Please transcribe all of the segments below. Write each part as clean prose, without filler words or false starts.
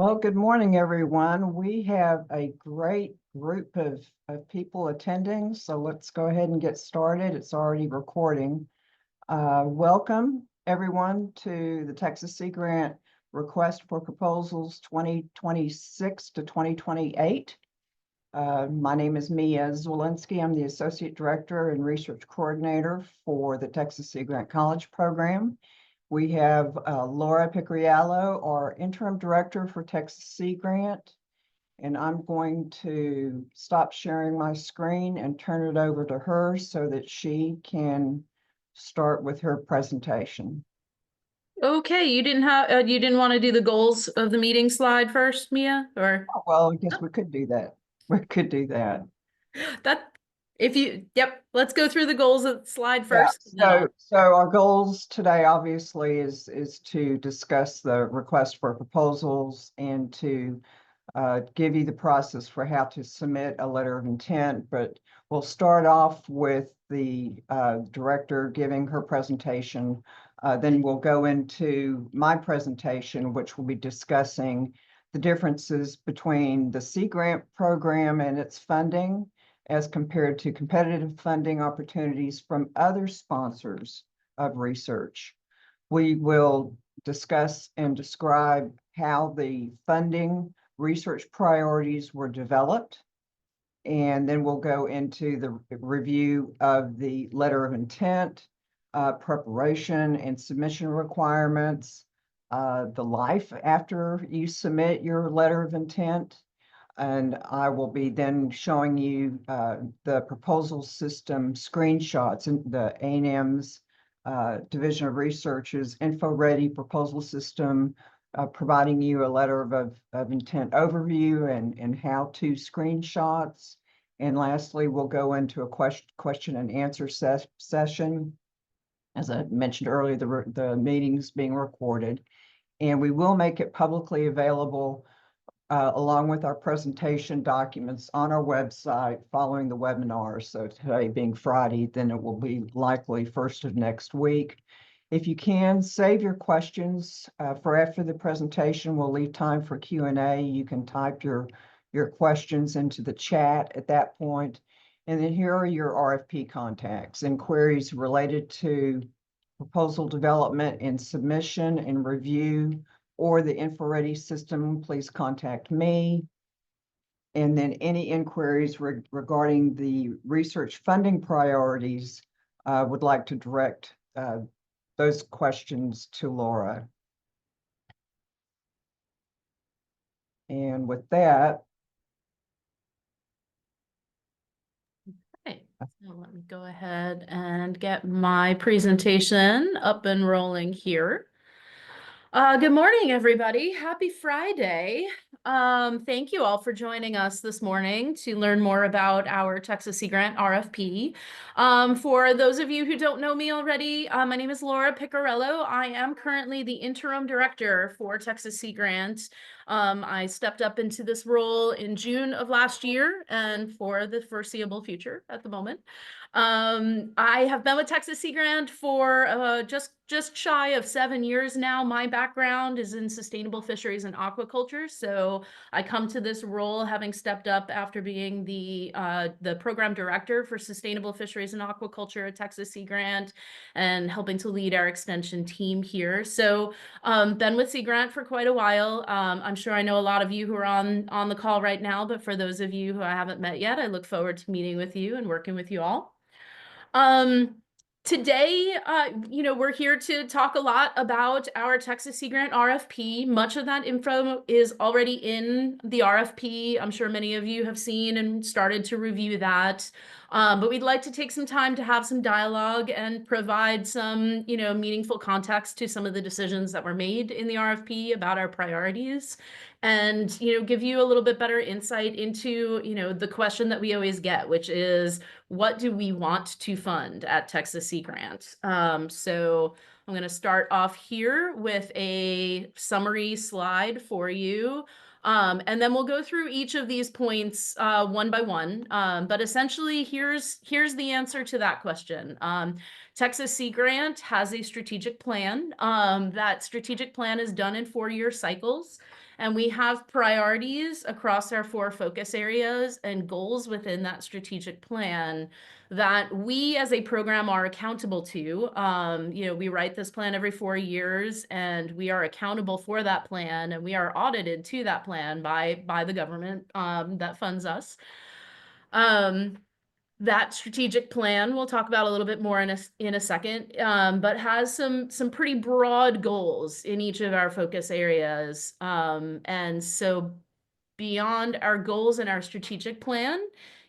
Well, good morning, everyone. We have a great group of people attending, so let's go ahead and get started. It's already recording. Welcome, everyone, to the Texas Sea Grant Request for Proposals 2026 to 2028. My name is Mia Zwolinski. I'm the Associate Director and Research Coordinator for the Texas Sea Grant College Program. We have Laura Picariello, our Interim Director for Texas Sea Grant, and I'm going to stop sharing my screen and turn it over to her so that she can start with her presentation. Okay, you didn't want to do the goals of the meeting slide first, Mia, or Well, I guess we could do that. We could do that. that yep, let's go through the goals of the slide Yeah, first, and then so our goals today obviously is to discuss the request for proposals and to give you the process for how to submit a letter of intent, but we'll start off with the director giving her presentation. Then we'll go into my presentation, which will be discussing the differences between the Sea Grant program and its funding as compared to competitive funding opportunities from other sponsors of research. We will discuss and describe how the funding research priorities were developed. And then we'll go into the review of the letter of intent, preparation and submission requirements, the life after you submit your letter of intent. And I will be then showing you the proposal system screenshots and the A&M's Division of Research's info-ready proposal system, providing you a letter of intent overview and how-to screenshots. And lastly, we'll go into a question and answer session. As I mentioned earlier, the meeting's being recorded, and we will make it publicly available along with our presentation documents on our website following the webinar. So today being Friday, then it will be likely first of next week. If you can, save your questions for after the presentation. We'll leave time for Q&A. You can type your questions into the chat at that point. And then here are your RFP contacts. Inquiries related to proposal development and submission and review or the InfoReady system, please contact me. And then any inquiries regarding the research funding priorities, would like to direct those questions to Laura. And with that, okay, so let me go ahead and get my presentation up and rolling here. Good morning, everybody. Happy Friday. Thank you all for joining us this morning to learn more about our Texas Sea Grant RFP. For those of you who don't know me already, my name is Laura Picariello. I am currently the interim director for Texas Sea Grant. I stepped up into this role in June of last year and for the foreseeable future at the moment. I have been with Texas Sea Grant for just shy of 7 years now. My background is in sustainable fisheries and aquaculture, so I come to this role having stepped up after being the program director for sustainable fisheries and aquaculture at Texas Sea Grant and helping to lead our extension team here. So been with Sea Grant for quite a while. I'm sure I know a lot of you who are on the call right now, but for those of you who I haven't met yet, I look forward to meeting with you and working with you all. Today, we're here to talk a lot about our Texas Sea Grant RFP. Much of that info is already in the RFP. I'm sure many of you have seen and started to review that. But we'd like to take some time to have some dialogue and provide some, meaningful context to some of the decisions that were made in the RFP about our priorities and, give you a little bit better insight into, the question that we always get, which is, what do we want to fund at Texas Sea Grant? So I'm going to start off here with a summary slide for you. And then we'll go through each of these points one by one. But essentially, here's the answer to that question. Texas Sea Grant has a strategic plan. That strategic plan is done in 4-year cycles. And we have priorities across our 4 focus areas and goals within that strategic plan that we as a program are accountable to. We write this plan every 4 years, and we are accountable for that plan, and we are audited to that plan by the government that funds us. That strategic plan we'll talk about a little bit more in a second, but has some pretty broad goals in each of our focus areas. And so beyond our goals and our strategic plan,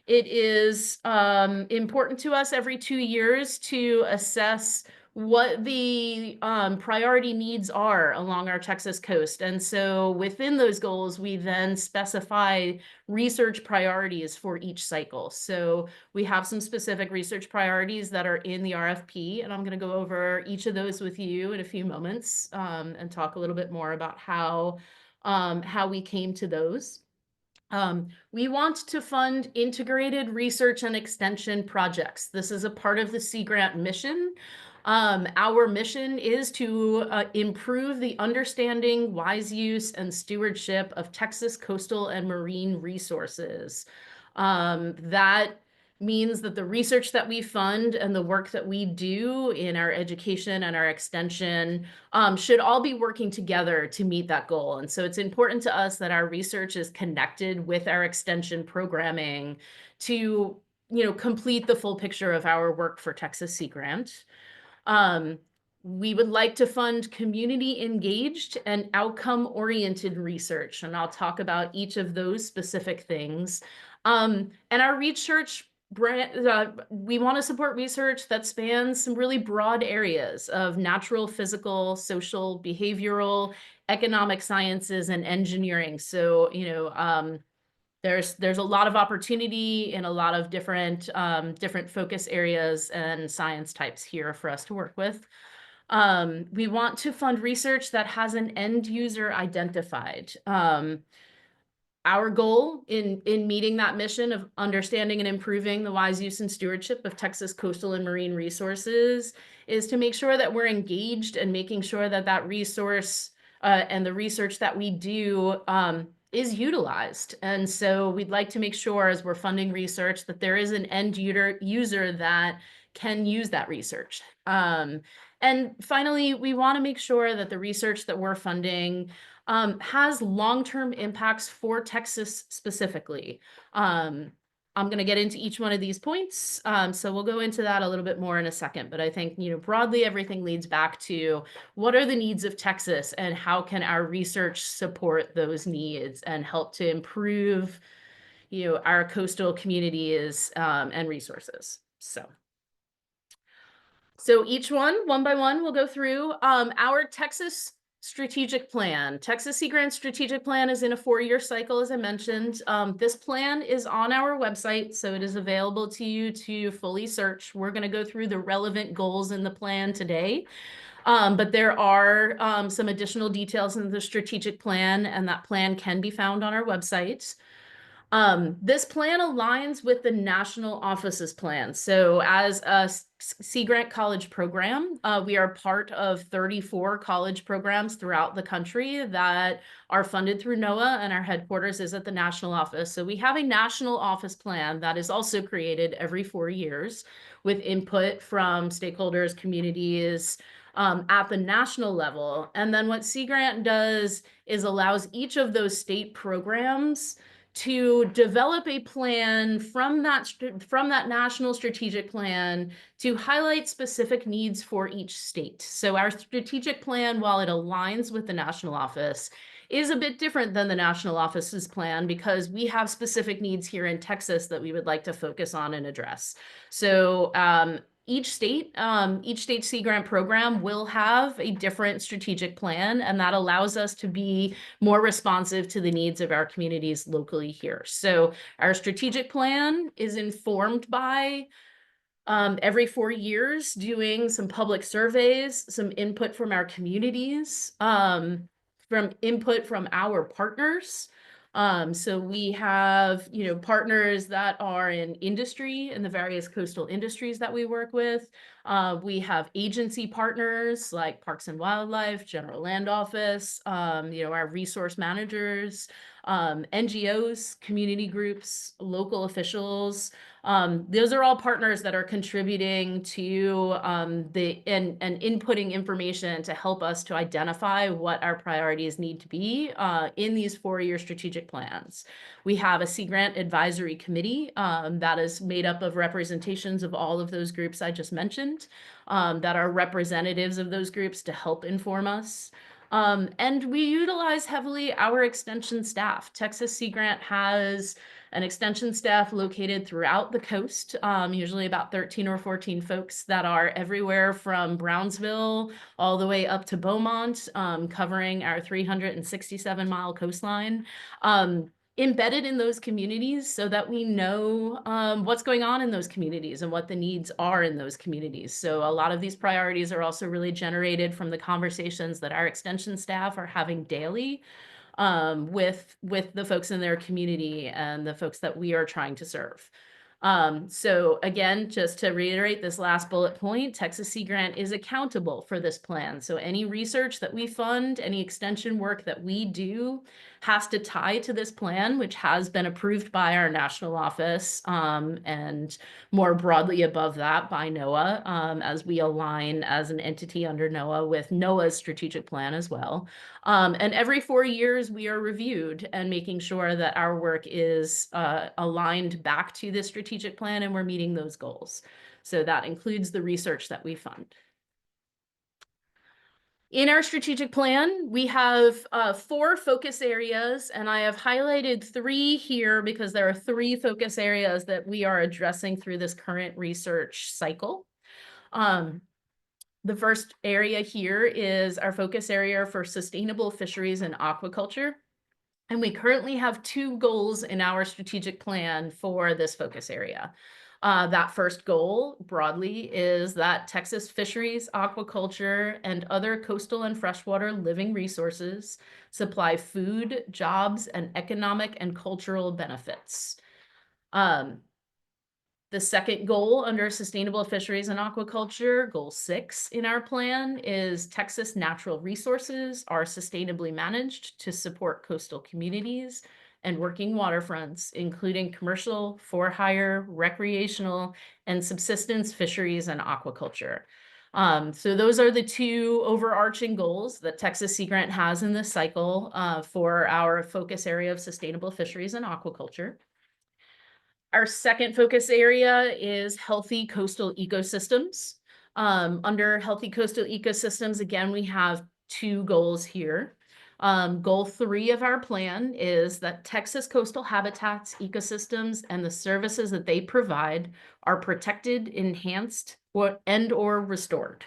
it is important to us every 2 years to assess what the priority needs are along our Texas coast. And so within those goals, we then specify research priorities for each cycle. So we have some specific research priorities that are in the RFP, and I'm going to go over each of those with you in a few moments, and talk a little bit more about how we came to those. We want to fund integrated research and extension projects. This is a part of the Sea Grant mission. Our mission is to improve the understanding, wise use, and stewardship of Texas coastal and marine resources. That means that the research that we fund and the work that we do in our education and our extension should all be working together to meet that goal. And so it's important to us that our research is connected with our extension programming to, complete the full picture of our work for Texas Sea Grant. We would like to fund community engaged and outcome oriented research, and I'll talk about each of those specific things. And our research we want to support research that spans some really broad areas of natural, physical, social, behavioral, economic sciences, and engineering. So, there's a lot of opportunity in a lot of different focus areas and science types here for us to work with. We want to fund research that has an end user identified. Our goal in meeting that mission of understanding and improving the wise use and stewardship of Texas coastal and marine resources is to make sure that we're engaged and making sure that that resource and the research that we do is utilized. And so we'd like to make sure as we're funding research that there is an end user that can use that research. And finally, we want to make sure that the research that we're funding has long-term impacts for Texas specifically. I'm going to get into each one of these points, so we'll go into that a little bit more in a second. But I think, broadly, everything leads back to what are the needs of Texas and how can our research support those needs and help to improve, our coastal communities and resources. So each one by one, we'll go through our Texas strategic plan. Texas Sea Grant strategic plan is in a 4-year cycle, as I mentioned. This plan is on our website, so it is available to you to fully search. We're going to go through the relevant goals in the plan today. But there are some additional details in the strategic plan, and that plan can be found on our website. This plan aligns with the national office's plan. So as a Sea Grant college program, we are part of 34 college programs throughout the country that are funded through NOAA, and our headquarters is at the national office. So we have a national office plan that is also created every 4 years with input from stakeholders, communities, at the national level. And then what Sea Grant does is allows each of those state programs to develop a plan from that national strategic plan to highlight specific needs for each state. So our strategic plan, while it aligns with the national office, is a bit different than the national office's plan because we have specific needs here in Texas that we would like to focus on and address. So each state Sea Grant program will have a different strategic plan, and that allows us to be more responsive to the needs of our communities locally here. So our strategic plan is informed by every 4 years doing some public surveys, some input from our communities, from input from our partners. So we have, partners that are in industry and the various coastal industries that we work with. We have agency partners like Parks and Wildlife, General Land Office, our resource managers, NGOs, community groups, local officials. Those are all partners that are contributing to and inputting information to help us to identify what our priorities need to be in these 4-year strategic plans. We have a Sea Grant Advisory Committee that is made up of representations of all of those groups I just mentioned that are representatives of those groups to help inform us. And we utilize heavily our extension staff. Texas Sea Grant has an extension staff located throughout the coast, usually about 13 or 14 folks that are everywhere from Brownsville all the way up to Beaumont, covering our 367-mile coastline. Embedded in those communities so that we know what's going on in those communities and what the needs are in those communities. So a lot of these priorities are also really generated from the conversations that our extension staff are having daily with the folks in their community and the folks that we are trying to serve. So again, just to reiterate this last bullet point, Texas Sea Grant is accountable for this plan. So any research that we fund, any extension work that we do has to tie to this plan, which has been approved by our national office and more broadly above that by NOAA as we align as an entity under NOAA with NOAA's strategic plan as well. And every 4 years we are reviewed and making sure that our work is aligned back to the strategic plan and we're meeting those goals. So that includes the research that we fund. In our strategic plan, we have 4 focus areas, and I have highlighted 3 here because there are 3 focus areas that we are addressing through this current research cycle. The first area here is our focus area for sustainable fisheries and aquaculture. And we currently have 2 goals in our strategic plan for this focus area. That first goal broadly is that Texas fisheries, aquaculture, and other coastal and freshwater living resources supply food, jobs, and economic and cultural benefits. The second goal under sustainable fisheries and aquaculture, goal 6 in our plan, is Texas natural resources are sustainably managed to support coastal communities and working waterfronts, including commercial, for-hire, recreational, and subsistence fisheries and aquaculture. So those are the 2 overarching goals that Texas Sea Grant has in this cycle for our focus area of sustainable fisheries and aquaculture. Our second focus area is healthy coastal ecosystems. Under healthy coastal ecosystems, again, we have 2 goals here. Goal 3 of our plan is that Texas coastal habitats, ecosystems, and the services that they provide are protected, enhanced, or restored.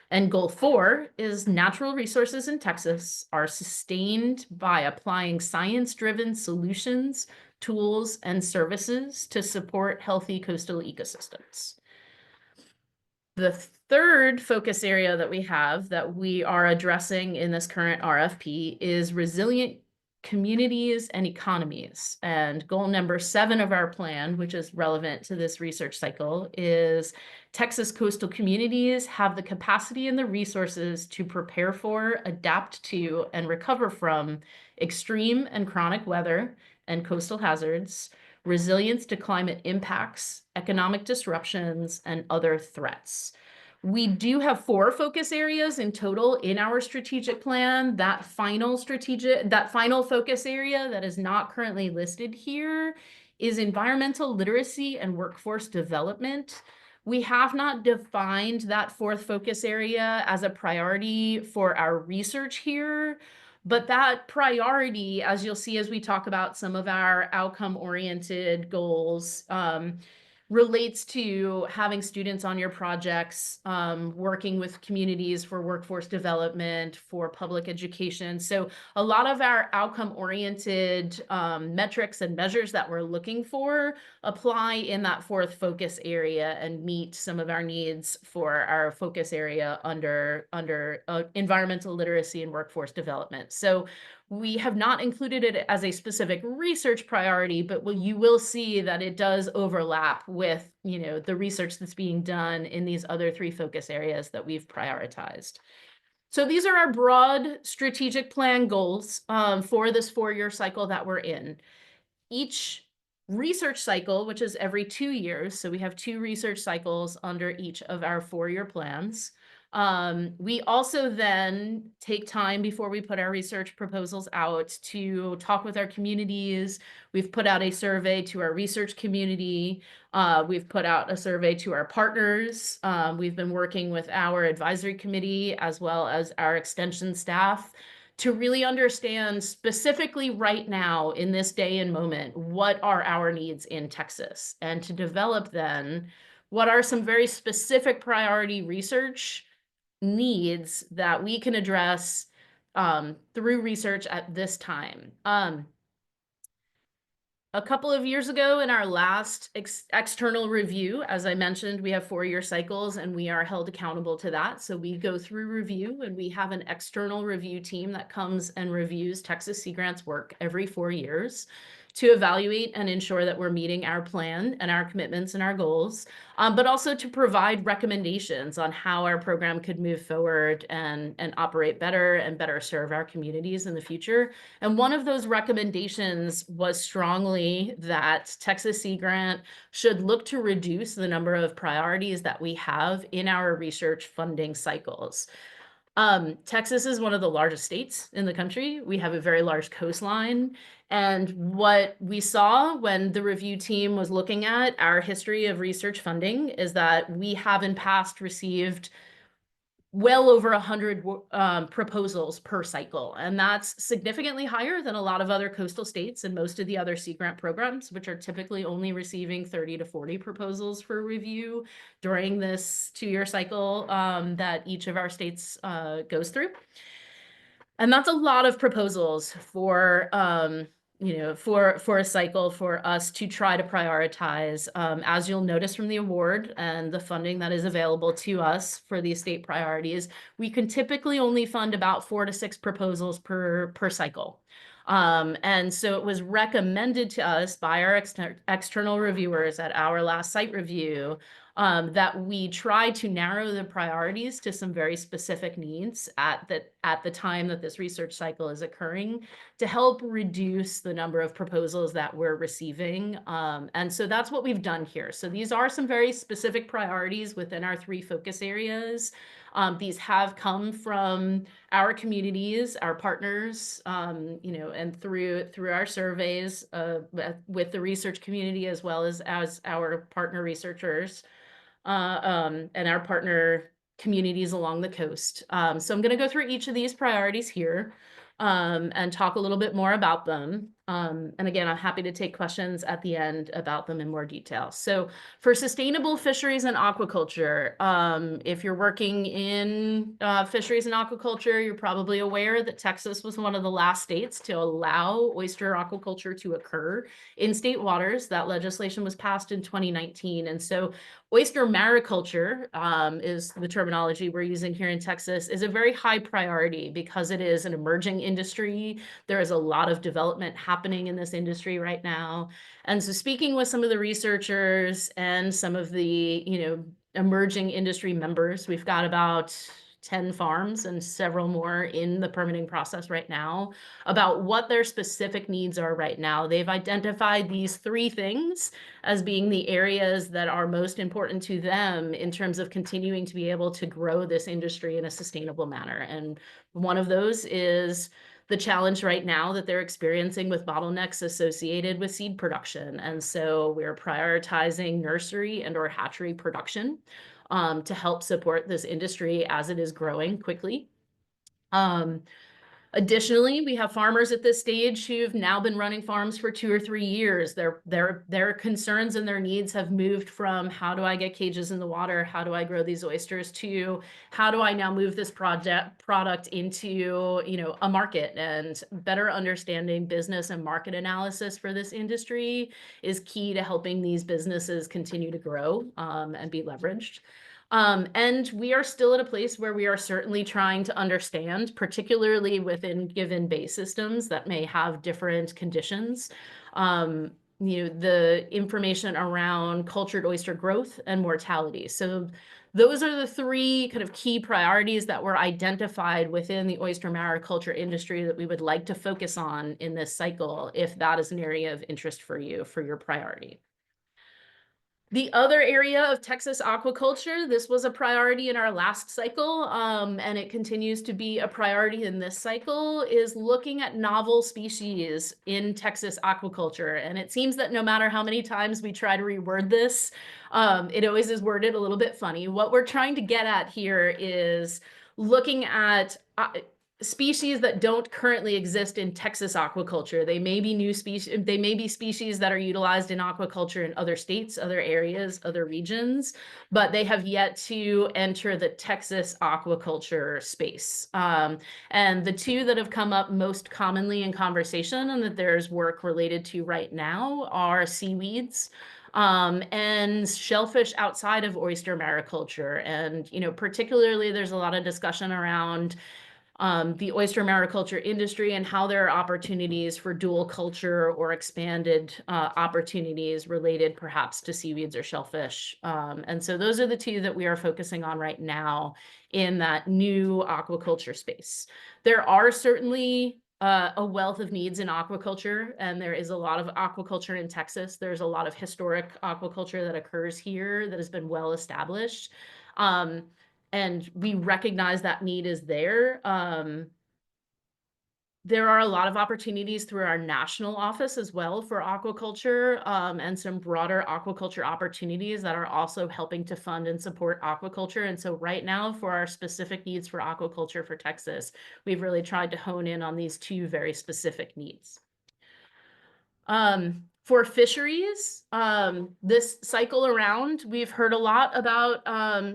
And goal 4 is natural resources in Texas are sustained by applying science-driven solutions, tools, and services to support healthy coastal ecosystems. The third focus area that we have that we are addressing in this current RFP is resilient communities and economies. And goal number 7 of our plan, which is relevant to this research cycle, is Texas coastal communities have the capacity and the resources to prepare for, adapt to, and recover from extreme and chronic weather and coastal hazards, resilience to climate impacts, economic disruptions, and other threats. We do have 4 focus areas in total in our strategic plan. That final focus area that is not currently listed here is environmental literacy and workforce development. We have not defined that 4th focus area as a priority for our research here, but that priority, as you'll see as we talk about some of our outcome-oriented goals, relates to having students on your projects, working with communities for workforce development, for public education. So a lot of our outcome-oriented metrics and measures that we're looking for apply in that 4th focus area and meet some of our needs for our focus area under environmental literacy and workforce development. So We have not included it as a specific research priority, but you will see that it does overlap with, the research that's being done in these other 3 focus areas that we've prioritized. So these are our broad strategic plan goals for this 4-year cycle that we're in. Each research cycle, which is every 2 years, so we have 2 research cycles under each of our 4-year plans. We also then take time before we put our research proposals out to talk with our communities. We've put out a survey to our research community. We've put out a survey to our partners. We've been working with our advisory committee as well as our extension staff to really understand specifically right now in this day and moment, what are our needs in Texas, and to develop then what are some very specific priority research needs that we can address through research at this time. A couple of years ago in our last external review, as I mentioned, we have 4-year cycles and we are held accountable to that. So we go through review and we have an external review team that comes and reviews Texas Sea Grant's work every 4 years to evaluate and ensure that we're meeting our plan and our commitments and our goals, but also to provide recommendations on how our program could move forward and operate better and better serve our communities in the future. And one of those recommendations was strongly that Texas Sea Grant should look to reduce the number of priorities that we have in our research funding cycles. Texas is one of the largest states in the country. We have a very large coastline. And what we saw when the review team was looking at our history of research funding is that we have in past received well over 100 proposals per cycle. And that's significantly higher than a lot of other coastal states and most of the other Sea Grant programs, which are typically only receiving 30 to 40 proposals for review during this 2-year cycle that each of our states goes through. And that's a lot of proposals for for a cycle for us to try to prioritize. As you'll notice from the award and the funding that is available to us for these state priorities, we can typically only fund about 4 to 6 proposals per cycle. And so it was recommended to us by our external reviewers at our last site review that we try to narrow the priorities to some very specific needs at the time that this research cycle is occurring to help reduce the number of proposals that we're receiving. And so that's what we've done here. So these are some very specific priorities within our 3 focus areas. These have come from our communities, our partners, and through our surveys with the research community as well as our partner researchers and our partner communities along the coast. So I'm going to go through each of these priorities here and talk a little bit more about them. And again, I'm happy to take questions at the end about them in more detail. So for sustainable fisheries and aquaculture, if you're working in fisheries and aquaculture, you're probably aware that Texas was one of the last states to allow oyster aquaculture to occur in state waters. That legislation was passed in 2019. And so oyster mariculture is the terminology we're using here in Texas, is a very high priority because it is an emerging industry. There is a lot of development happening in this industry right now. And so speaking with some of the researchers and some of the, emerging industry members, we've got about 10 farms and several more in the permitting process right now about what their specific needs are right now. They've identified these 3 things as being the areas that are most important to them in terms of continuing to be able to grow this industry in a sustainable manner. And one of those is the challenge right now that they're experiencing with bottlenecks associated with seed production. And so we're prioritizing nursery and/or hatchery production to help support this industry as it is growing quickly. Additionally, we have farmers at this stage who've now been running farms for 2 or 3 years. Their concerns and their needs have moved from how do I get cages in the water? How do I grow these oysters to how do I now move this product into, a market? And better understanding business and market analysis for this industry is key to helping these businesses continue to grow and be leveraged. And we are still at a place where we are certainly trying to understand, particularly within given bay systems that may have different conditions, the information around cultured oyster growth and mortality. So those are the three kind of key priorities that were identified within the oyster mariculture industry that we would like to focus on in this cycle, if that is an area of interest for you, for your priority. The other area of Texas aquaculture, this was a priority in our last cycle, and it continues to be a priority in this cycle, is looking at novel species in Texas aquaculture. And it seems that no matter how many times we try to reword this, it always is worded a little bit funny. What we're trying to get at here is looking at species that don't currently exist in Texas aquaculture. They may be new species, they may be species that are utilized in aquaculture in other states, other areas, other regions, but they have yet to enter the Texas aquaculture space. And the two that have come up most commonly in conversation and that there's work related to right now are seaweeds, and shellfish outside of oyster mariculture. And, particularly there's a lot of discussion around the oyster mariculture industry and how there are opportunities for dual culture or expanded opportunities related perhaps to seaweeds or shellfish. And so those are the two that we are focusing on right now in that new aquaculture space. There are certainly a wealth of needs in aquaculture, and there is a lot of aquaculture in Texas. There's a lot of historic aquaculture that occurs here that has been well established. And we recognize that need is there. There are a lot of opportunities through our national office as well for aquaculture, and some broader aquaculture opportunities that are also helping to fund and support aquaculture. And so right now, for our specific needs for aquaculture for Texas, we've really tried to hone in on these two very specific needs. For fisheries, this cycle around, we've heard a lot about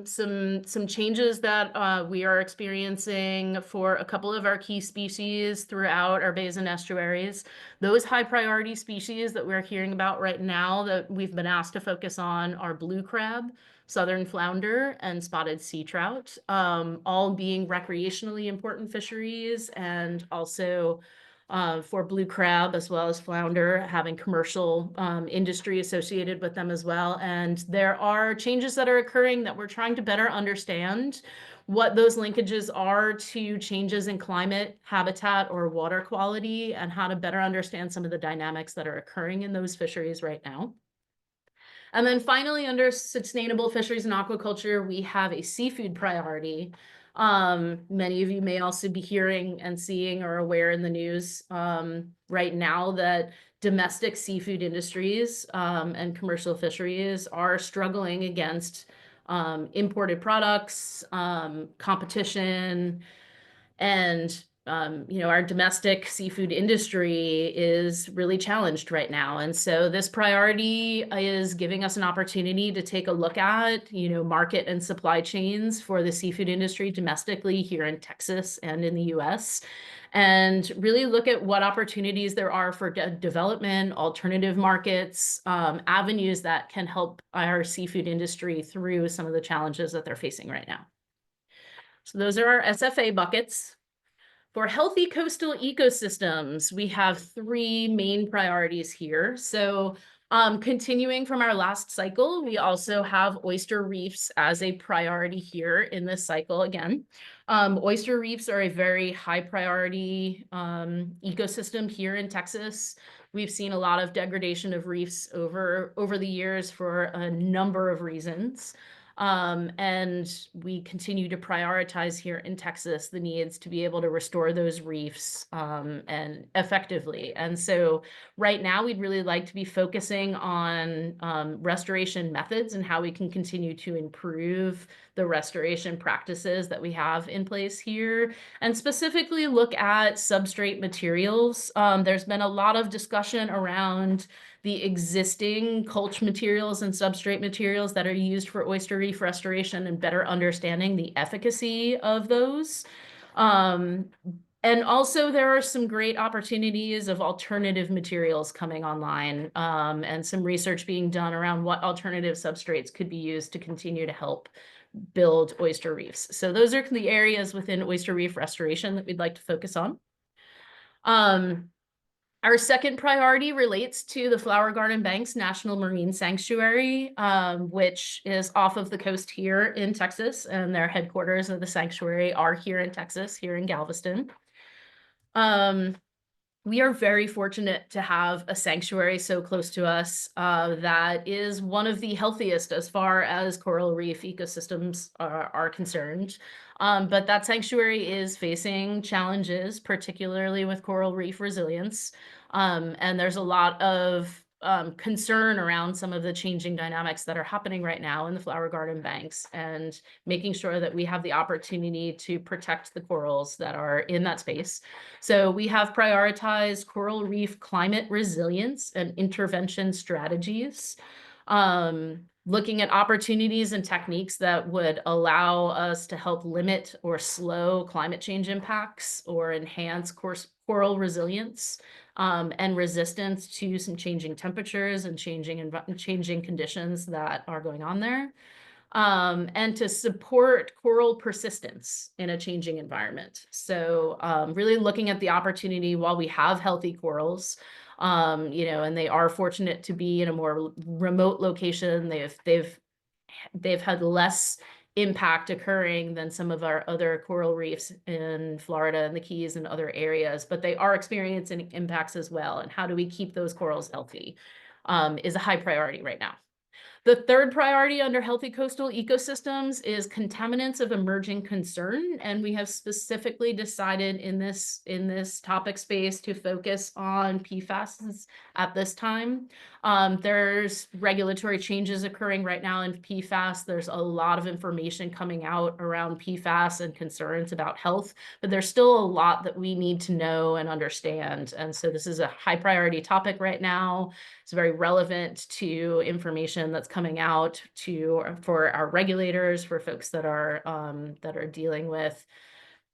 some changes that we are experiencing for a couple of our key species throughout our bays and estuaries. Those high priority species that we're hearing about right now that we've been asked to focus on are blue crab, southern flounder, and spotted sea trout, all being recreationally important fisheries, and also for blue crab as well as flounder, having commercial industry associated with them as well. And there are changes that are occurring that we're trying to better understand what those linkages are to changes in climate, habitat, or water quality, and how to better understand some of the dynamics that are occurring in those fisheries right now. And then finally, under sustainable fisheries and aquaculture, we have a seafood priority. Many of you may also be hearing and seeing or aware in the news right now that domestic seafood industries and commercial fisheries are struggling against imported products, competition, and our domestic seafood industry is really challenged right now. And so this priority is giving us an opportunity to take a look at, market and supply chains for the seafood industry domestically here in Texas and in the US, and really look at what opportunities there are for development, alternative markets, avenues that can help our seafood industry through some of the challenges that they're facing right now. So those are our SFA buckets. For healthy coastal ecosystems, we have three main priorities here. So continuing from our last cycle, we also have oyster reefs as a priority here in this cycle again. Oyster reefs are a very high priority ecosystem here in Texas. We've seen a lot of degradation of reefs over the years for a number of reasons. And we continue to prioritize here in Texas the needs to be able to restore those reefs and effectively. And so right now, we'd really like to be focusing on restoration methods and how we can continue to improve the restoration practices that we have in place here, and specifically look at substrate materials. There's been a lot of discussion around the existing culture materials and substrate materials that are used for oyster reef restoration and better understanding the efficacy of those. And also there are some great opportunities of alternative materials coming online, and some research being done around what alternative substrates could be used to continue to help build oyster reefs. So those are the areas within oyster reef restoration that we'd like to focus on. Our second priority relates to the Flower Garden Banks National Marine Sanctuary, which is off of the coast here in Texas, and their headquarters of the sanctuary are here in Texas, here in Galveston. We are very fortunate to have a sanctuary so close to us that is one of the healthiest as far as coral reef ecosystems are concerned. But that sanctuary is facing challenges, particularly with coral reef resilience. And there's a lot of concern around some of the changing dynamics that are happening right now in the Flower Garden Banks, and making sure that we have the opportunity to protect the corals that are in that space. So we have prioritized coral reef climate resilience and intervention strategies, looking at opportunities and techniques that would allow us to help limit or slow climate change impacts or enhance coral resilience and resistance to some changing temperatures and changing conditions that are going on there. And to support coral persistence in a changing environment. So really looking at the opportunity while we have healthy corals, and they are fortunate to be in a more remote location. They've had less impact occurring than some of our other coral reefs in Florida and the Keys and other areas, but they are experiencing impacts as well. And how do we keep those corals healthy is a high priority right now. The third priority under healthy coastal ecosystems is contaminants of emerging concern. And we have specifically decided in this topic space to focus on PFAS at this time. There's regulatory changes occurring right now in PFAS. There's a lot of information coming out around PFAS and concerns about health, but there's still a lot that we need to know and understand. And so this is a high priority topic right now. It's very relevant to information that's coming out for our regulators, for folks that are dealing with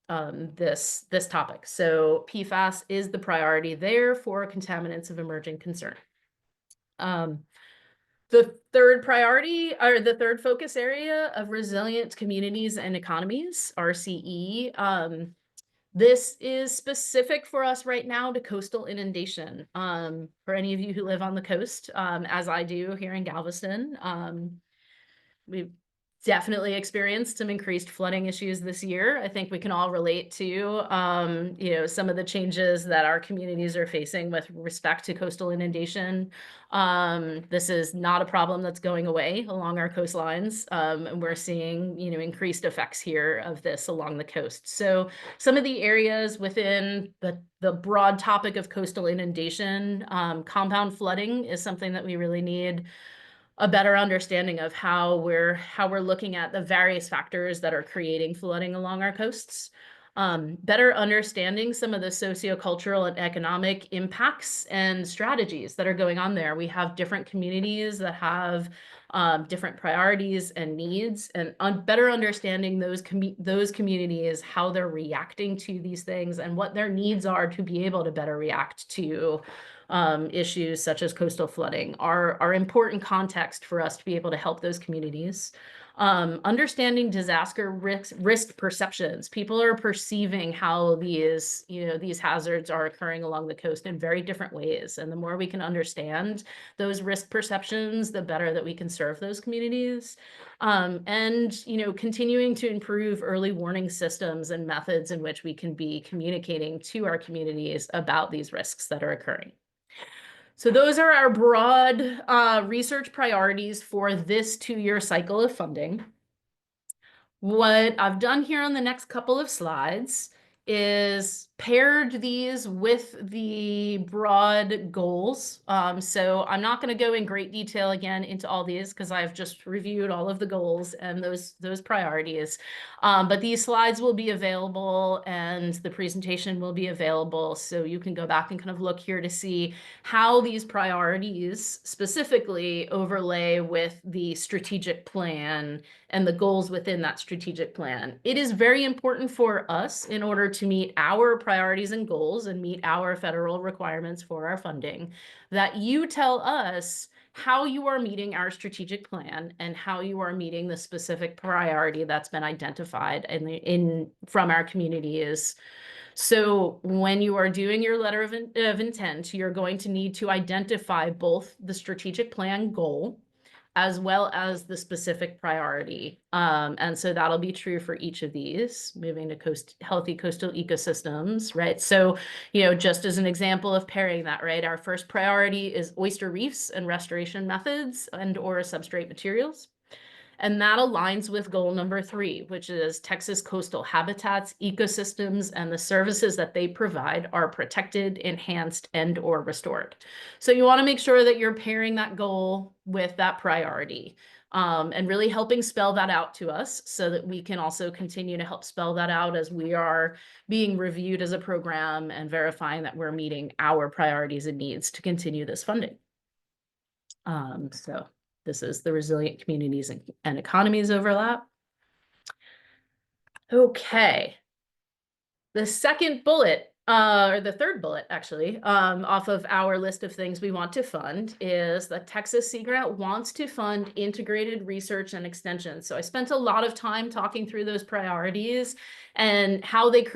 this topic. So PFAS is the priority there for contaminants of emerging concern. The third priority, or the third focus area of resilient communities and economies, RCE. This is specific for us right now to coastal inundation. For any of you who live on the coast, as I do here in Galveston, we've definitely experienced some increased flooding issues this year. I think we can all relate to, some of the changes that our communities are facing with respect to coastal inundation. This is not a problem that's going away along our coastlines. And we're seeing, increased effects here of this along the coast. So some of the areas within the broad topic of coastal inundation, compound flooding is something that we really need a better understanding of how we're looking at the various factors that are creating flooding along our coasts. Better understanding some of the sociocultural and economic impacts and strategies that are going on there. We have different communities that have different priorities and needs, and better understanding those communities, how they're reacting to these things and what their needs are to be able to better react to issues such as coastal flooding are important context for us to be able to help those communities. Understanding disaster risk perceptions. People are perceiving how these hazards are occurring along the coast in very different ways. And the more we can understand those risk perceptions, the better that we can serve those communities. And continuing to improve early warning systems and methods in which we can be communicating to our communities about these risks that are occurring. So those are our broad research priorities for this 2-year cycle of funding. What I've done here on the next couple of slides is paired these with the broad goals. So I'm not going to go in great detail again into all these because I've just reviewed all of the goals and those priorities. But these slides will be available and the presentation will be available. So you can go back and kind of look here to see how these priorities specifically overlay with the strategic plan and the goals within that strategic plan. It is very important for us in order to meet our priorities and goals and meet our federal requirements for our funding, that you tell us how you are meeting our strategic plan and how you are meeting the specific priority that's been identified from our communities. So when you are doing your letter of intent, you're going to need to identify both the strategic plan goal as well as the specific priority. And so that'll be true for each of these, moving to healthy coastal ecosystems, right? So, just as an example of pairing that, right? Our first priority is oyster reefs and restoration methods and/or substrate materials. And that aligns with goal number 3, which is Texas coastal habitats, ecosystems, and the services that they provide are protected, enhanced, and/or restored. So you want to make sure that you're pairing that goal with that priority, and really helping spell that out to us so that we can also continue to help spell that out as we are being reviewed as a program and verifying that we're meeting our priorities and needs to continue this funding. So this is the resilient communities and economies overlap. Okay. The second bullet, or the third bullet actually, off of our list of things we want to fund is the Texas Sea Grant wants to fund integrated research and extension. So I spent a lot of time talking through those priorities and how they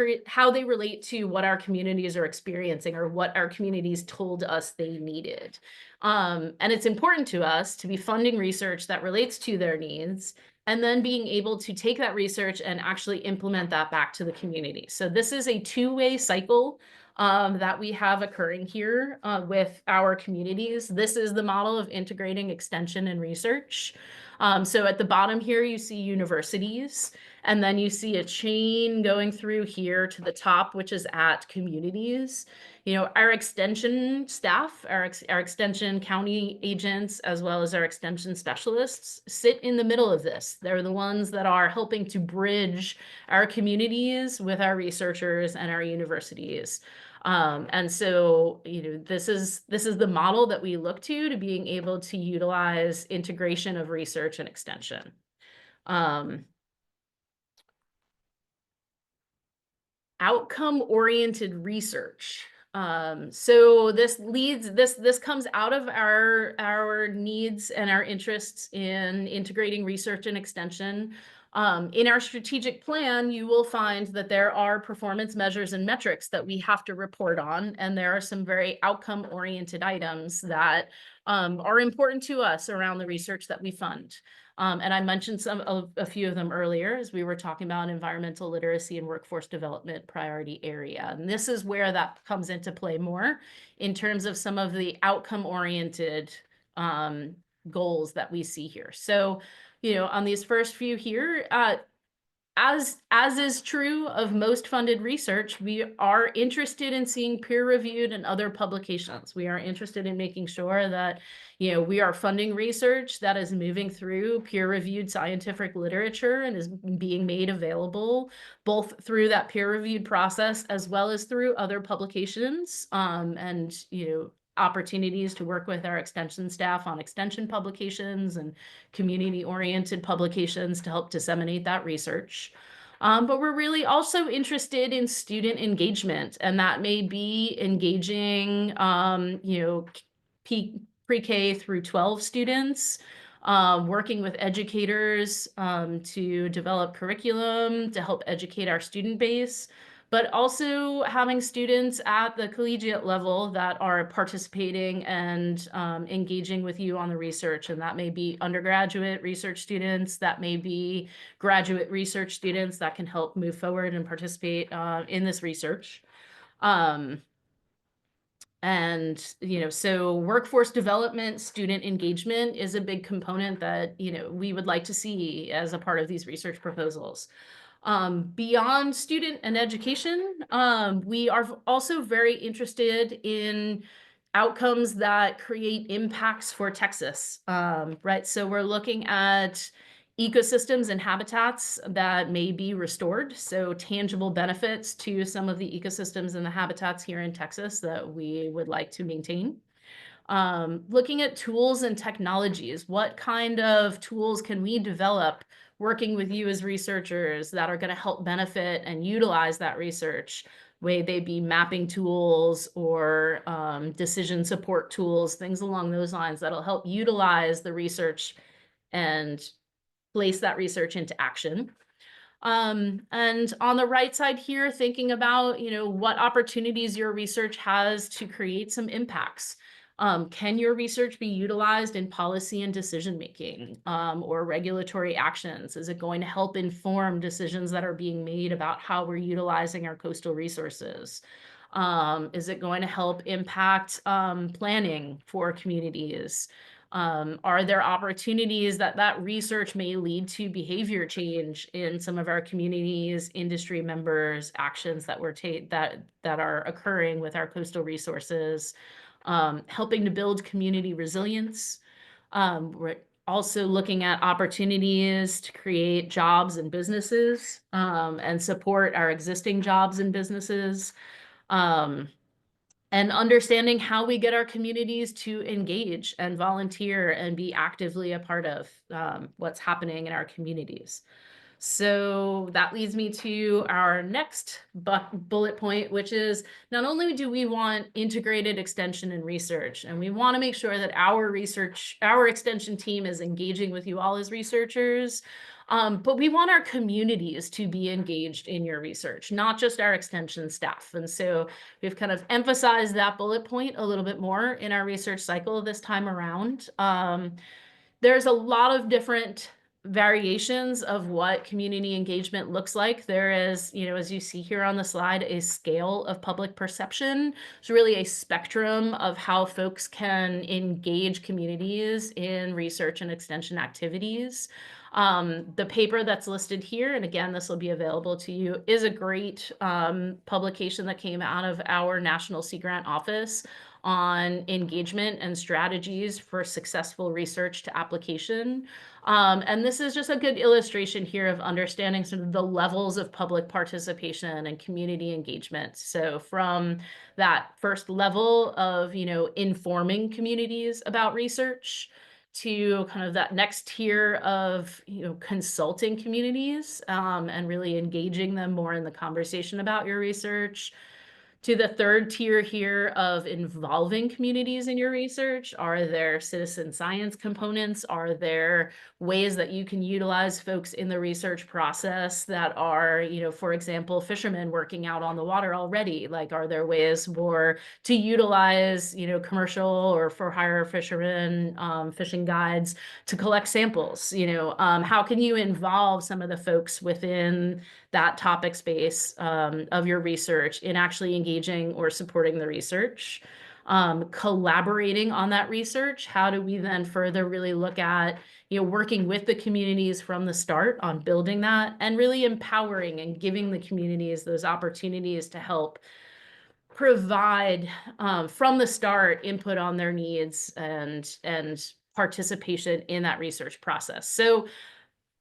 relate to what our communities are experiencing or what our communities told us they needed. And it's important to us to be funding research that relates to their needs and then being able to take that research and actually implement that back to the community. So this is a two-way cycle that we have occurring here with our communities. This is the model of integrating extension and research. So at the bottom here, you see universities, and then you see a chain going through here to the top, which is at communities. Our extension staff, our extension county agents, as well as our extension specialists sit in the middle of this. They're the ones that are helping to bridge our communities with our researchers and our universities. And so, this is the model that we look to being able to utilize integration of research and extension. Outcome-oriented research. So this comes out of our needs and our interests in integrating research and extension. In our strategic plan, you will find that there are performance measures and metrics that we have to report on, and there are some very outcome-oriented items that are important to us around the research that we fund. And I mentioned a few of them earlier as we were talking about environmental literacy and workforce development priority area. And this is where that comes into play more in terms of some of the outcome-oriented goals that we see here. So, on these first few here, as is true of most funded research, we are interested in seeing peer-reviewed and other publications. We are interested in making sure that, we are funding research that is moving through peer-reviewed scientific literature and is being made available both through that peer-reviewed process as well as through other publications, and, opportunities to work with our extension staff on extension publications and community-oriented publications to help disseminate that research. But we're really also interested in student engagement, and that may be engaging, pre-K through 12 students, working with educators to develop curriculum to help educate our student base, but also having students at the collegiate level that are participating and engaging with you on the research. And that may be undergraduate research students, that may be graduate research students that can help move forward and participate in this research. So workforce development, student engagement is a big component that, we would like to see as a part of these research proposals. Beyond student and education, we are also very interested in outcomes that create impacts for Texas, right? So we're looking at ecosystems and habitats that may be restored, so tangible benefits to some of the ecosystems and the habitats here in Texas that we would like to maintain. Looking at tools and technologies, what kind of tools can we develop working with you as researchers that are going to help benefit and utilize that research may they be mapping tools or decision support tools, things along those lines that'll help utilize the research and place that research into action. And on the right side here, thinking about, what opportunities your research has to create some impacts. Can your research be utilized in policy and decision making or regulatory actions? Is it going to help inform decisions that are being made about how we're utilizing our coastal resources? Is it going to help impact planning for communities? Are there opportunities that research may lead to behavior change in some of our communities, industry members, actions that that are occurring with our coastal resources, helping to build community resilience? We're also looking at opportunities to create jobs and businesses and support our existing jobs and businesses. Um, and understanding how we get our communities to engage and volunteer and be actively a part of what's happening in our communities. So that leads me to our next bullet point, which is not only do we want integrated extension and research, and we want to make sure that our extension team is engaging with you all as researchers, but we want our communities to be engaged in your research, not just our extension staff. And so we've kind of emphasized that bullet point a little bit more in our research cycle this time around. There's a lot of different variations of what community engagement looks like. There is, as you see here on the slide, a scale of public perception. It's really a spectrum of how folks can engage communities in research and extension activities. The paper that's listed here, and again, this will be available to you, is a great publication that came out of our National Sea Grant Office on engagement and strategies for successful research to application. And this is just a good illustration here of understanding sort of the levels of public participation and community engagement. So from that first level of, informing communities about research to kind of that next tier of, consulting communities and really engaging them more in the conversation about your research, to the third tier here of involving communities in your research. Are there citizen science components? Are there ways that you can utilize folks in the research process that are, for example, fishermen working out on the water already? Like, are there ways to utilize, commercial or for hire fishermen, fishing guides to collect samples? How can you involve some of the folks within that topic space of your research in actually engaging or supporting the research, collaborating on that research? How do we then further really look at, working with the communities from the start on building that and really empowering and giving the communities those opportunities to help provide from the start input on their needs and participation in that research process. So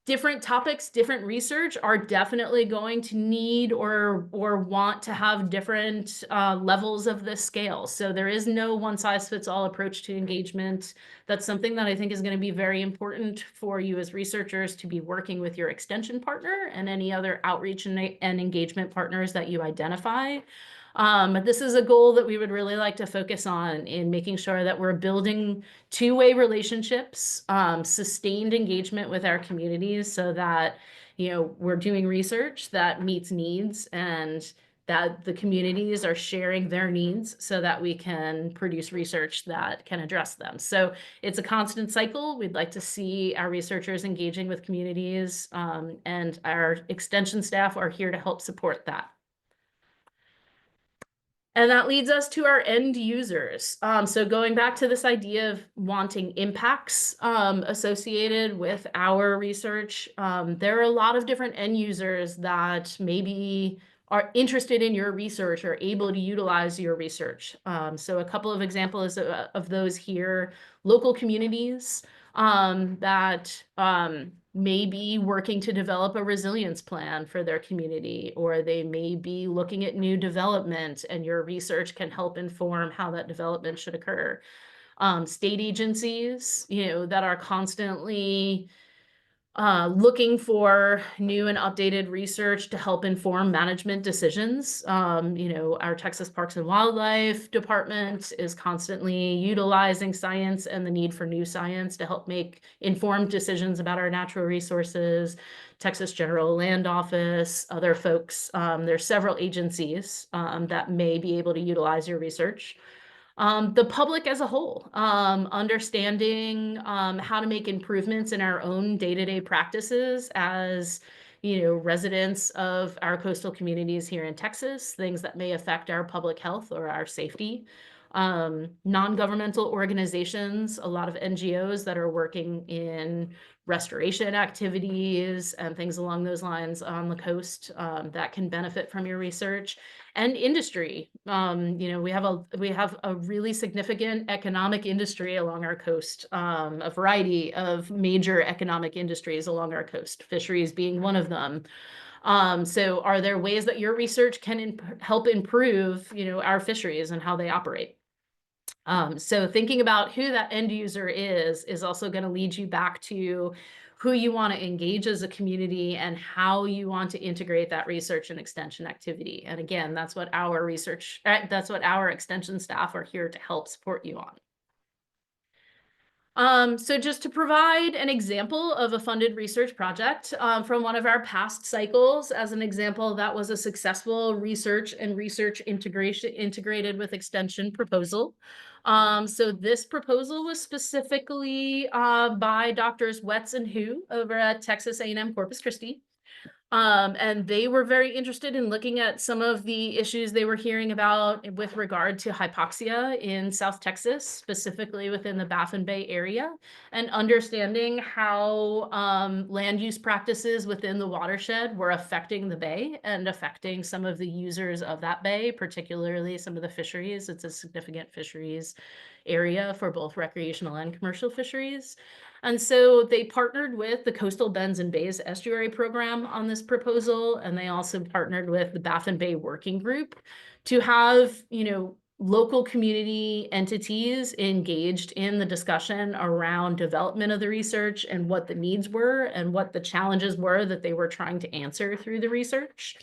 different topics, different research are definitely going to need or want to have different levels of this scale. So there is no one size fits all approach to engagement. That's something that I think is going to be very important for you as researchers to be working with your extension partner and any other outreach and engagement partners that you identify. This is a goal that we would really like to focus on in making sure that we're building two-way relationships, sustained engagement with our communities so that, we're doing research that meets needs and that the communities are sharing their needs so that we can produce research that can address them. So it's a constant cycle. We'd like to see our researchers engaging with communities, and our extension staff are here to help support that. And that leads us to our end users. So going back to this idea of wanting impacts associated with our research, there are a lot of different end users that maybe are interested in your research or able to utilize your research. So a couple of examples of those here: local communities that may be working to develop a resilience plan for their community, or they may be looking at new development and your research can help inform how that development should occur. State agencies, that are constantly looking for new and updated research to help inform management decisions. Our Texas Parks and Wildlife Department is constantly utilizing science and the need for new science to help make informed decisions about our natural resources. Texas General Land Office, other folks. There's several agencies that may be able to utilize your research. The public as a whole, understanding how to make improvements in our own day-to-day practices as residents of our coastal communities here in Texas, things that may affect our public health or our safety. Non-governmental organizations, a lot of NGOs that are working in restoration activities and things along those lines on the coast that can benefit from your research. And industry. We have a really significant economic industry along our coast, a variety of major economic industries along our coast, fisheries being one of them. So are there ways that your research can help improve, our fisheries and how they operate? So thinking about who that end user is also going to lead you back to who you want to engage as a community and how you want to integrate that research and extension activity. And again, that's what our extension staff are here to help support you on. So just to provide an example of a funded research project from one of our past cycles, as an example, that was a successful research integration integrated with extension proposal. So this proposal was specifically by Doctors Wetz and Hu over at Texas A&M Corpus Christi. And they were very interested in looking at some of the issues they were hearing about with regard to hypoxia in South Texas, specifically within the Baffin Bay area, and understanding how land use practices within the watershed were affecting the bay and affecting some of the users of that bay, particularly some of the fisheries. It's a significant fisheries area for both recreational and commercial fisheries. And so they partnered with the Coastal Bends and Bays Estuary Program on this proposal, and they also partnered with the Baffin Bay Working Group to have, local community entities engaged in the discussion around development of the research and what the needs were and what the challenges were that they were trying to answer through the research.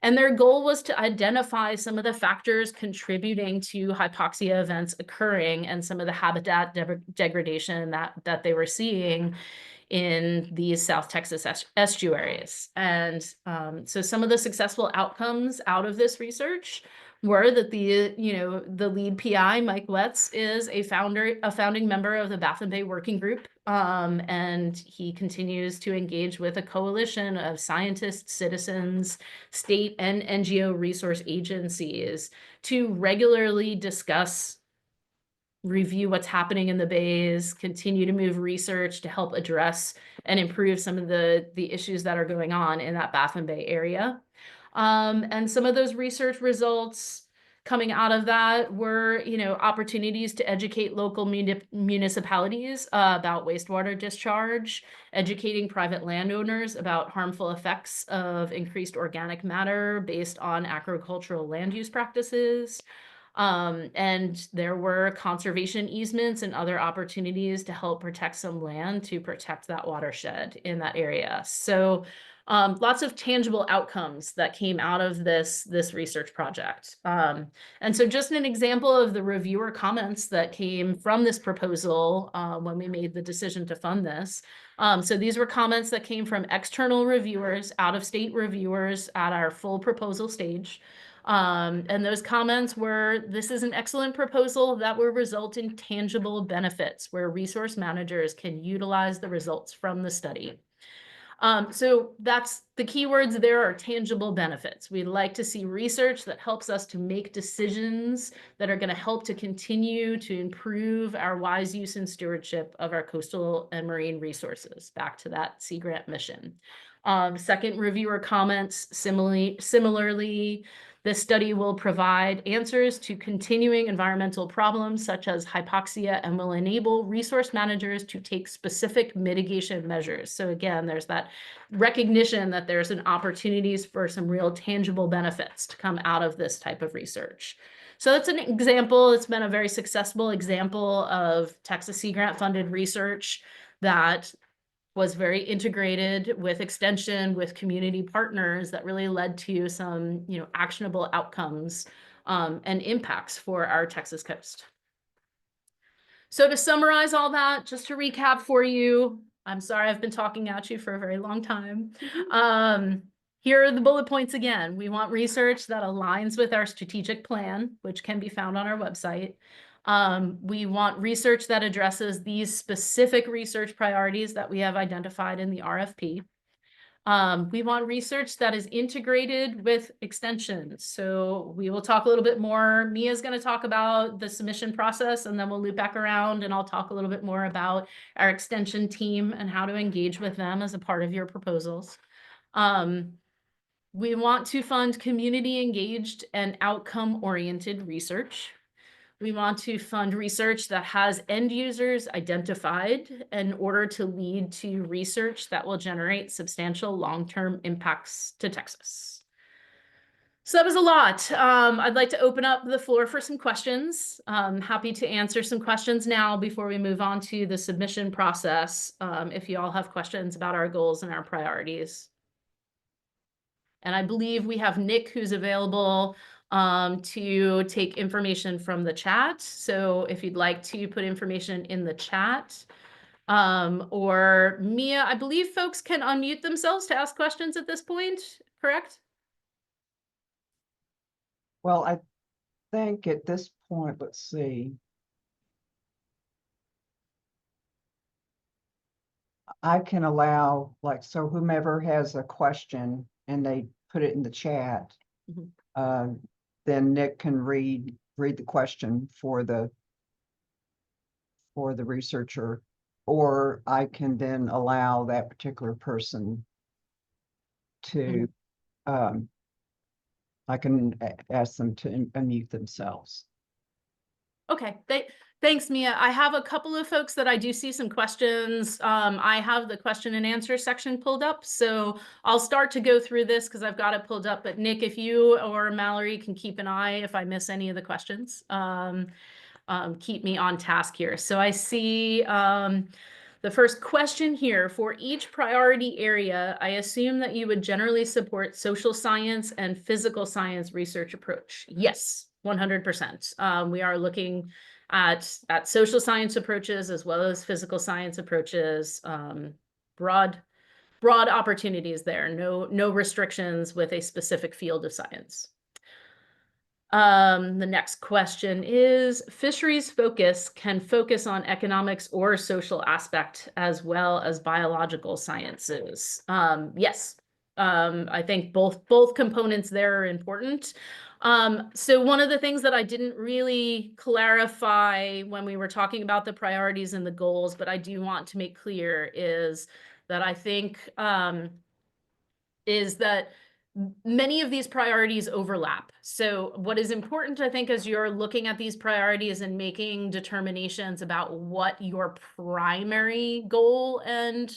And their goal was to identify some of the factors contributing to hypoxia events occurring and some of the habitat degradation that they were seeing in these South Texas estuaries. And so some of the successful outcomes out of this research were that the lead PI, Mike Wetz, is a founding member of the Baffin Bay Working Group. And he continues to engage with a coalition of scientists, citizens, state and NGO resource agencies to regularly discuss, review what's happening in the bays, continue to move research to help address and improve some of the issues that are going on in that Baffin Bay area. And some of those research results coming out of that were, opportunities to educate local municipalities about wastewater discharge, educating private landowners about harmful effects of increased organic matter based on agricultural land use practices. And there were conservation easements and other opportunities to help protect some land to protect that watershed in that area. So lots of tangible outcomes that came out of this research project. And so just an example of the reviewer comments that came from this proposal when we made the decision to fund this. So these were comments that came from external reviewers, out-of-state reviewers at our full proposal stage. And those comments were, this is an excellent proposal that will result in tangible benefits where resource managers can utilize the results from the study. So that's the keywords there are tangible benefits. We'd like to see research that helps us to make decisions that are going to help to continue to improve our wise use and stewardship of our coastal and marine resources, back to that Sea Grant mission. Second reviewer comments, similarly, this study will provide answers to continuing environmental problems such as hypoxia and will enable resource managers to take specific mitigation measures. So again, there's that recognition that there's an opportunities for some real tangible benefits to come out of this type of research. So that's an example. It's been a very successful example of Texas Sea Grant funded research that was very integrated with extension, with community partners that really led to some, actionable outcomes and impacts for our Texas coast. So to summarize all that, just to recap for you, I'm sorry I've been talking at you for a very long time. Here are the bullet points again. We want research that aligns with our strategic plan, which can be found on our website. We want research that addresses these specific research priorities that we have identified in the RFP. We want research that is integrated with extensions. So we will talk a little bit more. Mia's going to talk about the submission process, and then we'll loop back around and I'll talk a little bit more about our extension team and how to engage with them as a part of your proposals. We want to fund community engaged and outcome oriented research. We want to fund research that has end users identified in order to lead to research that will generate substantial long-term impacts to Texas. So that was a lot. I'd like to open up the floor for some questions. I'm happy to answer some questions now before we move on to the submission process, if you all have questions about our goals and our priorities. And I believe we have Nick who's available to take information from the chat. So if you'd like to put information in the chat, or Mia, I believe folks can unmute themselves to ask questions at this point, correct? Well, I think at this point, let's see. I can allow, like, so whomever has a question and they put it in the chat, then Nick can read the question for the researcher, or I can then allow that particular person to, I can ask them to unmute themselves. Okay, thanks, Mia. I have a couple of folks that I do see some questions. I have the question and answer section pulled up, so I'll start to go through this because I've got it pulled up. But Nick, if you or Mallory can keep an eye if I miss any of the questions, keep me on task here. So I see the first question here: for each priority area, I assume that you would generally support social science and physical science research approach. Yes. 100%. We are looking at social science approaches as well as physical science approaches. Broad opportunities there. No restrictions with a specific field of science. The next question is, fisheries focus can focus on economics or social aspect as well as biological sciences. Yes. I think both components there are important. So one of the things that I didn't really clarify when we were talking about the priorities and the goals, but I do want to make clear is that I think is that many of these priorities overlap. So what is important, I think, as you're looking at these priorities and making determinations about what your primary goal and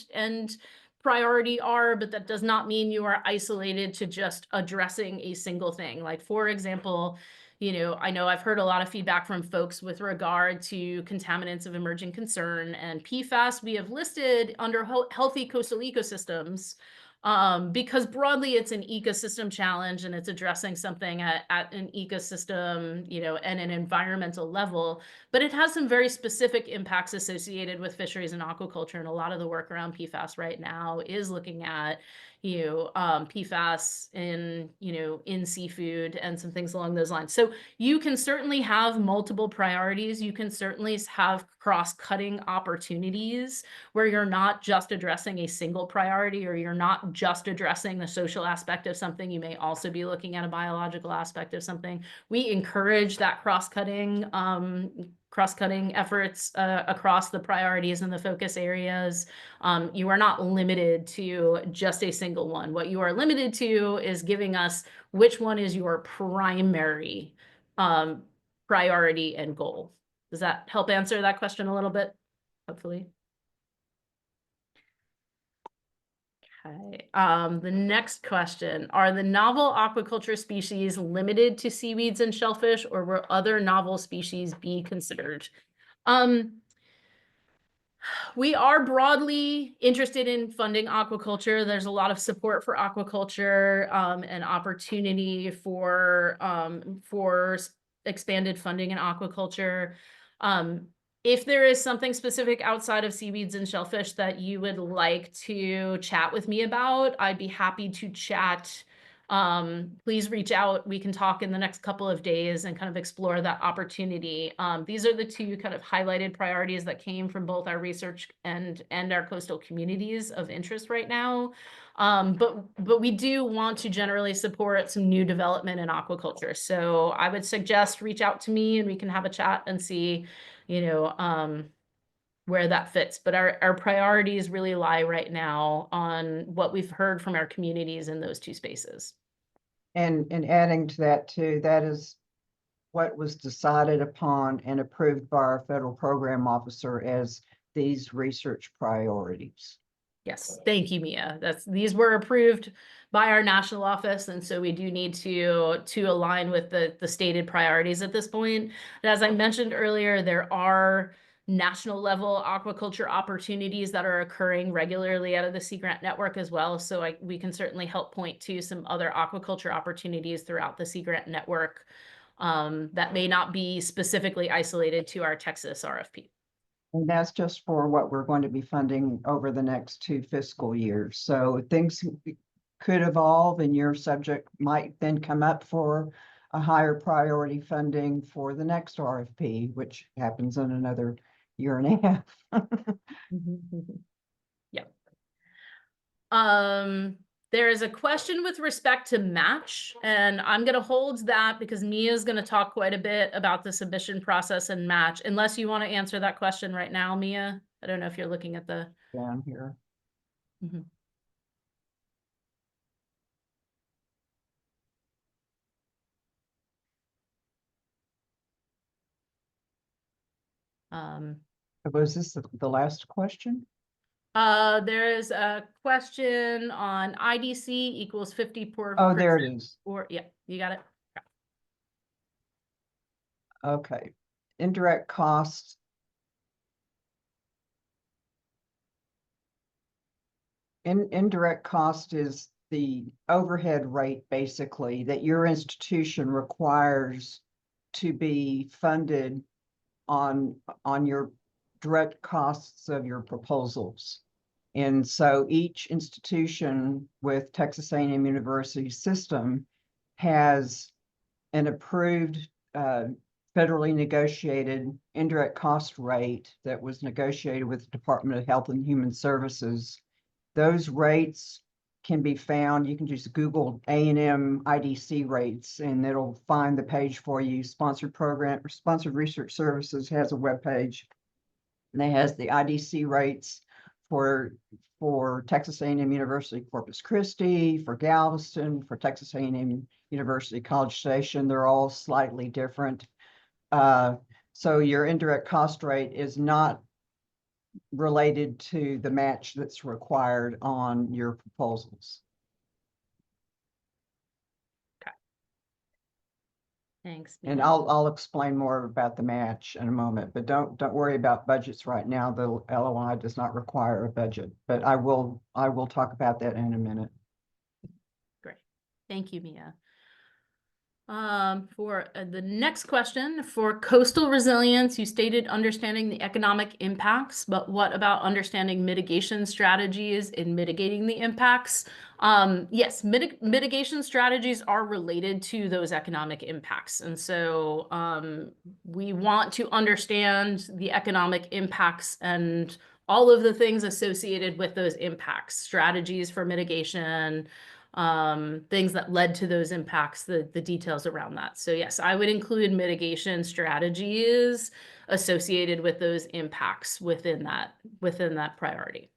priority are, but that does not mean you are isolated to just addressing a single thing. Like, for example, I know I've heard a lot of feedback from folks with regard to contaminants of emerging concern, and PFAS we have listed under healthy coastal ecosystems, because broadly it's an ecosystem challenge and it's addressing something at an ecosystem, and an environmental level, but it has some very specific impacts associated with fisheries and aquaculture. And a lot of the work around PFAS right now is looking at, PFAS in seafood and some things along those lines. So you can certainly have multiple priorities. You can certainly have cross-cutting opportunities where you're not just addressing a single priority, or you're not just addressing the social aspect of something. You may also be looking at a biological aspect of something. We encourage that cross-cutting efforts across the priorities and the focus areas. You are not limited to just a single one. What you are limited to is giving us which one is your primary priority and goal. Does that help answer that question a little bit? Hopefully. Okay. The next question: are the novel aquaculture species limited to seaweeds and shellfish, or will other novel species be considered? We are broadly interested in funding aquaculture. There's a lot of support for aquaculture and opportunity for expanded funding in aquaculture. If there is something specific outside of seaweeds and shellfish that you would like to chat with me about, I'd be happy to chat. Please reach out. We can talk in the next couple of days and kind of explore that opportunity. These are the two kind of highlighted priorities that came from both our research and our coastal communities of interest right now. But we do want to generally support some new development in aquaculture. So I would suggest reach out to me and we can have a chat and see, where that fits. But our priorities really lie right now on what we've heard from our communities in those two spaces. And adding to that too, that is what was decided upon and approved by our federal program officer as these research priorities. Yes, thank you, Mia. These were approved by our national office, and so we do need to align with the stated priorities at this point. And as I mentioned earlier, there are national level aquaculture opportunities that are occurring regularly out of the Sea Grant network as well. So we can certainly help point to some other aquaculture opportunities throughout the Sea Grant network that may not be specifically isolated to our Texas RFP. And that's just for what we're going to be funding over the next 2 fiscal years. So things could evolve and your subject might then come up for a higher priority funding for the next RFP, which happens in another year and a half. Yep. There is a question with respect to match, and I'm going to hold that because Mia's going to talk quite a bit about the submission process and match, unless you want to answer that question right now, Mia. I don't know if you're looking at the Down here. Mhm. Was this the last question? There is a question on IDC equals 50 per. Oh, there it is. Or yeah, you got it. Okay. Indirect costs. Indirect cost is the overhead rate, basically, that your institution requires to be funded on your direct costs of your proposals. And so each institution with Texas A&M University system has an approved federally negotiated indirect cost rate that was negotiated with the Department of Health and Human Services. Those rates can be found. You can just Google A&M IDC rates and it'll find the page for you. Sponsored program or Sponsored Research Services has a web page and it has the IDC rates for Texas A&M University Corpus Christi, for Galveston, for Texas A&M University College Station. They're all slightly different. So your indirect cost rate is not related to the match that's required on your proposals. Thanks. And Mia. I'll explain more about the match in a moment, but don't worry about budgets right now. The LOI does not require a budget, but I will talk about that in a minute. Great. Thank you, Mia. For the next question, for coastal resilience, you stated understanding the economic impacts, but what about understanding mitigation strategies in mitigating the impacts? Yes, mitigation strategies are related to those economic impacts. And so we want to understand the economic impacts and all of the things associated with those impacts, strategies for mitigation, things that led to those impacts, the details around that. So yes, I would include mitigation strategies associated with those impacts within that priority.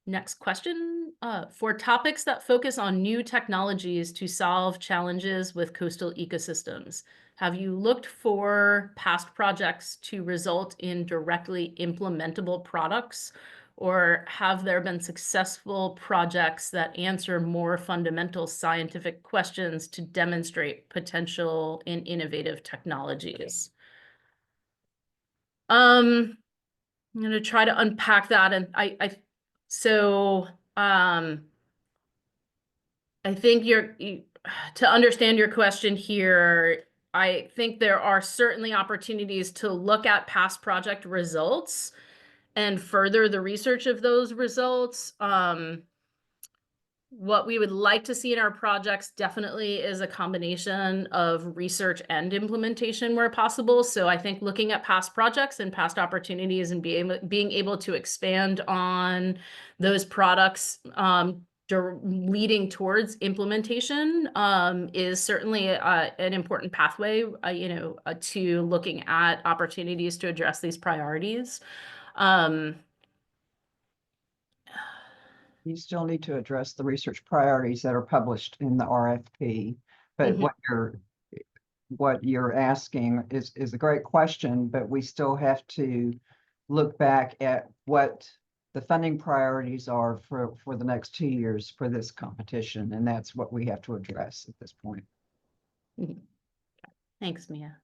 Next question, for topics that focus on new technologies to solve challenges with coastal ecosystems, have you looked for past projects to result in directly implementable products? Or have there been successful projects that answer more fundamental scientific questions to demonstrate potential in innovative technologies? I'm gonna try to unpack that, and so I think to understand your question here, I think there are certainly opportunities to look at past project results and further the research of those results. What we would like to see in our projects definitely is a combination of research and implementation where possible. So I think looking at past projects and past opportunities and being able to expand on those products leading towards implementation is certainly an important pathway, to looking at opportunities to address these priorities. You still need to address the research priorities that are published in the RFP. But Mhm. what you're asking is a great question, but we still have to look back at what the funding priorities are for the next 2 years for this competition, and that's what we have to address at this point. Mhm. Thanks, Mia.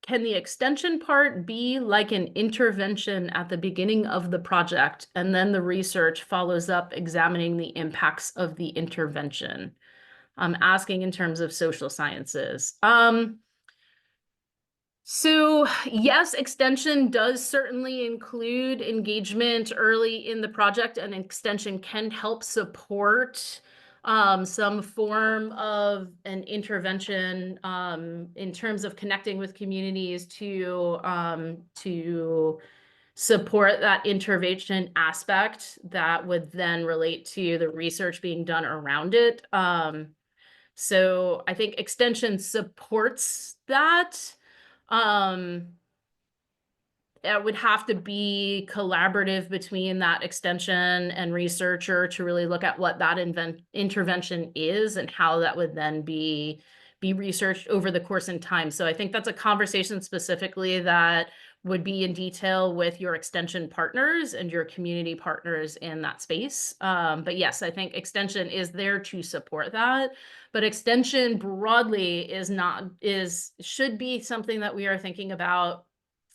Can the extension part be like an intervention at the beginning of the project, and then the research follows up examining the impacts of the intervention? I'm asking in terms of social sciences. So yes, extension does certainly include engagement early in the project, and extension can help support some form of an intervention in terms of connecting with communities to support that intervention aspect that would then relate to the research being done around it. So I think extension supports that. Um, it would have to be collaborative between that extension and researcher to really look at what that intervention is and how that would then be researched over the course in time. So I think that's a conversation specifically that would be in detail with your extension partners and your community partners in that space. But yes, I think extension is there to support that. But extension broadly should be something that we are thinking about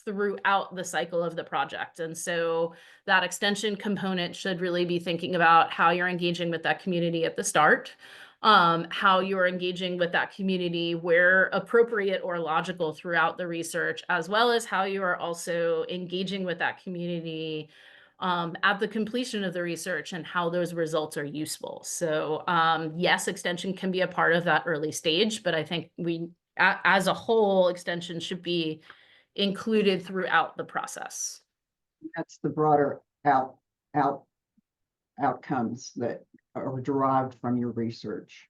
throughout the cycle of the project. And so that extension component should really be thinking about how you're engaging with that community at the start, how you're engaging with that community where appropriate or logical throughout the research, as well as how you are also engaging with that community at the completion of the research and how those results are useful. So yes, extension can be a part of that early stage, but I think as a whole, extension should be included throughout the process. That's the broader outcomes that are derived from your research.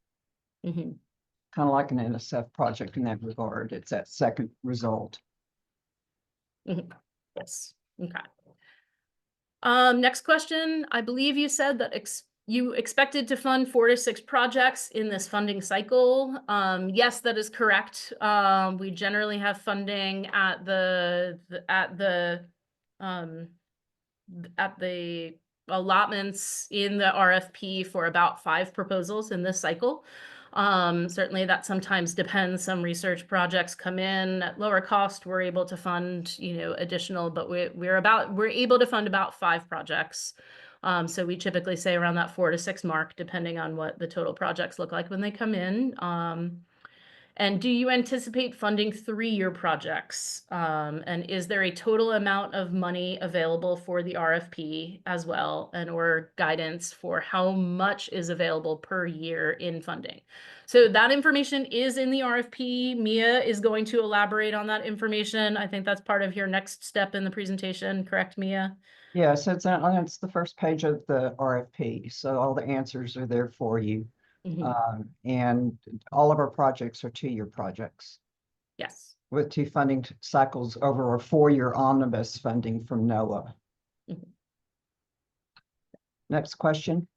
Mm-hmm. Kind of like an NSF project in that regard. It's that second result. Mm-hmm. Yes. Okay. Next question. I believe you said that you expected to fund 4 to 6 projects in this funding cycle. Yes, that is correct. We generally have funding at the allotments in the RFP for about 5 proposals in this cycle. Certainly that sometimes depends. Some research projects come in at lower cost. We're able to fund, additional, but we're able to fund about 5 projects. So we typically say around that 4 to 6 mark, depending on what the total projects look like when they come in. And do you anticipate funding 3-year projects? And is there a total amount of money available for the RFP as well, or guidance for how much is available per year in funding? So that information is in the RFP. Mia is going to elaborate on that information. I think that's part of your next step in the presentation, correct, Mia? Yes, it's the first page of the RFP, so all the answers are there for you. And all of our projects are 2-year projects. Yes. With 2 funding cycles over a 4-year omnibus funding from NOAA. Next question.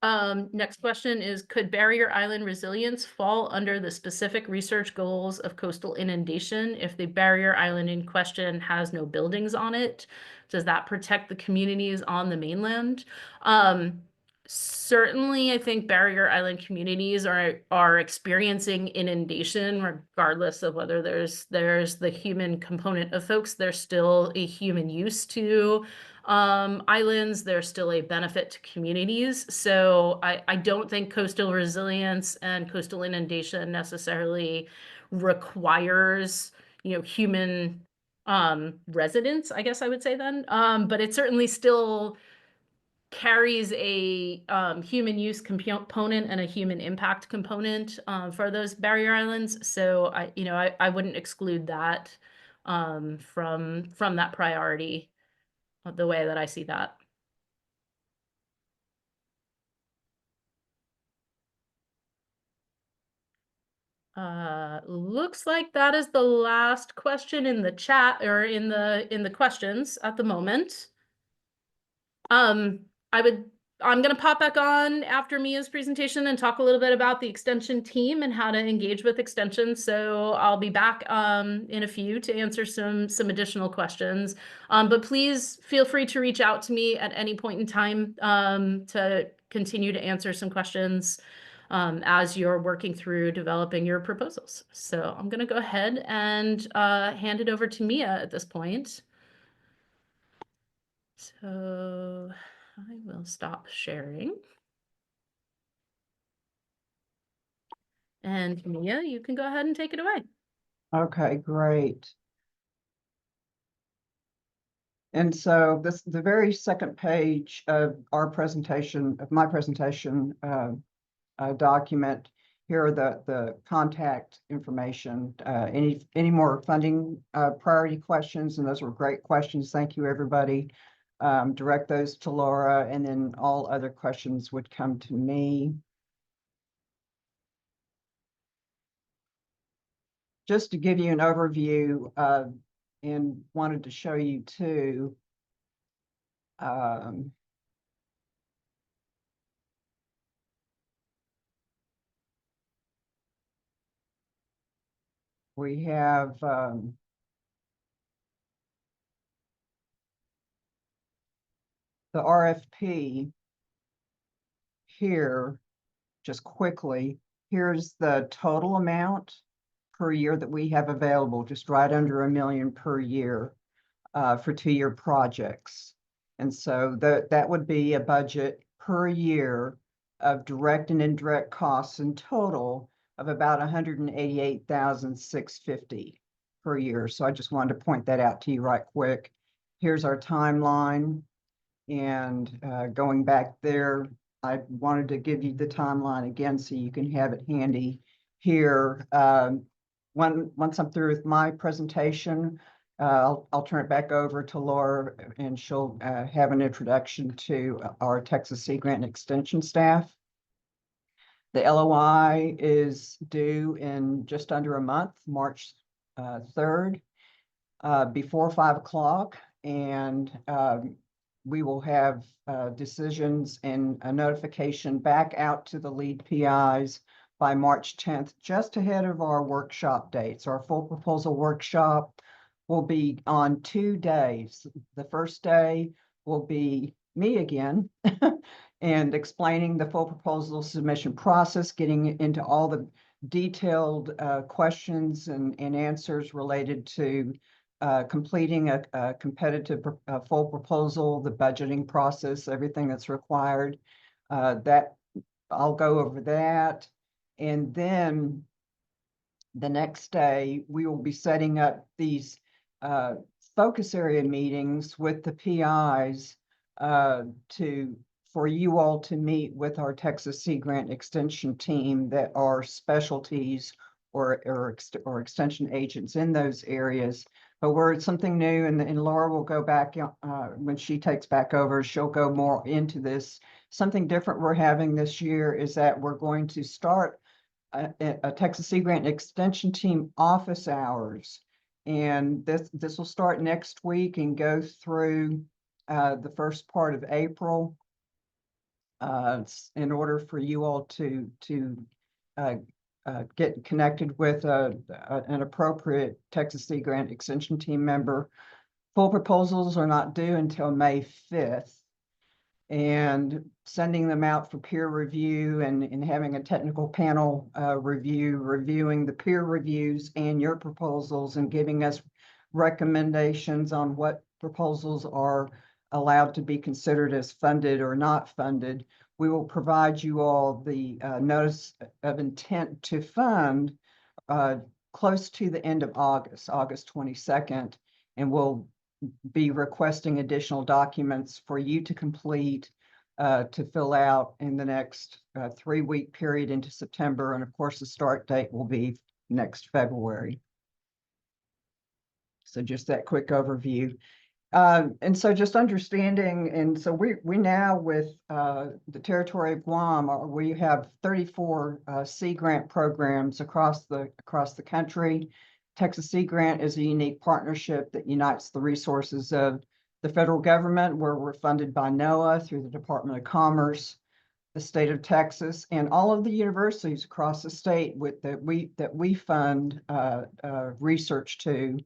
Next question is, could barrier island resilience fall under the specific research goals of coastal inundation if the barrier island in question has no buildings on it? Does that protect the communities on the mainland? Certainly, I think barrier island communities are experiencing inundation, regardless of whether there's the human component of folks. There's still a human use to islands. There's still a benefit to communities. So I don't think coastal resilience and coastal inundation necessarily requires, human residents, I guess I would say then. But it certainly still carries a human use component and a human impact component for those barrier islands. So I wouldn't exclude that from that priority, the way that I see that. Looks like that is the last question in the chat, or in the questions at the moment. Um, I'm gonna pop back on after Mia's presentation and talk a little bit about the extension team and how to engage with extension. So I'll be back in a few to answer some additional questions. But please feel free to reach out to me at any point in time to continue to answer some questions as you're working through developing your proposals. So I'm gonna go ahead and hand it over to Mia at this point. So I will stop sharing. And Mia, you can go ahead and take it away. Okay, great. And so the very second page of our presentation, of my presentation document, here are the contact information. Any more funding priority questions, and those were great questions. Thank you, everybody. Direct those to Laura, and then all other questions would come to me. Just to give you an overview, and wanted to show you too, we have the RFP here. Just quickly, here's the total amount per year that we have available, just right under $1 million per year for 2-year projects. And so that would be a budget per year of direct and indirect costs in total of about $188,650 per year. So I just wanted to point that out to you right quick. Here's our timeline. And going back there, I wanted to give you the timeline again so you can have it handy here. Once I'm through with my presentation, I'll turn it back over to Laura, and she'll have an introduction to our Texas Sea Grant and Extension staff. The LOI is due in just under a month, March 3rd, before 5 o'clock, and we will have decisions and a notification back out to the lead PIs by March 10th, just ahead of our workshop dates. Our full proposal workshop will be on 2 days. The first day will be me again and explaining the full proposal submission process, getting into all the detailed questions and answers related to completing a competitive full proposal, the budgeting process, everything that's required. That I'll go over that. And then the next day, we will be setting up these focus area meetings with the PIs for you all to meet with our Texas Sea Grant Extension team that are specialties or extension agents in those areas. But we're something new, and Laura will go back when she takes back over. She'll go more into this. Something different we're having this year is that we're going to start a Texas Sea Grant Extension team office hours, and this will start next week and go through the first part of April. In order for you all to get connected with an appropriate Texas Sea Grant Extension team member. Full proposals are not due until May 5th. and sending them out for peer review and having a technical panel reviewing the peer reviews and your proposals and giving us recommendations on what proposals are allowed to be considered as funded or not funded. We will provide you all the notice of intent to fund close to the end of August, August 22nd, and we'll be requesting additional documents for you to complete, to fill out in the next 3-week period into September. And of course, the start date will be next February. So just that quick overview. And so just understanding, and so we now with the territory of Guam, we have 34 Sea Grant programs across the country. Texas Sea Grant is a unique partnership that unites the resources of the federal government, where we're funded by NOAA through the Department of Commerce, the state of Texas, and all of the universities across the state that we fund research to.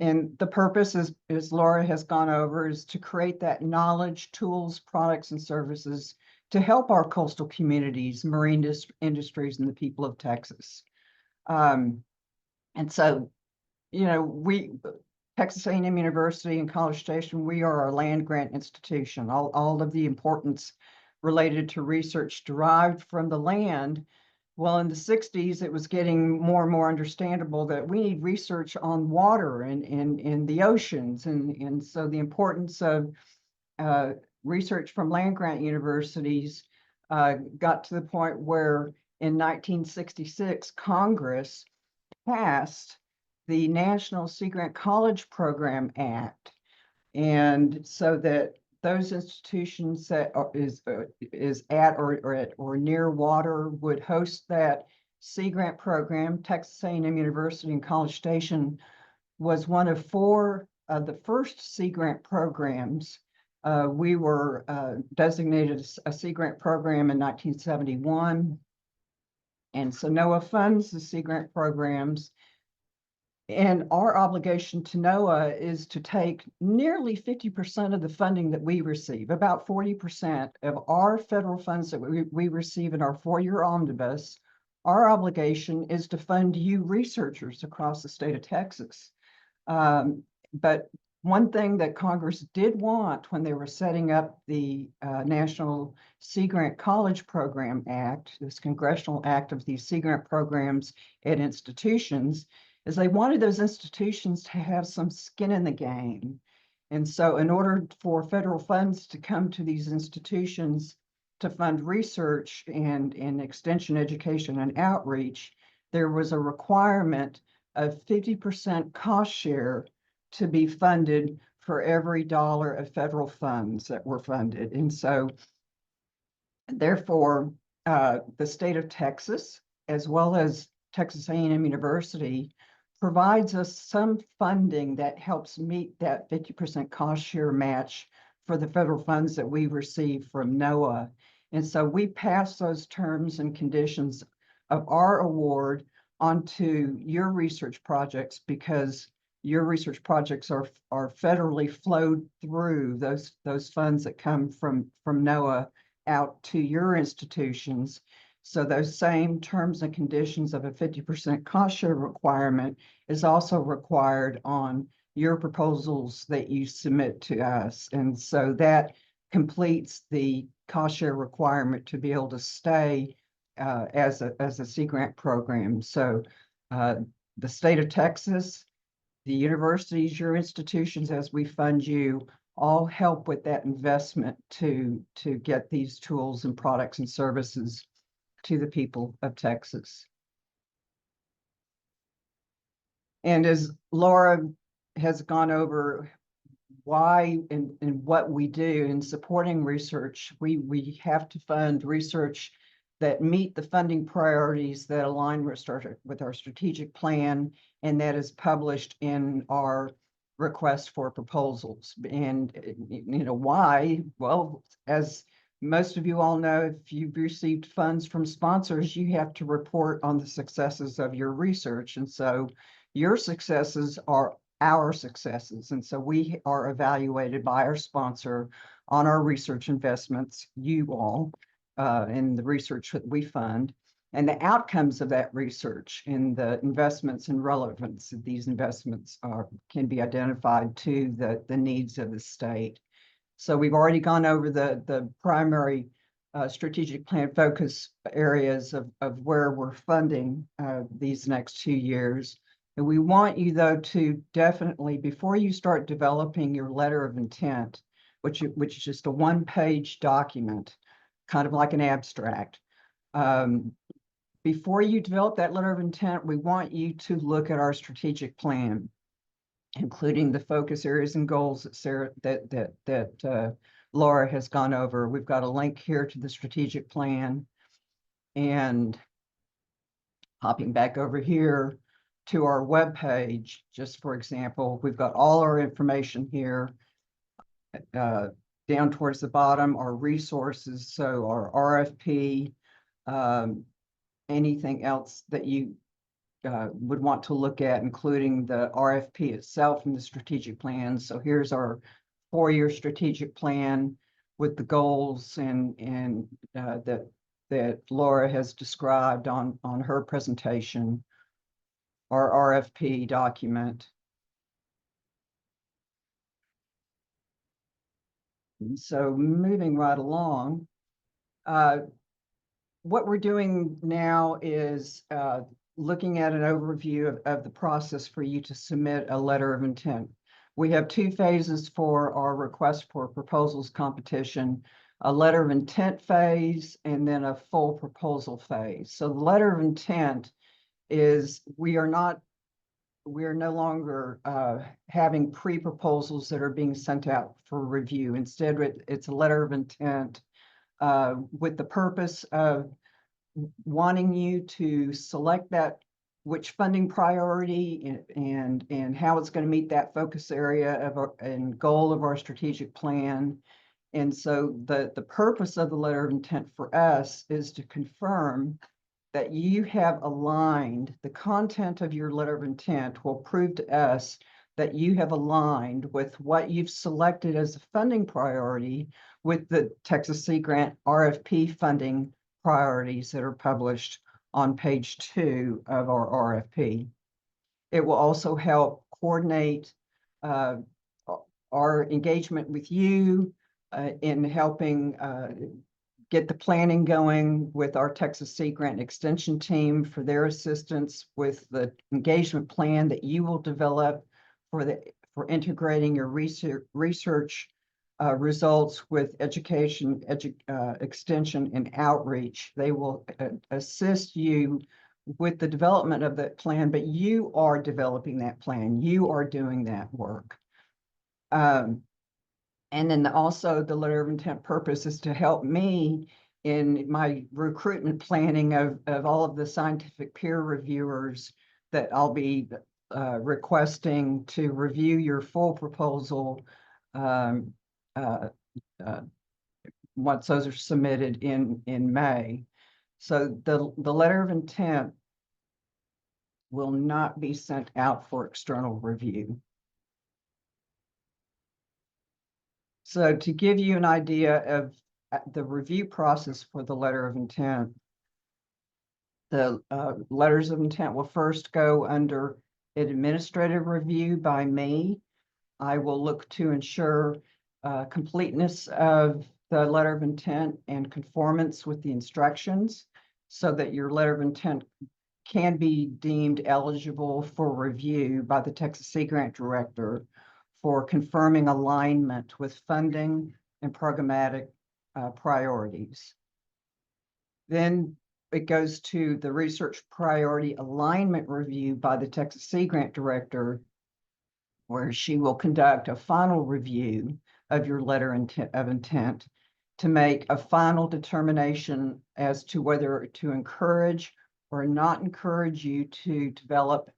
And the purpose is, as Laura has gone over, is to create that knowledge, tools, products, and services to help our coastal communities, marine industries, and the people of Texas. And so, you know, Texas A&M University and College Station, we are a land grant institution. All of the importance related to research derived from the land. Well, in the 60s, it was getting more and more understandable that we need research on water and the oceans. And so the importance of research from land grant universities got to the point where in 1966, Congress passed the National Sea Grant College Program Act. And so that those institutions that is at or near water would host that Sea Grant program. Texas A&M University and College Station was one of 4 of the first Sea Grant programs. We were designated a Sea Grant program in 1971. And so NOAA funds the Sea Grant programs. And our obligation to NOAA is to take nearly 50% of the funding that we receive, about 40% of our federal funds that we receive in our 4-year omnibus. Our obligation is to fund you researchers across the state of Texas. But one thing that Congress did want when they were setting up the National Sea Grant College Program Act, this congressional act of these Sea Grant programs at institutions, is they wanted those institutions to have some skin in the game. And so in order for federal funds to come to these institutions to fund research and extension education and outreach, there was a requirement of 50% cost share to be funded for every dollar of federal funds that were funded. And so therefore, the state of Texas, as well as Texas A&M University, provides us some funding that helps meet that 50% cost share match for the federal funds that we receive from NOAA. And so we pass those terms and conditions of our award onto your research projects, because your research projects are federally flowed through those funds that come from NOAA out to your institutions. So those same terms and conditions of a 50% cost share requirement is also required on your proposals that you submit to us. And so that completes the cost share requirement to be able to stay as a Sea Grant program. So the state of Texas, the universities, your institutions, as we fund you, all help with that investment to get these tools and products and services to the people of Texas. And as Laura has gone over why and what we do in supporting research, we have to fund research that meet the funding priorities that align with our strategic plan, and that is published in our request for proposals. And you know why? Well, as most of you all know, if you've received funds from sponsors, you have to report on the successes of your research. And so your successes are our successes. And so we are evaluated by our sponsor on our research investments, you all, in the research that we fund, and the outcomes of that research and the investments and relevance of these investments can be identified to the needs of the state. So we've already gone over the primary strategic plan focus areas of where we're funding these next 2 years. And we want you, though, to definitely, before you start developing your letter of intent, which is just a one-page document, kind of like an abstract, before you develop that letter of intent, we want you to look at our strategic plan, including the focus areas and goals that Laura has gone over. We've got a link here to the strategic plan, and hopping back over here to our webpage, just for example, we've got all our information here. Down towards the bottom, our resources, so our RFP, anything else that you would want to look at, including the RFP itself and the strategic plan. So here's our 4-year strategic plan with the goals and that Laura has described on her presentation, our RFP document. And so moving right along, what we're doing now is looking at an overview of the process for you to submit a letter of intent. We have 2 phases for our request for proposals competition, a letter of intent phase and then a full proposal phase. So the letter of intent is we are no longer having pre-proposals that are being sent out for review. Instead, it's a letter of intent with the purpose of wanting you to select which funding priority and how it's going to meet that focus area and goal of our strategic plan. And so the purpose of the letter of intent for us is to confirm that you have aligned, the content of your letter of intent will prove to us that you have aligned with what you've selected as a funding priority with the Texas Sea Grant RFP funding priorities that are published on page 2 of our RFP. It will also help coordinate our engagement with you in helping get the planning going with our Texas Sea Grant Extension team for their assistance with the engagement plan that you will develop for integrating your research results with education, extension, and outreach. They will assist you with the development of that plan, but you are developing that plan. You are doing that work. And then also the letter of intent purpose is to help me in my recruitment planning of all of the scientific peer reviewers that I'll be requesting to review your full proposal once those are submitted in May. So the letter of intent will not be sent out for external review. So to give you an idea of the review process for the letter of intent, the letters of intent will first go under administrative review by me. I will look to ensure completeness of the letter of intent and conformance with the instructions so that your letter of intent can be deemed eligible for review by the Texas Sea Grant Director for confirming alignment with funding and programmatic priorities. Then it goes to the research priority alignment review by the Texas Sea Grant Director, where she will conduct a final review of your letter of intent to make a final determination as to whether to encourage or not encourage you to develop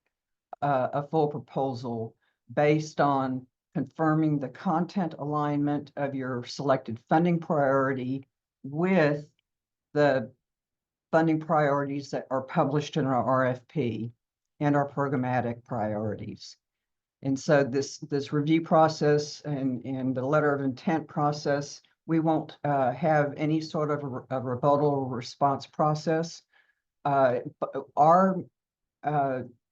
a full proposal based on confirming the content alignment of your selected funding priority with the funding priorities that are published in our RFP and our programmatic priorities. And so this review process and the letter of intent process, we won't have any sort of a rebuttal response process. But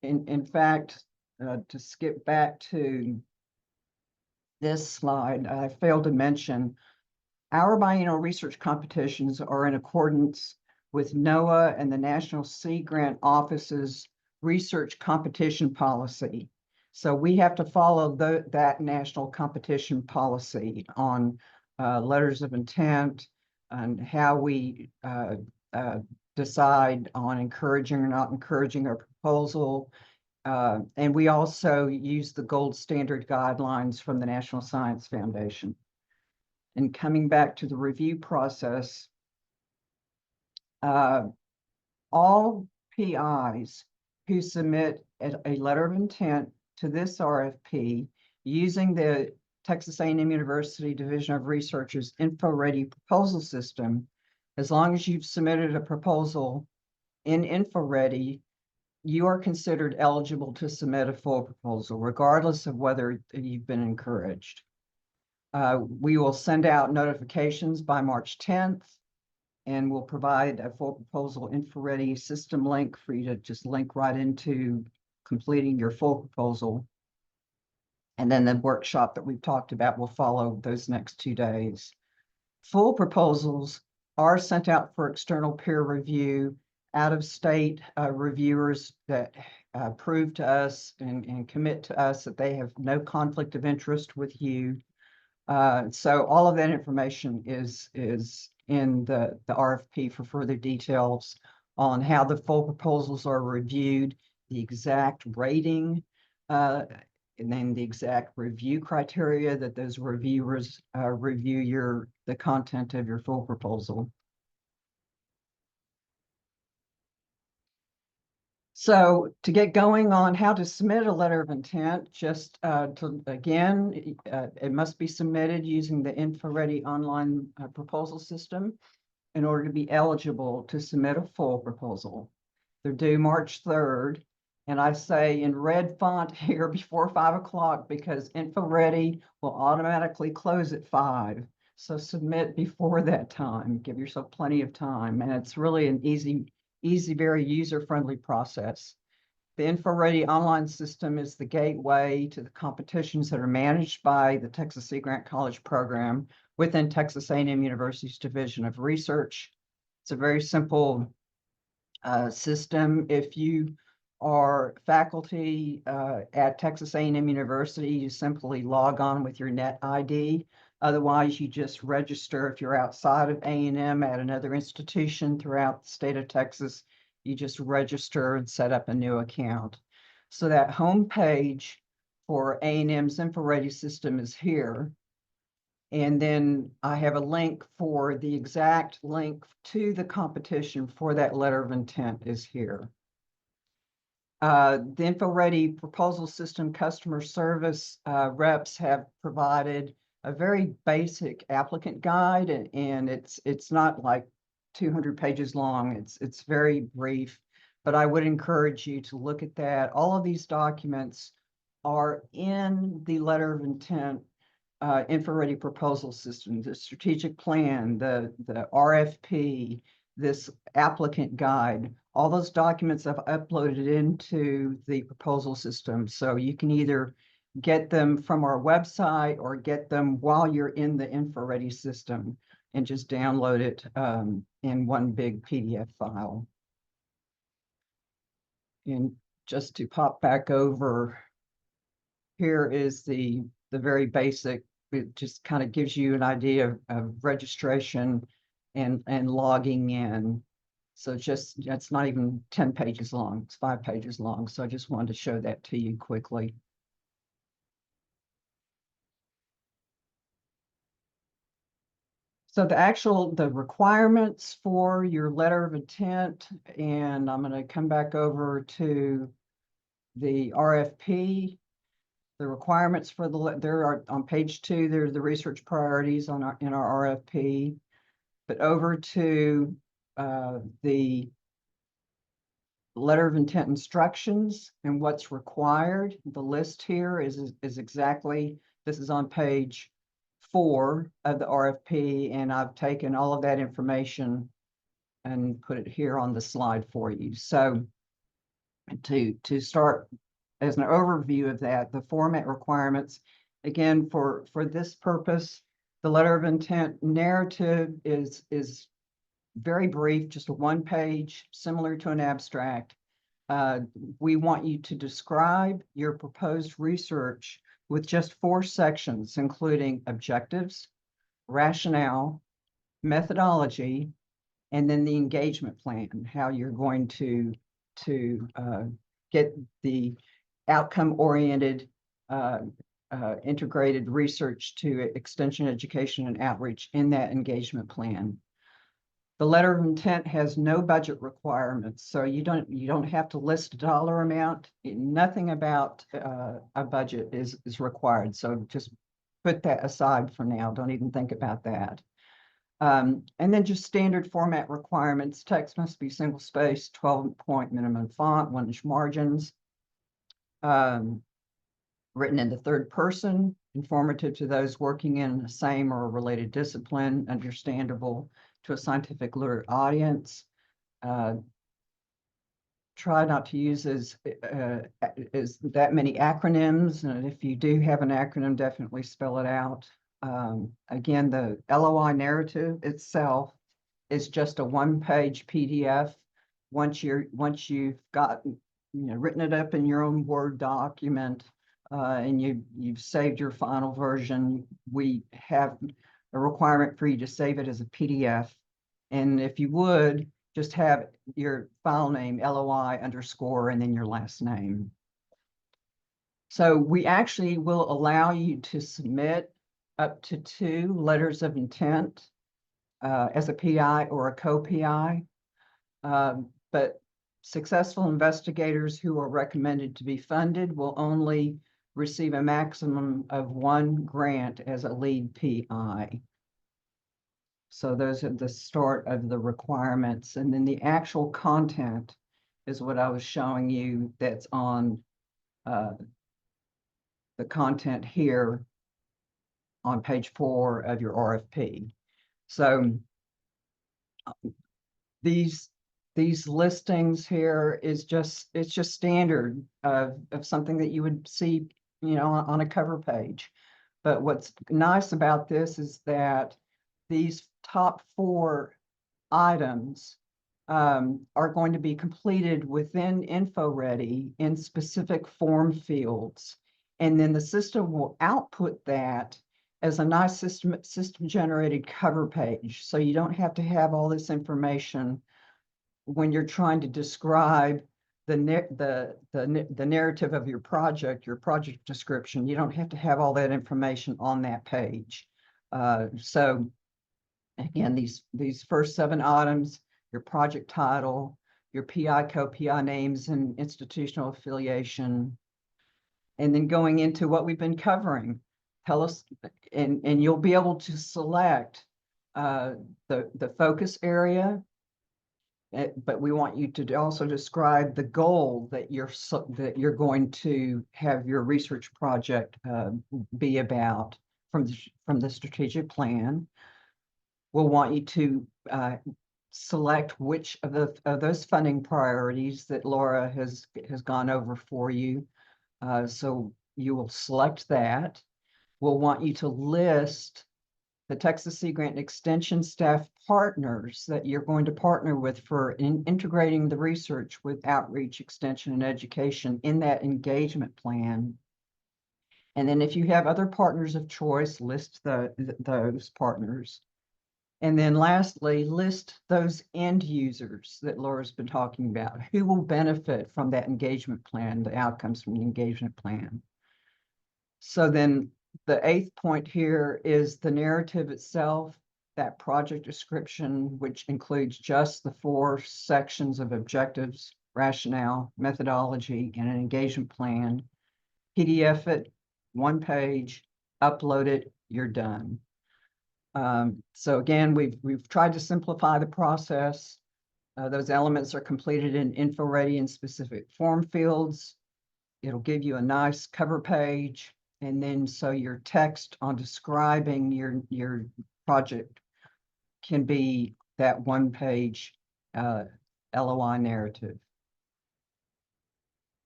in fact, to skip back to this slide, I failed to mention our biennial research competitions are in accordance with NOAA and the National Sea Grant Office's research competition policy. So we have to follow that national competition policy on letters of intent and how we decide on encouraging or not encouraging a proposal. And we also use the gold standard guidelines from the National Science Foundation. And coming back to the review process, all PIs who submit a letter of intent to this RFP using the Texas A&M University Division of Research's InfoReady proposal system, as long as you've submitted a proposal in InfoReady, you are considered eligible to submit a full proposal, regardless of whether you've been encouraged. We will send out notifications by March 10th, and we'll provide a full proposal InfoReady system link for you to just link right into completing your full proposal. And then the workshop that we've talked about will follow those next 2 days. Full proposals are sent out for external peer review. Out-of-state reviewers that prove to us and commit to us that they have no conflict of interest with you. So all of that information is in the RFP for further details on how the full proposals are reviewed, the exact rating, and then the exact review criteria that those reviewers review the content of your full proposal. So to get going on how to submit a letter of intent, just it must be submitted using the InfoReady online proposal system in order to be eligible to submit a full proposal. They're due March 3rd. And I say in red font here before 5 o'clock because InfoReady will automatically close at 5. So submit before that time, give yourself plenty of time. And it's really an easy, very user-friendly process. The InfoReady online system is the gateway to the competitions that are managed by the Texas Sea Grant College program within Texas A&M University's Division of Research. It's a very simple system. If you are faculty at Texas A&M University, you simply log on with your net ID. Otherwise, you just register. If you're outside of A&M at another institution throughout the state of Texas, you just register and set up a new account. So that home page for A&M's InfoReady system is here. And then I have a link for the exact link to the competition for that letter of intent is here. The InfoReady proposal system customer service reps have provided a very basic applicant guide, and it's not like 200 pages long. It's very brief, but I would encourage you to look at that. All of these documents are in the letter of intent InfoReady proposal system, the strategic plan, the RFP, this applicant guide. All those documents I've uploaded into the proposal system. So you can either get them from our website or get them while you're in the InfoReady system and just download it in one big PDF file. And just to pop back over, here is the very basic, it just kind of gives you an idea of registration and logging in. So it's not even 10 pages long, it's 5 pages long. So I just wanted to show that to you quickly. So the requirements for your letter of intent, and I'm going to come back over to the RFP. The requirements for there are on page 2, there's the research priorities in our RFP. But over to the letter of intent instructions and what's required. The list here is exactly, this is on page 4 of the RFP, and I've taken all of that information and put it here on the slide for you. So to start as an overview of that, the format requirements, again, for this purpose, the letter of intent narrative is very brief, just a 1-page, similar to an abstract. We want you to describe your proposed research with just 4 sections, including objectives, rationale, methodology, and then the engagement plan, how you're going to get the outcome-oriented integrated research to extension education and outreach in that engagement plan. The letter of intent has no budget requirements, so you don't have to list a dollar amount. Nothing about a budget is required. So just put that aside for now. Don't even think about that. And then just standard format requirements. Text must be single space, 12-point minimum font, 1-inch margins. Written in the third person, informative to those working in the same or related discipline, understandable to a scientific literate audience. Try not to use as that many acronyms, and if you do have an acronym, definitely spell it out. Again, the LOI narrative itself is just a 1-page PDF. Once you've got written it up in your own Word document, and you've saved your final version, we have a requirement for you to save it as a PDF. And if you would, just have your file name, LOI _ and then your last name. So we actually will allow you to submit up to 2 letters of intent as a PI or a co-PI. But successful investigators who are recommended to be funded will only receive a maximum of 1 grant as a lead PI. So those are the start of the requirements. And then the actual content is what I was showing you that's on the content here on page 4 of your RFP. So these listings here is just standard of something that you would see, on a cover page. But what's nice about this is that these top 4 items are going to be completed within InfoReady in specific form fields. And then the system will output that as a nice system generated cover page. So you don't have to have all this information when you're trying to describe the narrative of your project description. You don't have to have all that information on that page. So again, these first 7 items, your project title, your PI, co-PI names and institutional affiliation, and then going into what we've been covering. Tell us, and you'll be able to select the focus area, but we want you to also describe the goal that you're going to have your research project be about from the strategic plan. We'll want you to select which of those funding priorities that Laura has gone over for you. So you will select that. We'll want you to list the Texas Sea Grant Extension staff partners that you're going to partner with for integrating the research with outreach, extension, and education in that engagement plan. And then if you have other partners of choice, list those partners. And then lastly, list those end users that Laura's been talking about, who will benefit from that engagement plan, the outcomes from the engagement plan. So then the 8th point here is the narrative itself, that project description, which includes just the 4 sections of objectives, rationale, methodology, and an engagement plan. PDF it, 1 page, upload it, you're done. So again, we've tried to simplify the process. Those elements are completed in info-ready and specific form fields. It'll give you a nice cover page. And then so your text on describing your project can be that one-page LOI narrative.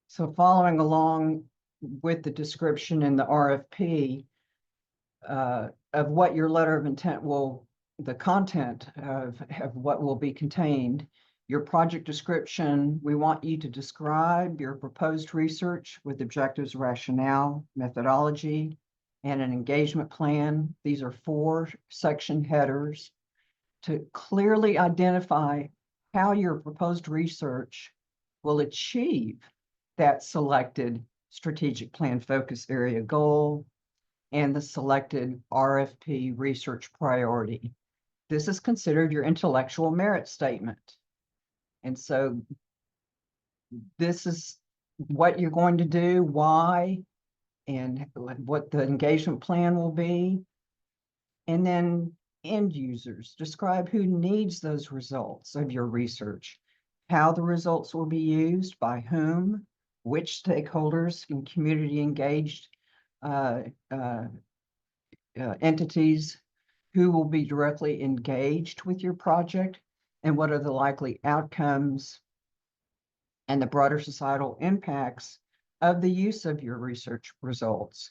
So following along with the description in the RFP of what your letter of intent will, the content of what will be contained, your project description, we want you to describe your proposed research with objectives, rationale, methodology, and an engagement plan. These are 4 section headers to clearly identify how your proposed research will achieve that selected strategic plan focus area goal and the selected RFP research priority. This is considered your intellectual merit statement. And so this is what you're going to do, why, and what the engagement plan will be. And then end users, describe who needs those results of your research, how the results will be used, by whom, which stakeholders and community engaged entities, who will be directly engaged with your project, and what are the likely outcomes and the broader societal impacts of the use of your research results.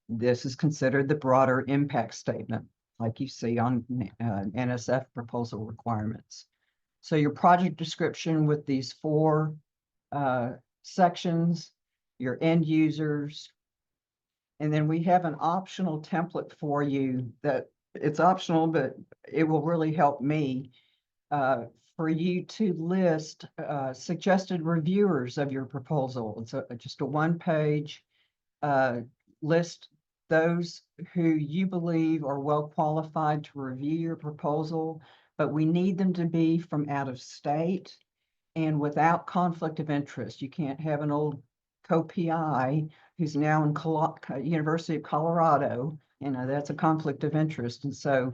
This is considered the broader impact statement, like you see on NSF proposal requirements. So your project description with these 4 sections, your end users, and then we have an optional template for you that it's optional, but it will really help me for you to list suggested reviewers of your proposal. It's just a 1-page list those who you believe are well qualified to review your proposal, but we need them to be from out of state and without conflict of interest. You can't have an old co-PI who's now in University of Colorado. You know, that's a conflict of interest. And so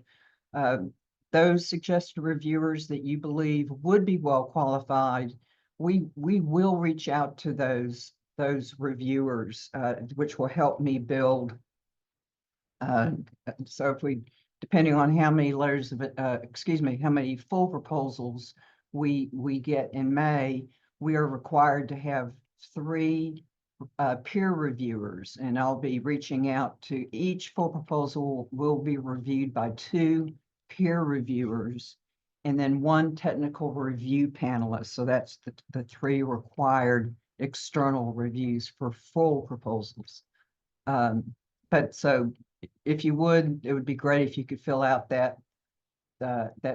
those suggested reviewers that you believe would be well qualified, we will reach out to those reviewers, which will help me build. So if we, depending on how many letters of how many full proposals we get in May, we are required to have 3 peer reviewers, and I'll be reaching out to each full proposal will be reviewed by 2 peer reviewers and then 1 technical review panelist. So that's the 3 required external reviews for full proposals. But so if you would, it would be great if you could fill out that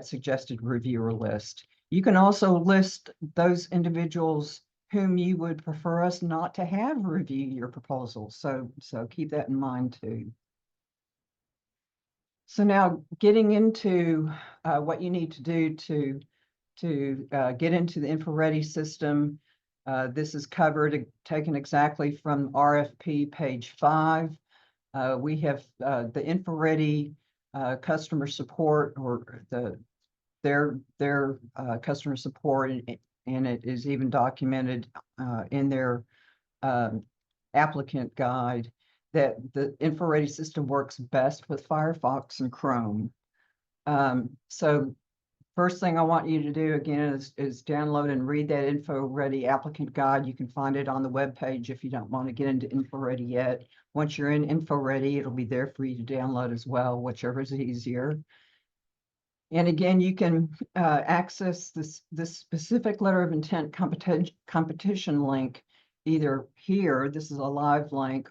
suggested reviewer list. You can also list those individuals whom you would prefer us not to have review your proposal. So keep that in mind too. So now getting into what you need to do to get into the InfoReady system. This is covered, taken exactly from RFP page 5. We have the InfoReady customer support, or their customer support, and it is even documented in their applicant guide that the InfoReady system works best with Firefox and Chrome. So first thing I want you to do again is download and read that InfoReady applicant guide. You can find it on the webpage if you don't want to get into InfoReady yet. Once you're in InfoReady, it'll be there for you to download as well, whichever is easier. And again, you can access this specific letter of intent competition link either here. This is a live link.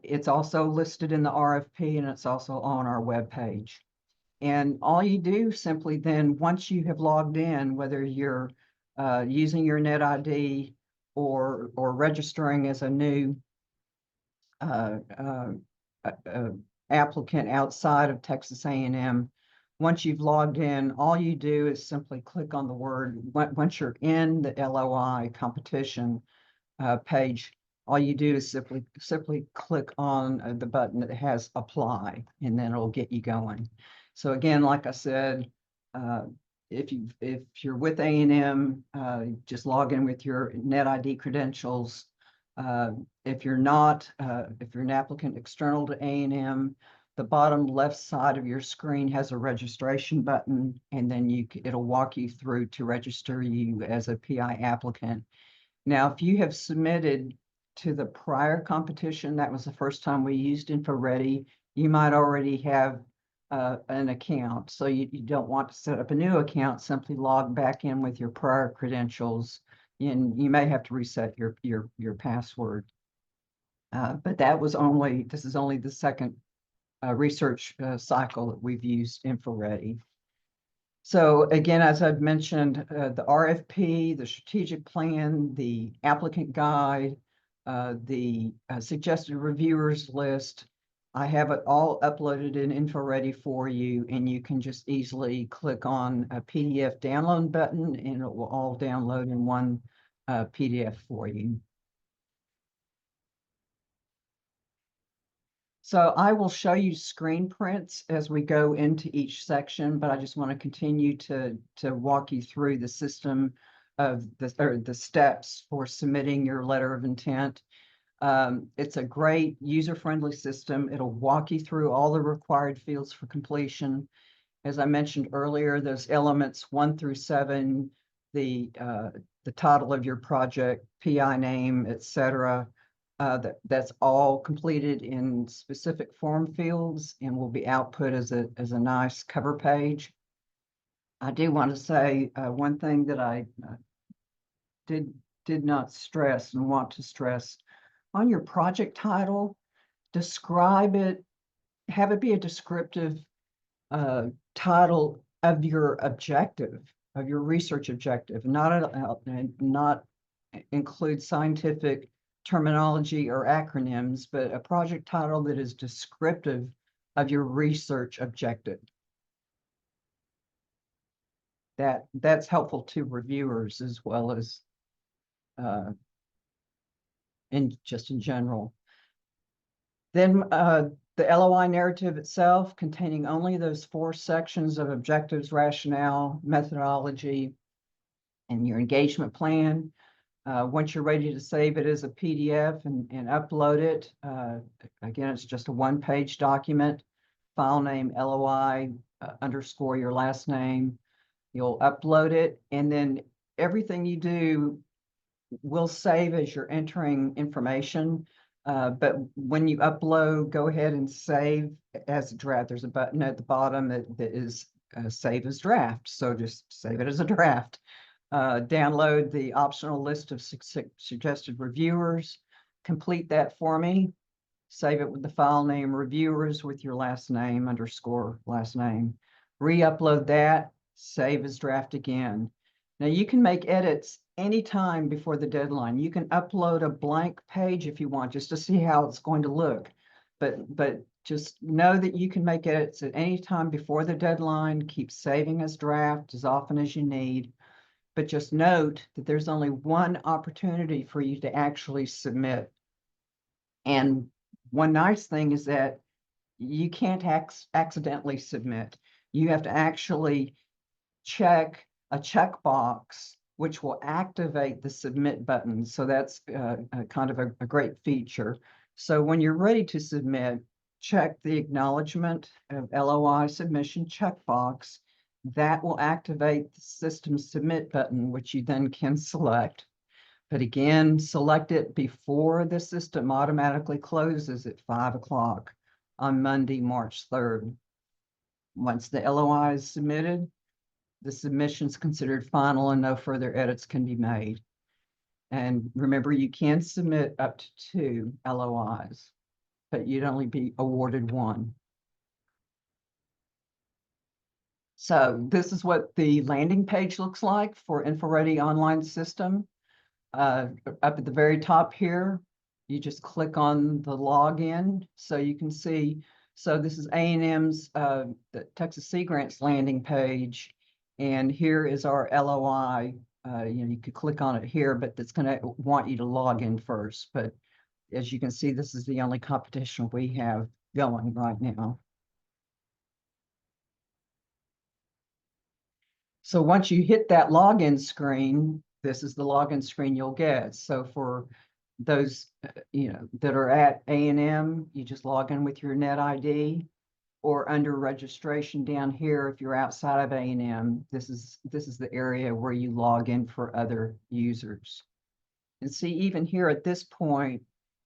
It's also listed in the RFP, and it's also on our webpage. And all you do simply then, once you have logged in, whether you're using your NetID or registering as a new applicant outside of Texas A&M, once you've logged in, all you do is simply click on the word, once you're in the LOI competition page, all you do is simply click on the button that has apply, and then it'll get you going. So again, like I said, if you're with A&M, just log in with your net ID credentials. If you're not, if you're an applicant external to A&M, the bottom left side of your screen has a registration button, and then it'll walk you through to register you as a PI applicant. Now, if you have submitted to the prior competition, that was the first time we used InfoReady, you might already have an account. So you don't want to set up a new account, simply log back in with your prior credentials, and you may have to reset your password. But this is only the second research cycle that we've used InfoReady. So again, as I've mentioned, the RFP, the strategic plan, the applicant guide, the suggested reviewers list, I have it all uploaded in InfoReady for you, and you can just easily click on a PDF download button, and it will all download in one PDF for you. So I will show you screen prints as we go into each section, but I just want to continue to walk you through the system of the steps for submitting your letter of intent. It's a great user-friendly system. It'll walk you through all the required fields for completion. As I mentioned earlier, those elements 1 through 7, the title of your project, PI name, etc. That's all completed in specific form fields and will be output as a nice cover page. I do want to say one thing that I did not stress and want to stress on your project title. Describe it, have it be a descriptive title of your objective, of your research objective, not include scientific terminology or acronyms, but a project title that is descriptive of your research objective. That's helpful to reviewers as well as in general. Then the LOI narrative itself, containing only those 4 sections of objectives, rationale, methodology, and your engagement plan. Once you're ready to save it as a PDF and upload it, again, it's just a 1-page document, file name, LOI, underscore your last name. You'll upload it, and then everything you do will save as you're entering information. But when you upload, go ahead and save as a draft. There's a button at the bottom that is save as draft. So just save it as a draft. Download the optional list of suggested reviewers, complete that for me, save it with the file name reviewers with your last name, underscore last name, re-upload that, save as draft again. Now you can make edits anytime before the deadline. You can upload a blank page if you want, just to see how it's going to look. But just know that you can make edits at any time before the deadline. Keep saving as draft as often as you need. But just note that there's only one opportunity for you to actually submit. And one nice thing is that you can't accidentally submit. You have to actually check a checkbox, which will activate the submit button. So that's kind of a great feature. So when you're ready to submit, check the acknowledgement of LOI submission checkbox. That will activate the system submit button, which you then can select. But again, select it before the system automatically closes at 5 o'clock on Monday, March 3rd. Once the LOI is submitted, the submission is considered final and no further edits can be made. And remember, you can submit up to 2 LOIs, but you'd only be awarded 1. So this is what the landing page looks like for InfoReady online system. Up at the very top here, you just click on the login so you can see. So this is A&M's, the Texas Sea Grants landing page. And here is our LOI. You could click on it here, but it's going to want you to log in first. But as you can see, this is the only competition we have going right now. So once you hit that login screen, this is the login screen you'll get. So for those, that are at A&M, you just log in with your net ID, or under registration down here, if you're outside of A&M, this is the area where you log in for other users. And see, even here at this point,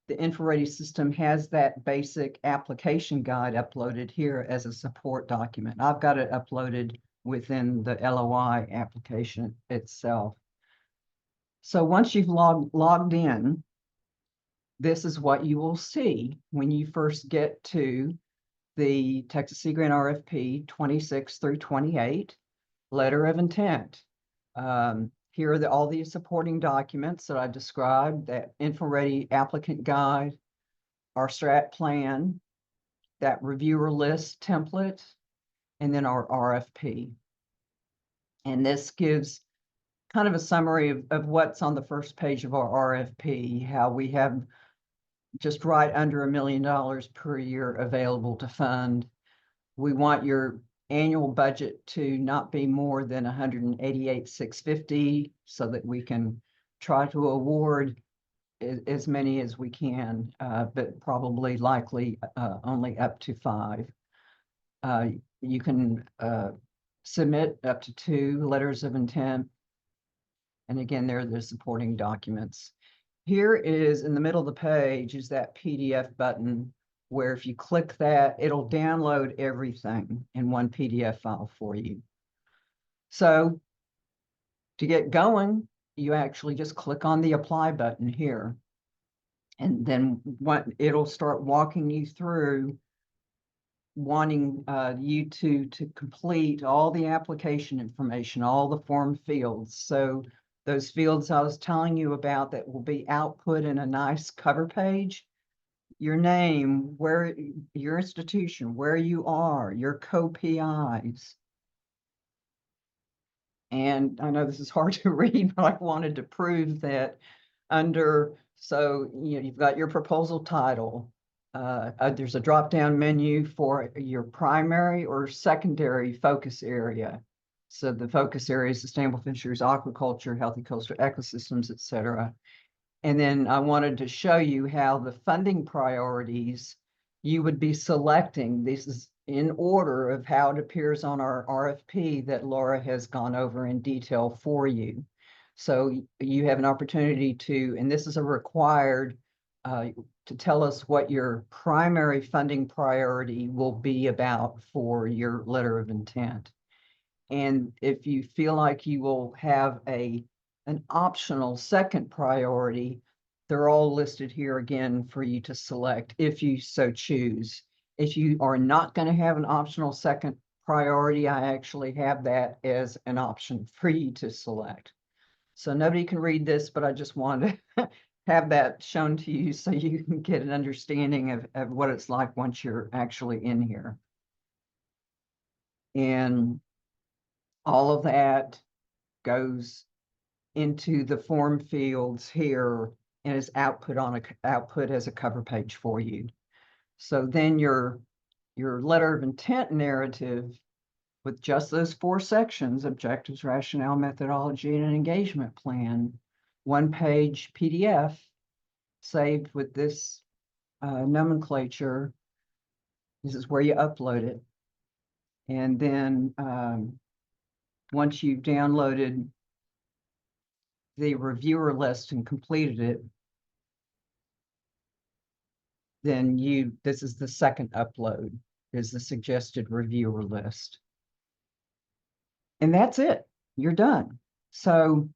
the InfoReady system has that basic application guide uploaded here as a support document. I've got it uploaded within the LOI application itself. So once you've logged in, this is what you will see when you first get to the Texas Sea Grant RFP 26 through 28, letter of intent. Here are all the supporting documents that I described, that InfoReady applicant guide, our strat plan, that reviewer list template, and then our RFP. And this gives kind of a summary of what's on the first page of our RFP, how we have just right under $1 million per year available to fund. We want your annual budget to not be more than $188,650, so that we can try to award as many as we can, but probably likely only up to 5. You can submit up to 2 letters of intent. And again, there are the supporting documents. Here is in the middle of the page is that PDF button, where if you click that, it'll download everything in one PDF file for you. So to get going, you actually just click on the apply button here. And then it'll start walking you through, wanting you to complete all the application information, all the form fields. So those fields I was telling you about that will be output in a nice cover page: your name, where your institution, where you are, your co-PIs. And I know this is hard to read, but I wanted to prove that so you've got your proposal title. There's a drop-down menu for your primary or secondary focus area. So the focus area is sustainable fisheries, aquaculture, healthy coastal ecosystems, etc. And then I wanted to show you how the funding priorities you would be selecting. This is in order of how it appears on our RFP that Laura has gone over in detail for you. So you have an opportunity to, and this is a required, to tell us what your primary funding priority will be about for your letter of intent. And if you feel like you will have an optional second priority, they're all listed here again for you to select if you so choose. If you are not going to have an optional second priority, I actually have that as an option for you to select. So nobody can read this, but I just wanted to have that shown to you so you can get an understanding of what it's like once you're actually in here. And all of that goes into the form fields here and is output as a cover page for you. So then your letter of intent narrative, with just those 4 sections: objectives, rationale, methodology, and an engagement plan, 1-page PDF saved with this nomenclature. This is where you upload it. And then once you've downloaded the reviewer list and completed it, then this is the second upload, is the suggested reviewer list. And that's it. You're done. So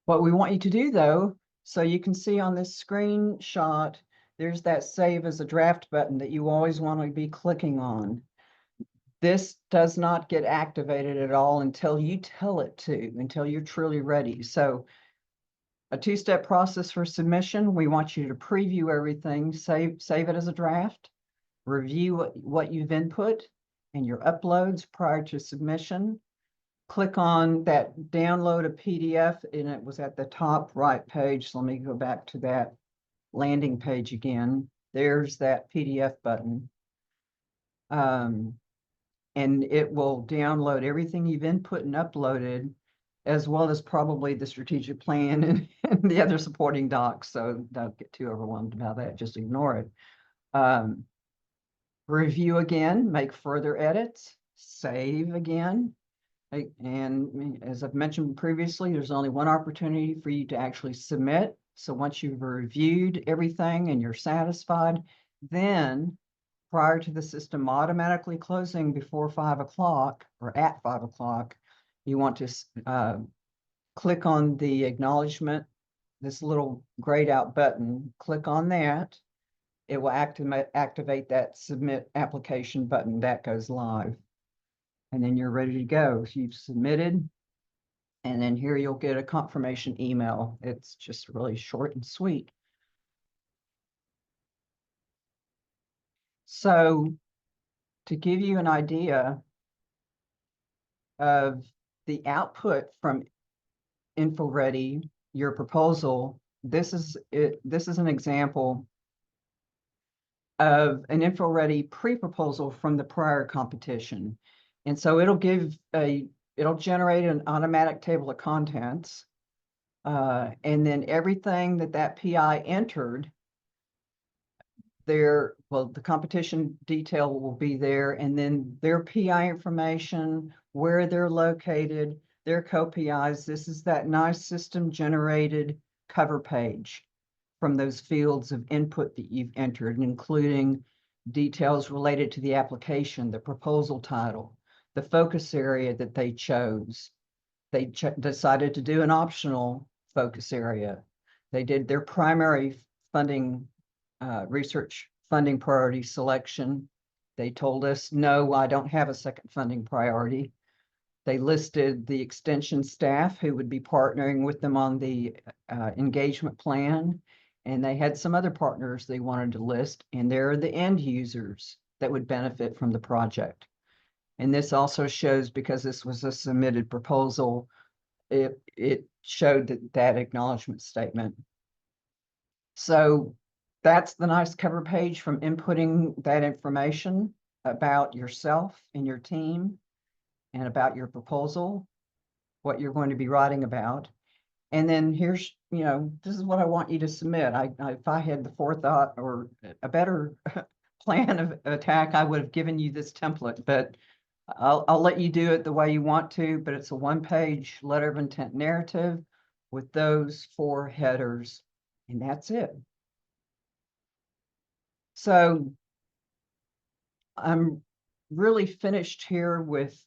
what we want you to do, though, so you can see on this screenshot, there's that save as a draft button that you always want to be clicking on. This does not get activated at all until you tell it to, until you're truly ready. So a 2-step process for submission. We want you to preview everything, save it as a draft, review what you've input and your uploads prior to submission. Click on that download a PDF, and it was at the top right page. So let me go back to that landing page again. There's that PDF button. and it will download everything you've input and uploaded, as well as probably the strategic plan and the other supporting docs. So don't get too overwhelmed about that. Just ignore it. Review again, make further edits, save again. And as I've mentioned previously, there's only one opportunity for you to actually submit. So once you've reviewed everything and you're satisfied, then prior to the system automatically closing before 5 o'clock or at 5 o'clock, you want to click on the acknowledgement, this little grayed out button, click on that. It will activate that submit application button that goes live. And then you're ready to go. So you've submitted, and then here you'll get a confirmation email. It's just really short and sweet. So to give you an idea of the output from InfoReady, your proposal, this is it. This is an example of an InfoReady pre-proposal from the prior competition. And so it'll generate an automatic table of contents. And then everything that PI entered there, well, the competition detail will be there, and then their PI information, where they're located, their co-PIs. This is that nice system generated cover page from those fields of input that you've entered, including details related to the application, the proposal title, the focus area that they chose. They decided to do an optional focus area. They did their primary funding, research funding priority selection. They told us, no, I don't have a second funding priority. They listed the extension staff who would be partnering with them on the engagement plan. And they had some other partners they wanted to list, and they're the end users that would benefit from the project. And this also shows, because this was a submitted proposal, it showed that acknowledgement statement. So that's the nice cover page from inputting that information about yourself and your team and about your proposal, what you're going to be writing about. And then here's, this is what I want you to submit. If I had the forethought or a better plan of attack, I would have given you this template, but I'll let you do it the way you want to, but it's a one-page letter of intent narrative with those 4 headers, and that's it. So I'm really finished here with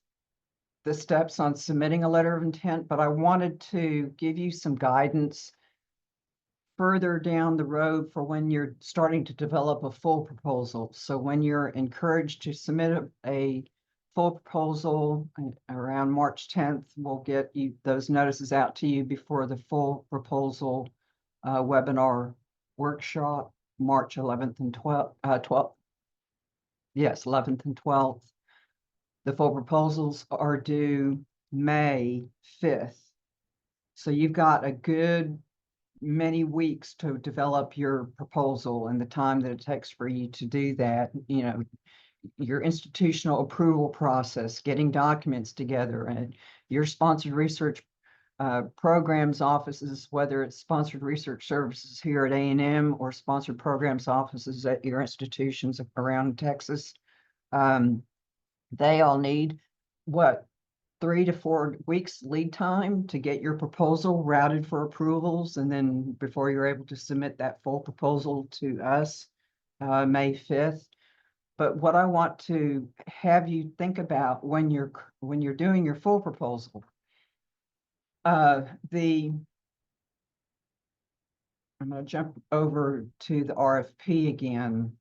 the steps on submitting a letter of intent, but I wanted to give you some guidance further down the road for when you're starting to develop a full proposal. So when you're encouraged to submit a full proposal around March 10th, we'll get you those notices out to you before the full proposal webinar workshop, March 11th and 12th. Yes, 11th and 12th. The full proposals are due May 5th. So you've got a good many weeks to develop your proposal, and the time that it takes for you to do that, your institutional approval process, getting documents together, and your sponsored research programs offices, whether it's sponsored research services here at A&M or sponsored programs offices at your institutions around Texas. They all need, 3 to 4 weeks lead time to get your proposal routed for approvals, and then before you're able to submit that full proposal to us, May 5th. But what I want to have you think about when you're doing your full proposal, I'm going to jump over to the RFP again.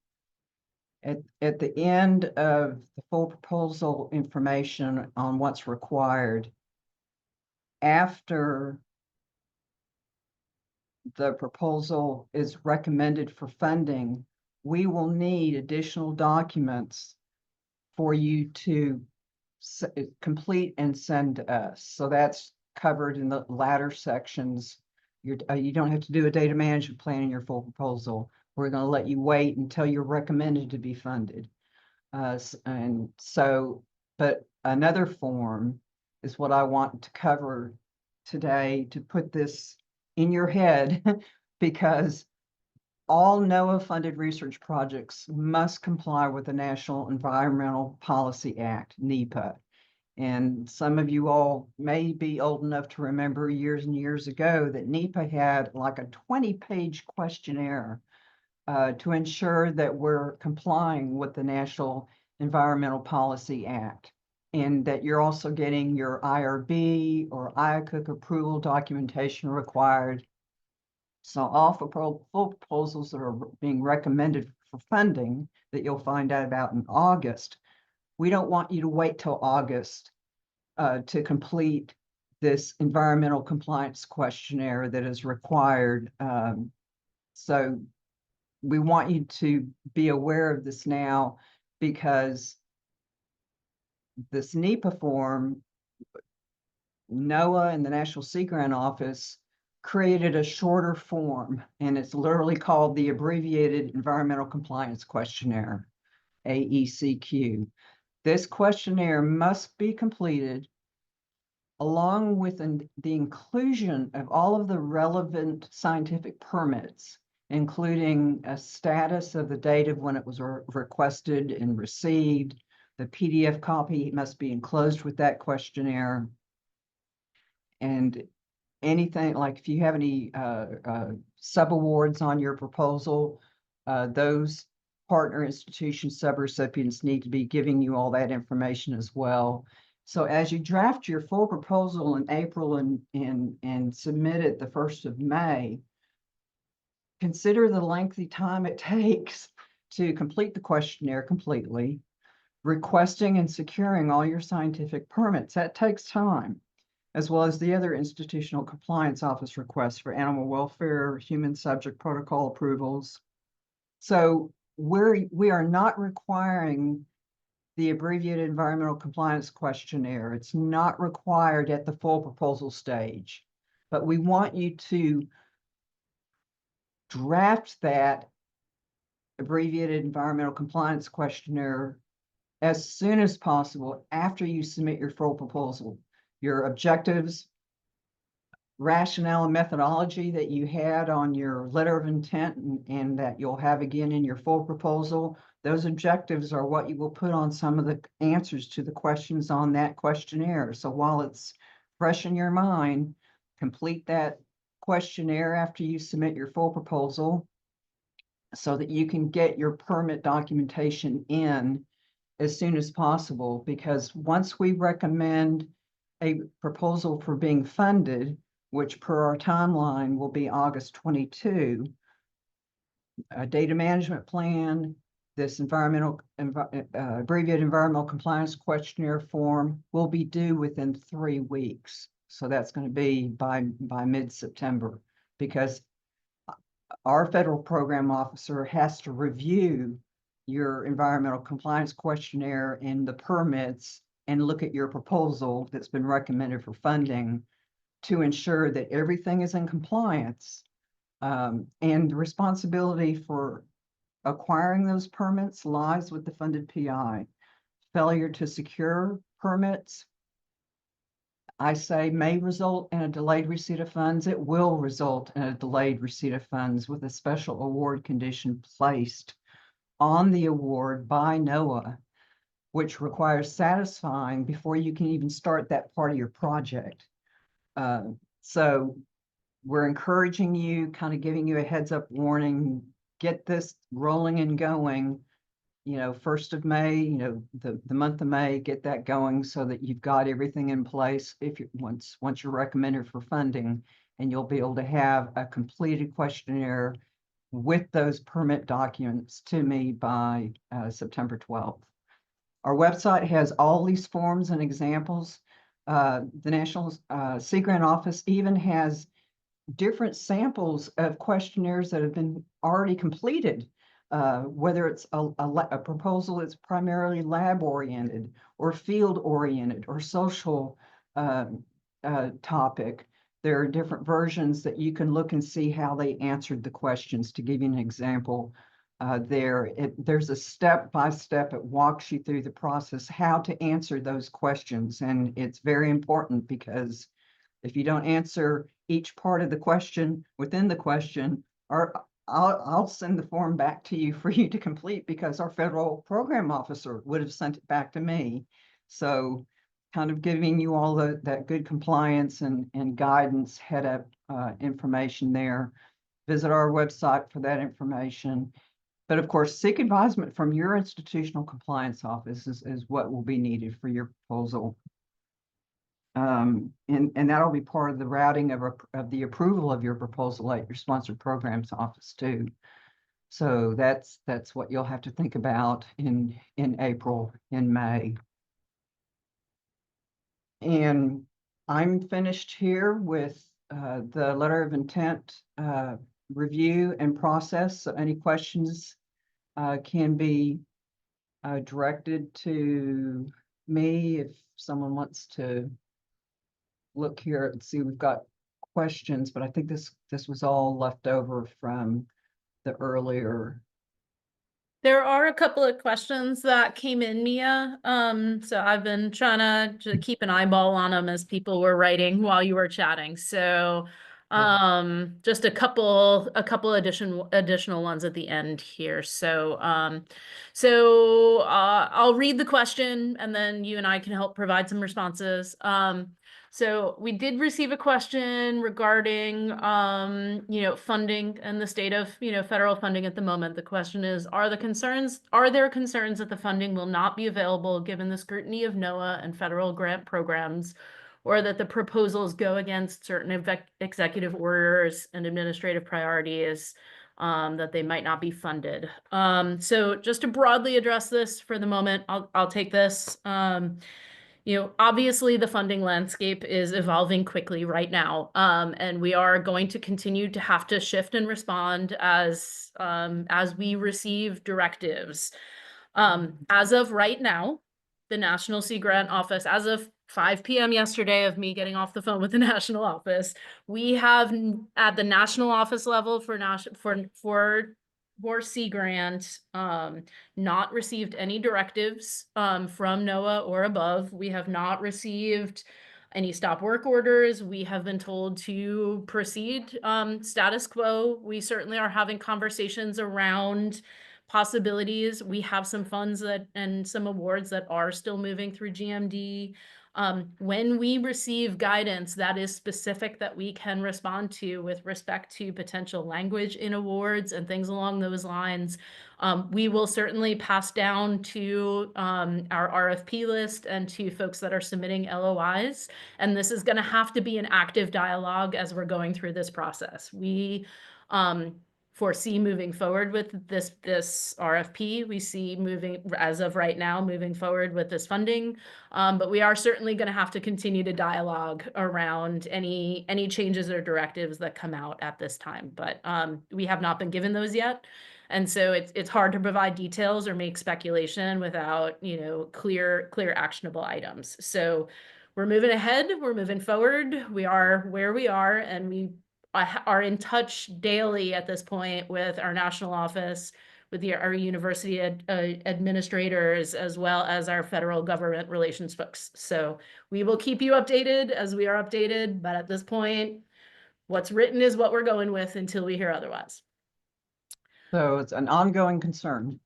At the end of the full proposal information on what's required, after the proposal is recommended for funding, we will need additional documents for you to complete and send to us. So that's covered in the latter sections. You don't have to do a data management plan in your full proposal. We're going to let you wait until you're recommended to be funded. And so But another form is what I want to cover today to put this in your head because all NOAA-funded research projects must comply with the National Environmental Policy Act, NEPA. And some of you all may be old enough to remember years and years ago that NEPA had like a 20-page questionnaire to ensure that we're complying with the National Environmental Policy Act, and that you're also getting your IRB or IACUC approval documentation required. So all full proposals that are being recommended for funding that you'll find out about in August, we don't want you to wait till August to complete this environmental compliance questionnaire that is required. So we want you to be aware of this now, because this NEPA form, NOAA and the National Sea Grant Office created a shorter form, and it's literally called the Abbreviated Environmental Compliance Questionnaire, AECQ. This questionnaire must be completed along with the inclusion of all of the relevant scientific permits, including a status of the date of when it was requested and received. The PDF copy must be enclosed with that questionnaire. And anything, like if you have any subawards on your proposal, those partner institution subrecipients need to be giving you all that information as well. So as you draft your full proposal in April and submit it the 1st of May, consider the lengthy time it takes to complete the questionnaire completely, requesting and securing all your scientific permits. That takes time, as well as the other institutional compliance office requests for animal welfare, human subject protocol approvals. So we are not requiring the abbreviated environmental compliance questionnaire. It's not required at the full proposal stage, but we want you to draft that abbreviated environmental compliance questionnaire as soon as possible after you submit your full proposal. Your objectives, rationale, and methodology that you had on your letter of intent and that you'll have again in your full proposal, those objectives are what you will put on some of the answers to the questions on that questionnaire. So while it's fresh in your mind, complete that questionnaire after you submit your full proposal so that you can get your permit documentation in as soon as possible. Because once we recommend a proposal for being funded, which per our timeline will be August 22, a data management plan, this abbreviated environmental compliance questionnaire form will be due within 3 weeks. So that's going to be by mid-September, because our federal program officer has to review your environmental compliance questionnaire and the permits and look at your proposal that's been recommended for funding to ensure that everything is in compliance. And the responsibility for acquiring those permits lies with the funded PI. Failure to secure permits, I say, may result in a delayed receipt of funds. It will result in a delayed receipt of funds with a special award condition placed on the award by NOAA, which requires satisfying before you can even start that part of your project. So we're encouraging you, kind of giving you a heads up warning, get this rolling and going, 1st of May, the month of May, get that going so that you've got everything in place if you once you're recommended for funding, and you'll be able to have a completed questionnaire with those permit documents to me by September 12th. Our website has all these forms and examples. The National Sea Grant Office even has different samples of questionnaires that have been already completed, whether it's a proposal that's primarily lab-oriented or field-oriented or social topic. There are different versions that you can look and see how they answered the questions. To give you an example, there's a step-by-step, it walks you through the process, how to answer those questions. And it's very important because if you don't answer each part of the question within the question, or I'll send the form back to you for you to complete because our federal program officer would have sent it back to me. So kind of giving you all that good compliance and guidance, head up information there. Visit our website for that information. But of course, seek advisement from your institutional compliance office is what will be needed for your proposal. And that'll be part of the routing of the approval of your proposal at your sponsored programs office too. So that's what you'll have to think about in April, in May. And I'm finished here with the letter of intent review and process. So any questions can be directed to me if someone wants to look here and see. We've got questions, but I think this was all left over from the earlier. There are a couple of questions that came in, Mia. So I've been trying to keep an eyeball on them as people were writing while you were chatting. So just a couple additional ones at the end here. So I'll read the question and then you and I can help provide some responses. So we did receive a question regarding, funding and the state of, federal funding at the moment. The question is, are there concerns that the funding will not be available given the scrutiny of NOAA and federal grant programs, or that the proposals go against certain executive orders and administrative priorities, that they might not be funded? So just to broadly address this for the moment, I'll take this. Obviously the funding landscape is evolving quickly right now, and we are going to continue to have to shift and respond as we receive directives. As of right now, the National Sea Grant Office, as of 5 p.m. yesterday of me getting off the phone with the national office, we have at the national office level for Sea Grant, not received any directives from NOAA or above. We have not received any stop work orders. We have been told to proceed status quo. We certainly are having conversations around possibilities. We have some funds and some awards that are still moving through GMD. When we receive guidance that is specific that we can respond to with respect to potential language in awards and things along those lines, we will certainly pass down to our RFP list and to folks that are submitting LOIs. And this is going to have to be an active dialogue as we're going through this process. We foresee moving forward with this RFP. We see moving, as of right now, moving forward with this funding. But we are certainly going to have to continue to dialogue around any changes or directives that come out at this time. But we have not been given those yet. And so it's hard to provide details or make speculation without, clear actionable items. So we're moving ahead, we're moving forward, we are where we are, and we are in touch daily at this point with our national office, with our university administrators, as well as our federal government relations folks. So we will keep you updated as we are updated, but at this point, what's written is what we're going with until we hear otherwise. So it's an ongoing concern.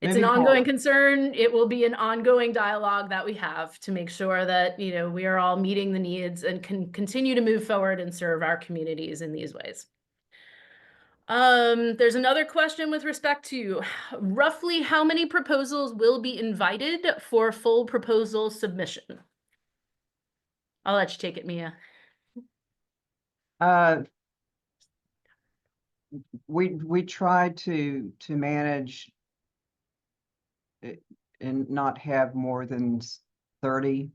It's an ongoing concern. It will be an ongoing dialogue that we have to make sure that, we are all meeting the needs and can continue to move forward and serve our communities in these ways. There's another question with respect to roughly how many proposals will be invited for full proposal submission. I'll let you take it, Mia. We try to manage it and not have more than 30.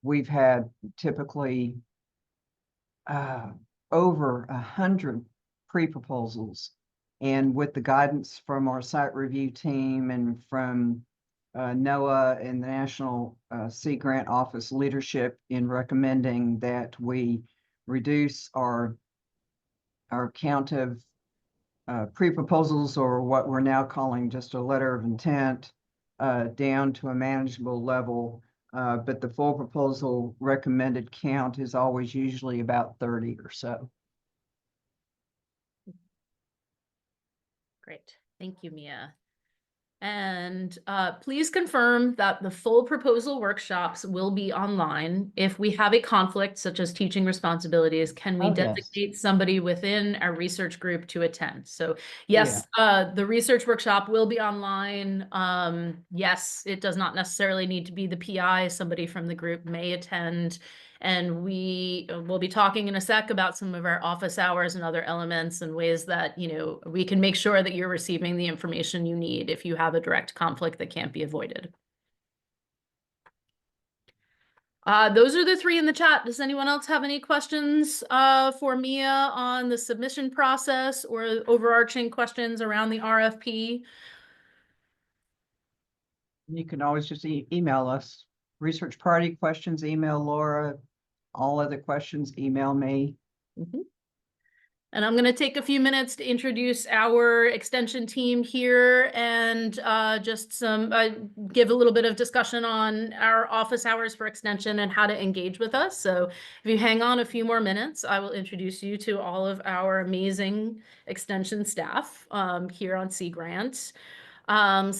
We've had typically over 100 pre-proposals, and with the guidance from our site review team and from NOAA and the National Sea Grant Office leadership in recommending that we reduce our count of pre-proposals, or what we're now calling just a letter of intent, down to a manageable level. But the full proposal recommended count is always usually about 30 or so. Great. Thank you, Mia. And please confirm that the full proposal workshops will be online. If we have a conflict, such as teaching responsibilities, can we Oh, yes. designate somebody within our research group to attend? So yes, the research workshop will be online. Yes, it does not necessarily need to be the PI. Somebody from the group may attend. And we will be talking in a sec about some of our office hours and other elements and ways that, you know, we can make sure that you're receiving the information you need if you have a direct conflict that can't be avoided. Those are the three in the chat. Does anyone else have any questions for Mia on the submission process or overarching questions around the RFP? You can always just email us. Research party questions, email Laura. All other questions, email me. Mm-hmm. And I'm going to take a few minutes to introduce our extension team here and just give a little bit of discussion on our office hours for extension and how to engage with us. So if you hang on a few more minutes, I will introduce you to all of our amazing extension staff here on Sea Grant. Some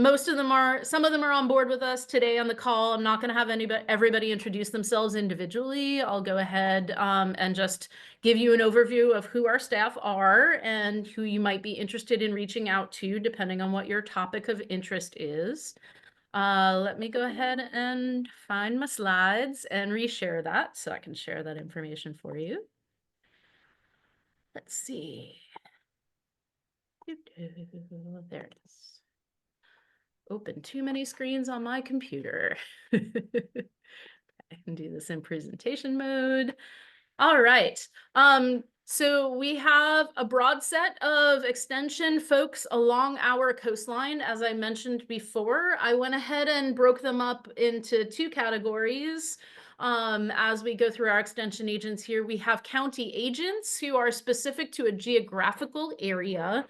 of them are on board with us today on the call. I'm not going to have everybody introduce themselves individually. I'll go ahead and just give you an overview of who our staff are and who you might be interested in reaching out to, depending on what your topic of interest is. Let me go ahead and find my slides and reshare that so I can share that information for you. Let's see. There it is. Open too many screens on my computer. I can do this in presentation mode. All right. So we have a broad set of extension folks along our coastline. As I mentioned before, I went ahead and broke them up into two categories. As we go through our extension agents here, we have county agents who are specific to a geographical area.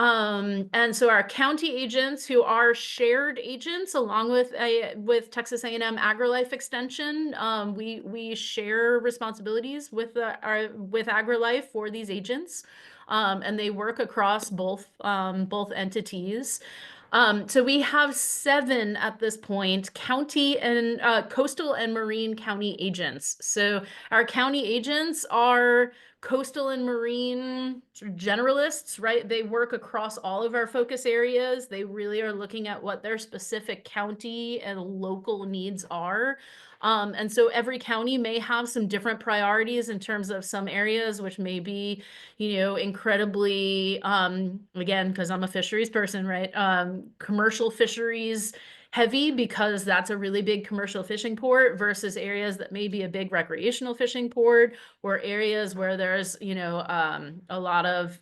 And so our county agents who are shared agents along with Texas A&M AgriLife Extension, we share responsibilities with AgriLife for these agents, and they work across both entities. So we have 7 at this point, county and coastal and marine county agents. So our county agents are coastal and marine sort of generalists, right? They work across all of our focus areas. They really are looking at what their specific county and local needs are. And so every county may have some different priorities in terms of some areas, which may be, you know, incredibly, again, because I'm a fisheries person, right? Commercial fisheries heavy because that's a really big commercial fishing port versus areas that may be a big recreational fishing port or areas where there's, you know, a lot of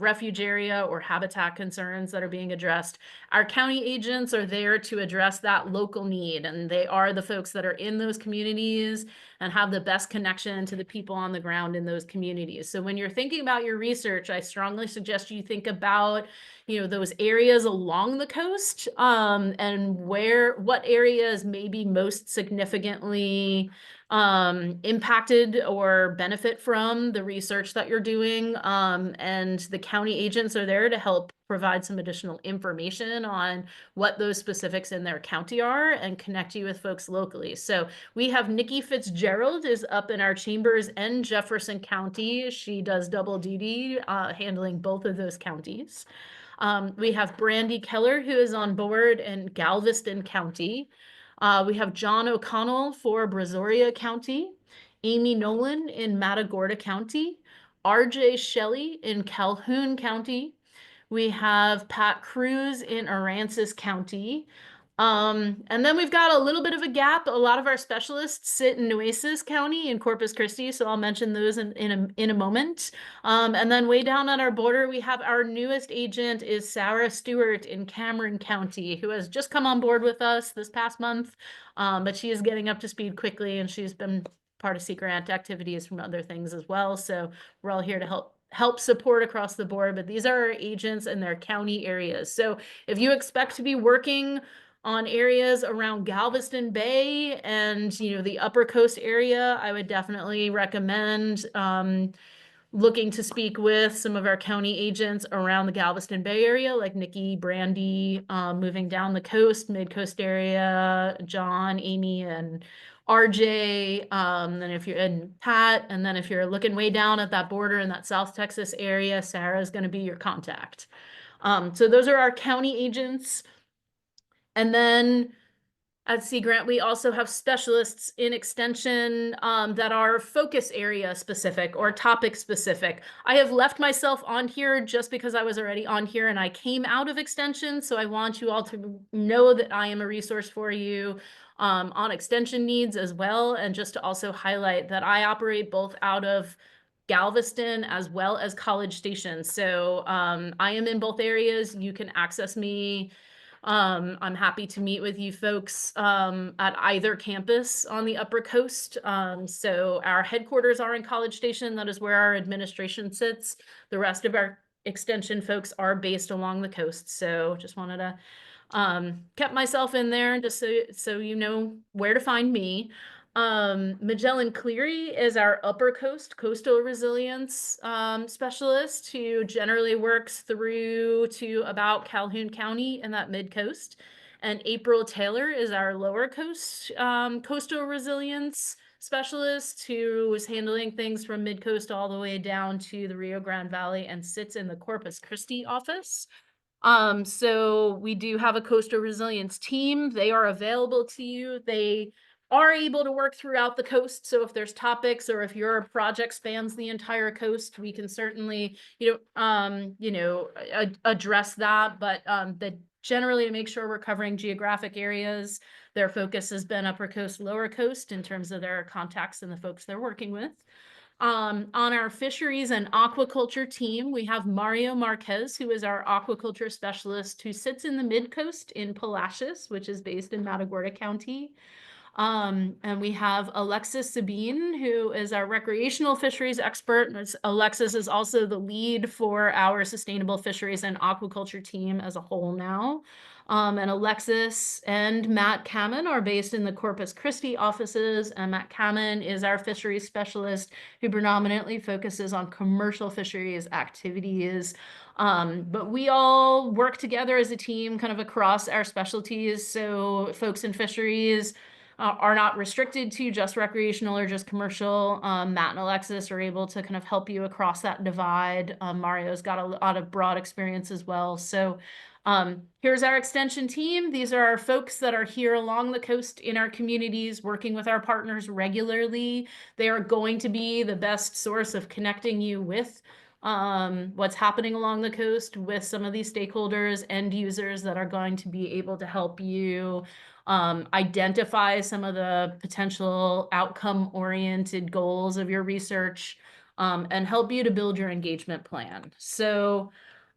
refuge area or habitat concerns that are being addressed. Our county agents are there to address that local need, and they are the folks that are in those communities and have the best connection to the people on the ground in those communities. So when you're thinking about your research, I strongly suggest you think about, you know, those areas along the coast, and what areas may be most significantly impacted or benefit from the research that you're doing. And the county agents are there to help provide some additional information on what those specifics in their county are and connect you with folks locally. So we have Nikki Fitzgerald is up in our Chambers and Jefferson County. She does double duty, handling both of those counties. We have Brandy Keller, who is on board in Galveston County. We have John O'Connell for Brazoria County, Amy Nolan in Matagorda County, RJ Shelley in Calhoun County. We have Pat Cruz in Aransas County. And then we've got a little bit of a gap. A lot of our specialists sit in Nueces County in Corpus Christi, so I'll mention those in a moment. And then way down on our border, we have our newest agent is Sarah Stewart in Cameron County, who has just come on board with us this past month, but she is getting up to speed quickly, and she's been part of Sea Grant activities from other things as well. So we're all here to help help support across the board, but these are our agents in their county areas. So if you expect to be working on areas around Galveston Bay and, you know, the Upper Coast area, I would definitely recommend looking to speak with some of our county agents around the Galveston Bay area, like Nikki, Brandy, moving down the coast, mid-coast area, John, Amy, and RJ, then if you're in Pat, and then if you're looking way down at that border in that South Texas area, Sarah is going to be your contact. So those are our county agents. And then at Sea Grant, we also have specialists in extension that are focus area specific or topic specific. I have left myself on here just because I was already on here and I came out of extension. So I want you all to know that I am a resource for you on extension needs as well. And just to also highlight that I operate both out of Galveston as well as College Station. So I am in both areas. You can access me. I'm happy to meet with you folks at either campus on the Upper Coast. So our headquarters are in College Station. That is where our administration sits. The rest of our extension folks are based along the coast. So just wanted to kept myself in there just so you know where to find me. Magellan Cleary is our Upper Coast coastal resilience specialist who generally works through to about Calhoun County and that mid coast. And April Taylor is our Lower Coast coastal resilience specialist who is handling things from mid coast all the way down to the Rio Grande Valley and sits in the Corpus Christi office. So we do have a coastal resilience team. They are available to you. They are able to work throughout the coast. So if there's topics or if your project spans the entire coast, we can certainly, address that. But generally to make sure we're covering geographic areas, their focus has been Upper Coast, Lower Coast in terms of their contacts and the folks they're working with. On our fisheries and aquaculture team, we have Mario Marquez, who is our aquaculture specialist who sits in the mid-coast in Palacios, which is based in Matagorda County. And we have Alexis Sabine, who is our recreational fisheries expert. Alexis is also the lead for our sustainable fisheries and aquaculture team as a whole now. And Alexis and Matt Kamen are based in the Corpus Christi offices, and Matt Kamen is our fisheries specialist who predominantly focuses on commercial fisheries activities. But we all work together as a team kind of across our specialties. So folks in fisheries are not restricted to just recreational or just commercial. Matt and Alexis are able to kind of help you across that divide. Mario's got a lot of broad experience as well. So here's our extension team. These are our folks that are here along the coast in our communities, working with our partners regularly. They are going to be the best source of connecting you with what's happening along the coast with some of these stakeholders, end users that are going to be able to help you identify some of the potential outcome-oriented goals of your research and help you to build your engagement plan. So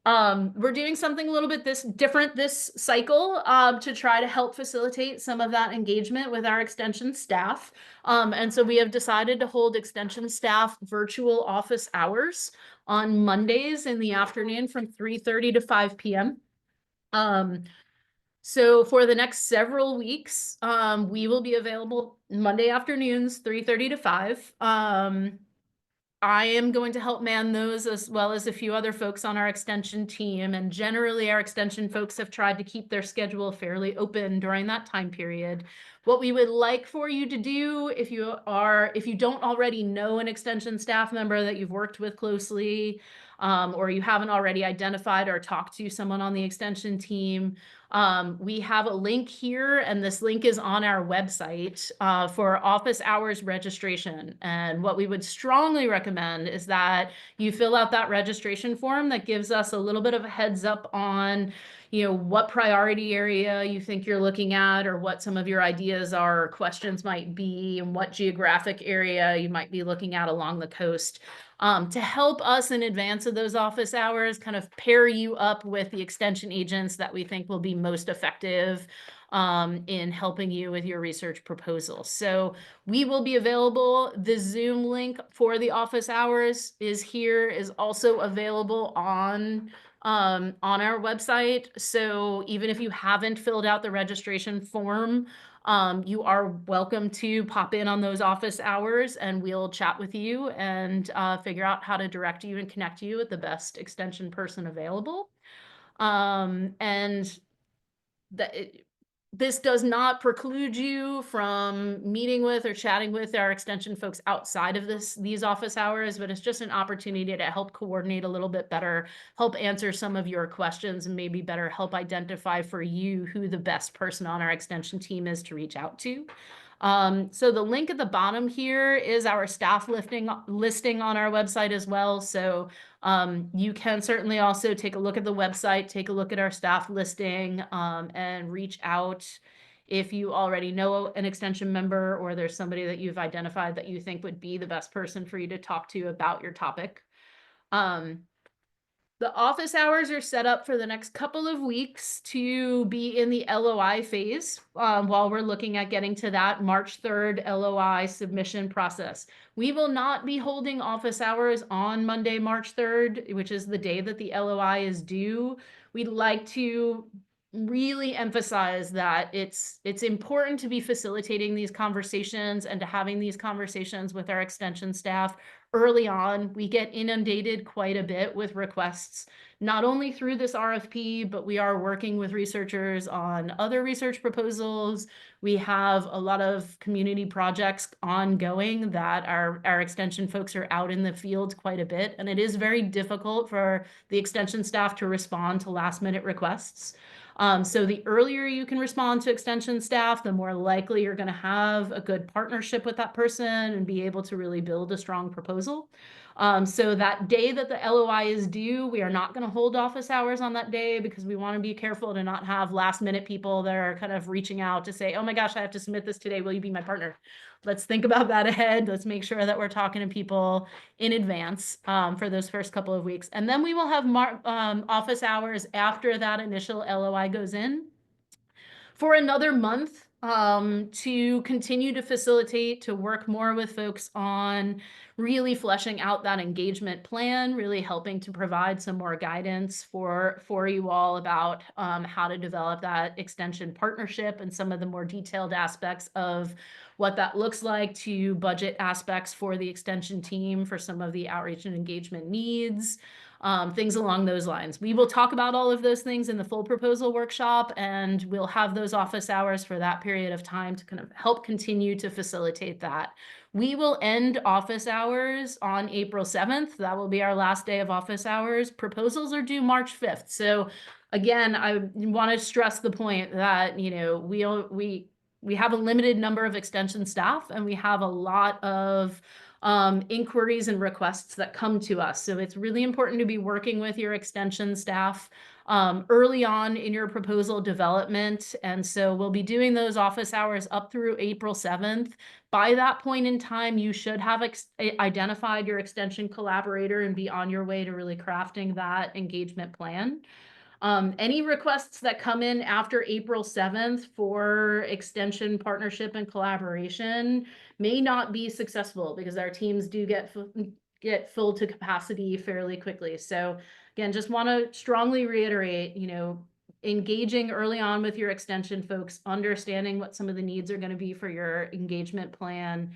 we're doing something a little bit different this cycle to try to help facilitate some of that engagement with our extension staff. And so we have decided to hold extension staff virtual office hours on Mondays in the afternoon from 3:30 to 5 p.m. So for the next several weeks, we will be available Monday afternoons, 3:30 to 5. I am going to help man those as well as a few other folks on our extension team. And generally our extension folks have tried to keep their schedule fairly open during that time period. What we would like for you to do if you don't already know an extension staff member that you've worked with closely, or you haven't already identified or talked to someone on the extension team, we have a link here, and this link is on our website for office hours registration. And what we would strongly recommend is that you fill out that registration form that gives us a little bit of a heads up on, what priority area you think you're looking at, or what some of your ideas are, or questions might be, and what geographic area you might be looking at along the coast. To help us in advance of those office hours, kind of pair you up with the extension agents that we think will be most effective in helping you with your research proposal. So we will be available. The Zoom link for the office hours is also available on our website. So even if you haven't filled out the registration form, you are welcome to pop in on those office hours and we'll chat with you and figure out how to direct you and connect you with the best extension person available. And this does not preclude you from meeting with or chatting with our extension folks outside of these office hours, but it's just an opportunity to help coordinate a little bit better, help answer some of your questions, and maybe better help identify for you who the best person on our extension team is to reach out to. So the link at the bottom here is our staff listing on our website as well. So you can certainly also take a look at the website, take a look at our staff listing, and reach out if you already know an extension member or there's somebody that you've identified that you think would be the best person for you to talk to about your topic. The office hours are set up for the next couple of weeks to be in the LOI phase while we're looking at getting to that March 3rd LOI submission process. We will not be holding office hours on Monday, March 3rd, which is the day that the LOI is due. We'd like to really emphasize that it's important to be facilitating these conversations and to having these conversations with our extension staff early on. We get inundated quite a bit with requests, not only through this RFP, but we are working with researchers on other research proposals. We have a lot of community projects ongoing that our extension folks are out in the field quite a bit, and it is very difficult for the extension staff to respond to last-minute requests. So the earlier you can respond to extension staff, the more likely you're going to have a good partnership with that person and be able to really build a strong proposal. So that day that the LOI is due, we are not going to hold office hours on that day because we want to be careful to not have last minute people that are kind of reaching out to say, oh my gosh, I have to submit this today. Will you be my partner? Let's think about that ahead. Let's make sure that we're talking to people in advance for those first couple of weeks. And then we will have office hours after that initial LOI goes in for another month to continue to facilitate, to work more with folks on really fleshing out that engagement plan, really helping to provide some more guidance for you all about how to develop that extension partnership and some of the more detailed aspects of what that looks like, to budget aspects for the extension team for some of the outreach and engagement needs. Things along those lines. We will talk about all of those things in the full proposal workshop, and we'll have those office hours for that period of time to kind of help continue to facilitate that. We will end office hours on April 7th. That will be our last day of office hours. Proposals are due March 5th. So again, I want to stress the point that, you know, we have a limited number of extension staff, and we have a lot of inquiries and requests that come to us. So it's really important to be working with your extension staff early on in your proposal development. And so we'll be doing those office hours up through April 7th. By that point in time, you should have identified your extension collaborator and be on your way to really crafting that engagement plan. Any requests that come in after April 7th for extension partnership and collaboration may not be successful because our teams do get full to capacity fairly quickly. So again, just want to strongly reiterate, you know, engaging early on with your extension folks, understanding what some of the needs are going to be for your engagement plan,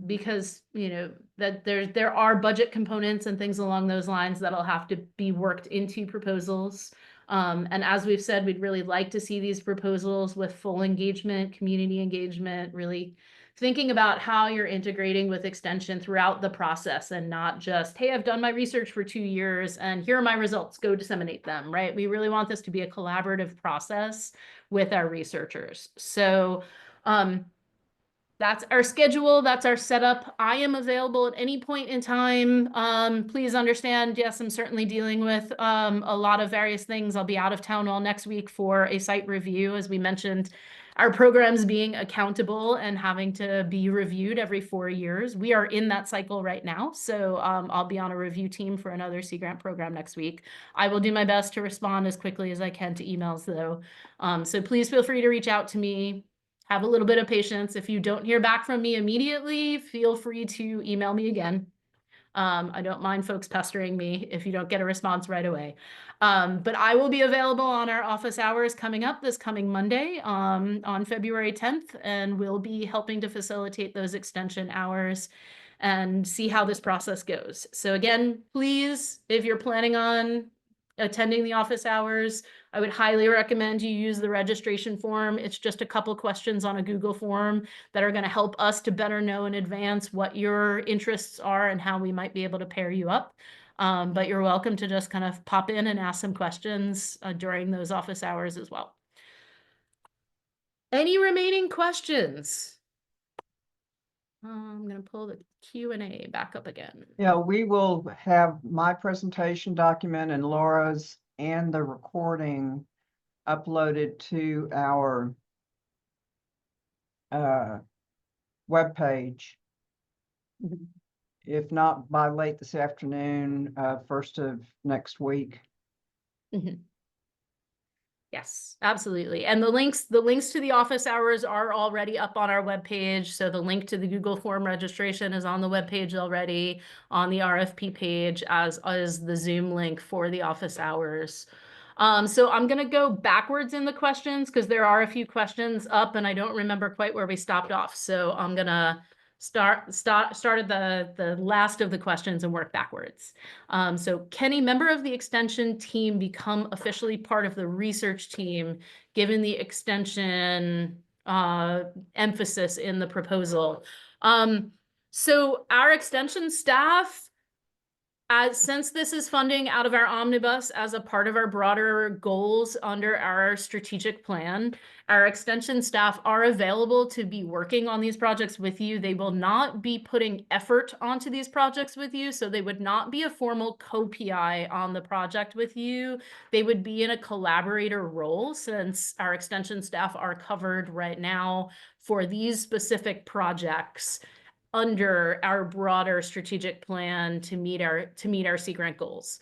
because, you know, that there are budget components and things along those lines that'll have to be worked into proposals. And as we've said, we'd really like to see these proposals with full engagement, community engagement, really thinking about how you're integrating with extension throughout the process and not just, hey, I've done my research for 2 years and here are my results, go disseminate them, right? We really want this to be a collaborative process with our researchers. So, that's our schedule. That's our setup. I am available at any point in time. Please understand, yes, I'm certainly dealing with a lot of various things. I'll be out of town all next week for a site review, as we mentioned our programs being accountable and having to be reviewed every 4 years. We are in that cycle right now. So I'll be on a review team for another Sea Grant program next week. I will do my best to respond as quickly as I can to emails though. So please feel free to reach out to me. Have a little bit of patience. If you don't hear back from me immediately, feel free to email me again. I don't mind folks pestering me if you don't get a response right away. But I will be available on our office hours coming up this coming Monday, on February 10th, and we'll be helping to facilitate those extension hours and see how this process goes. So again, please, if you're planning on attending the office hours, I would highly recommend you use the registration form. It's just a couple questions on a Google form that are going to help us to better know in advance what your interests are and how we might be able to pair you up. But you're welcome to just kind of pop in and ask some questions during those office hours as well. Any remaining questions? I'm going to pull the Q&A back up again. Yeah, we will have my presentation document and Laura's and the recording uploaded to our webpage. Mhm. If not by late this afternoon, first of next week. Mhm. Yes, absolutely. And the links to the office hours are already up on our webpage. So the link to the Google form registration is on the webpage already, on the RFP page, as is the Zoom link for the office hours. So I'm going to go backwards in the questions because there are a few questions up and I don't remember quite where we stopped off. So I'm going to start at the last of the questions and work backwards. So can a member of the extension team become officially part of the research team, given the extension emphasis in the proposal? So our extension staff, since this is funding out of our omnibus as a part of our broader goals under our strategic plan, our extension staff are available to be working on these projects with you. They will not be putting effort onto these projects with you, so they would not be a formal co-PI on the project with you. They would be in a collaborator role, since our extension staff are covered right now for these specific projects under our broader strategic plan to meet our Sea Grant goals.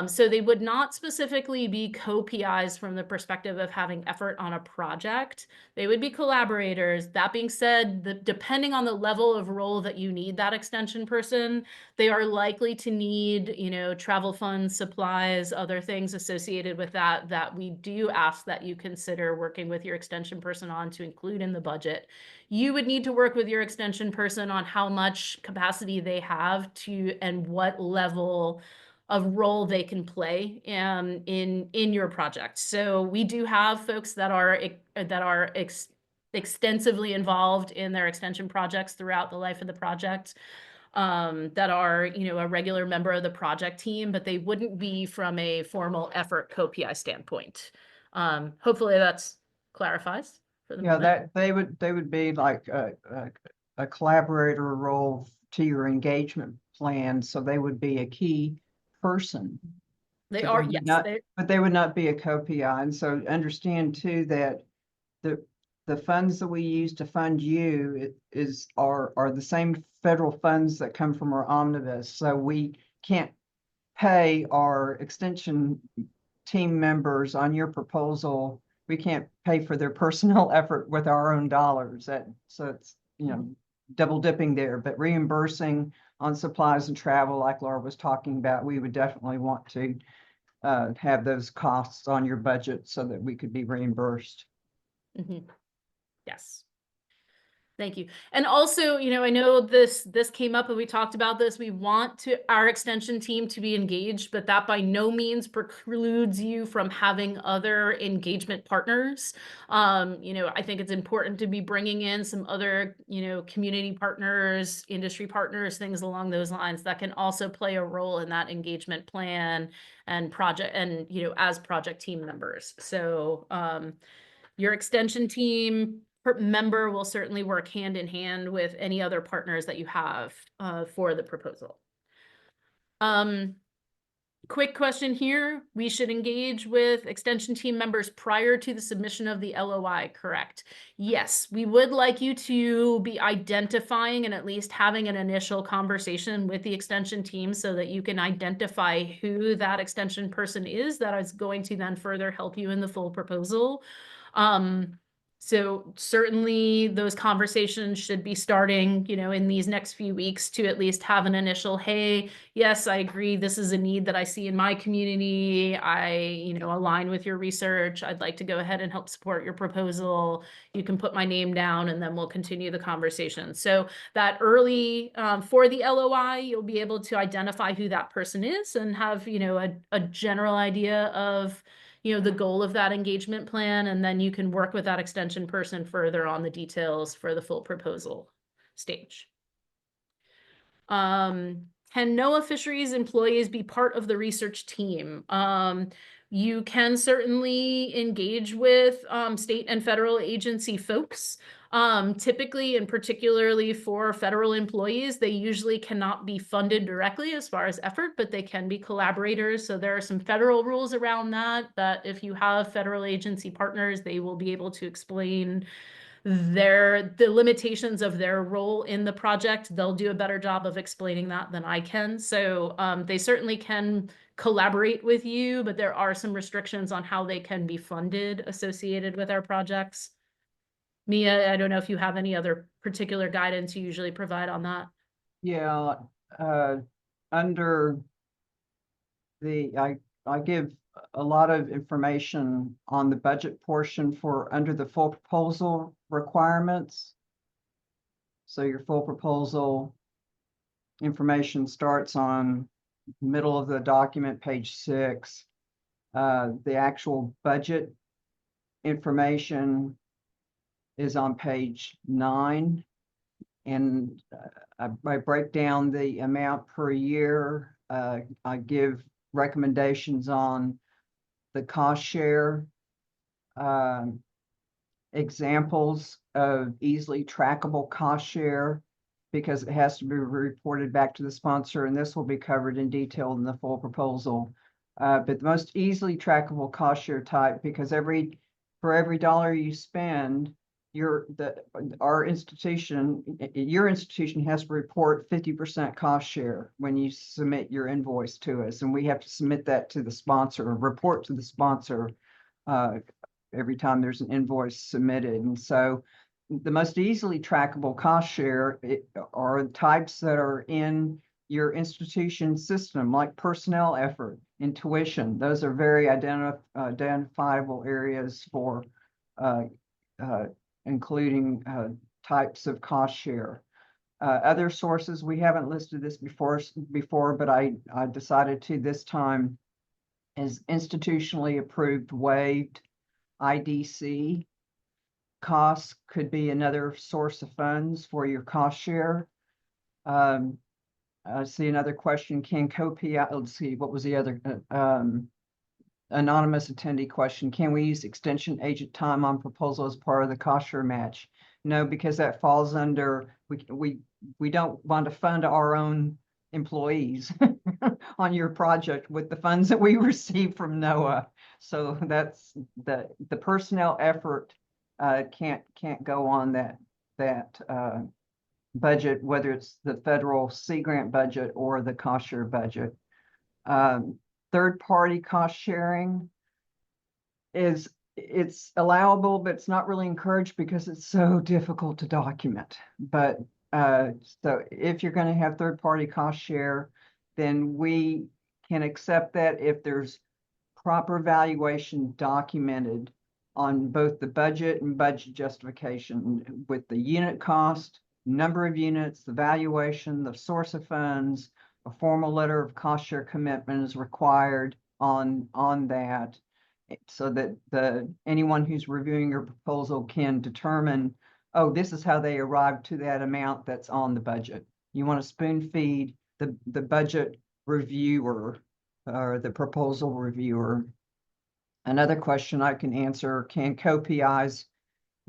So they would not specifically be co-PIs from the perspective of having effort on a project. They would be collaborators. That being said, depending on the level of role that you need that extension person, they are likely to need, travel funds, supplies, other things associated with that we do ask that you consider working with your extension person on to include in the budget. You would need to work with your extension person on how much capacity they have and what level of role they can play in your project. So we do have folks that are extensively involved in their extension projects throughout the life of the project, that are, a regular member of the project team, but they wouldn't be from a formal effort co-PI standpoint. Hopefully that's clarifies for the moment. That they would be like a collaborator role to your engagement plan. So they would be a key person. They But are, they would yes. not, but they would not be a co-PI. And so understand too that the funds that we use to fund you are the same federal funds that come from our omnibus. So we can't pay our extension team members on your proposal. We can't pay for their personnel effort with our own dollars. So it's, double dipping there, but reimbursing on supplies and travel, like Laura was talking about, we would definitely want to have those costs on your budget so that we could be reimbursed. Mm-hmm. Yes. Thank you. And also, I know this came up and we talked about this. We want our extension team to be engaged, but that by no means precludes you from having other engagement partners. I think it's important to be bringing in some other, community partners, industry partners, things along those lines that can also play a role in that engagement plan and project and, as project team members. So, your extension team member will certainly work hand in hand with any other partners that you have for the proposal. quick question here. We should engage with extension team members prior to the submission of the LOI, correct? Yes, we would like you to be identifying and at least having an initial conversation with the extension team so that you can identify who that extension person is that is going to then further help you in the full proposal. So certainly those conversations should be starting, in these next few weeks to at least have an initial, hey, yes, I agree. This is a need that I see in my community. I, align with your research. I'd like to go ahead and help support your proposal. You can put my name down and then we'll continue the conversation. So that early, for the LOI, you'll be able to identify who that person is and have, a general idea of the goal of that engagement plan, and then you can work with that extension person further on the details for the full proposal stage. Can NOAA Fisheries employees be part of the research team? You can certainly engage with state and federal agency folks. Typically, and particularly for federal employees, they usually cannot be funded directly as far as effort, but they can be collaborators. So there are some federal rules around that if you have federal agency partners, they will be able to explain the limitations of their role in the project. They'll do a better job of explaining that than I can. So they certainly can collaborate with you, but there are some restrictions on how they can be funded associated with our projects. Mia, I don't know if you have any other particular guidance you usually provide on that. Yeah, under I give a lot of information on the budget portion for under the full proposal requirements. So your full proposal information starts on middle of the document, page 6. The actual budget information is on page 9. And I break down the amount per year. I give recommendations on the cost share, examples of easily trackable cost share, because it has to be reported back to the sponsor, and this will be covered in detail in the full proposal. But the most easily trackable cost share type, because for every dollar you spend, your institution has to report 50% cost share when you submit your invoice to us, and we have to submit that to the sponsor, report to the sponsor every time there's an invoice submitted. And so the most easily trackable cost share are types that are in your institution system, like personnel effort and tuition. Those are very identifiable areas for including types of cost share. Other sources, we haven't listed this before, but I decided to this time, is institutionally approved waived IDC. Costs could be another source of funds for your cost share. I see another question, can co-PI, let's see, what was the other, anonymous attendee question, can we use extension agent time on proposal as part of the cost share match? No, because that falls under, we don't want to fund our own employees on your project with the funds that we receive from NOAA. So that's the personnel effort can't go on that budget, whether it's the federal Sea Grant budget or the cost share budget. Third-party cost sharing it's allowable, but it's not really encouraged because it's so difficult to document. But so if you're going to have third-party cost share, then we can accept that if there's proper valuation documented on both the budget and budget justification, with the unit cost, number of units, the valuation, the source of funds. A formal letter of cost share commitment is required on that, so that anyone who's reviewing your proposal can determine, oh, this is how they arrived to that amount that's on the budget. You want to spoon feed the budget reviewer or the proposal reviewer. Another question I can answer, can co-PIs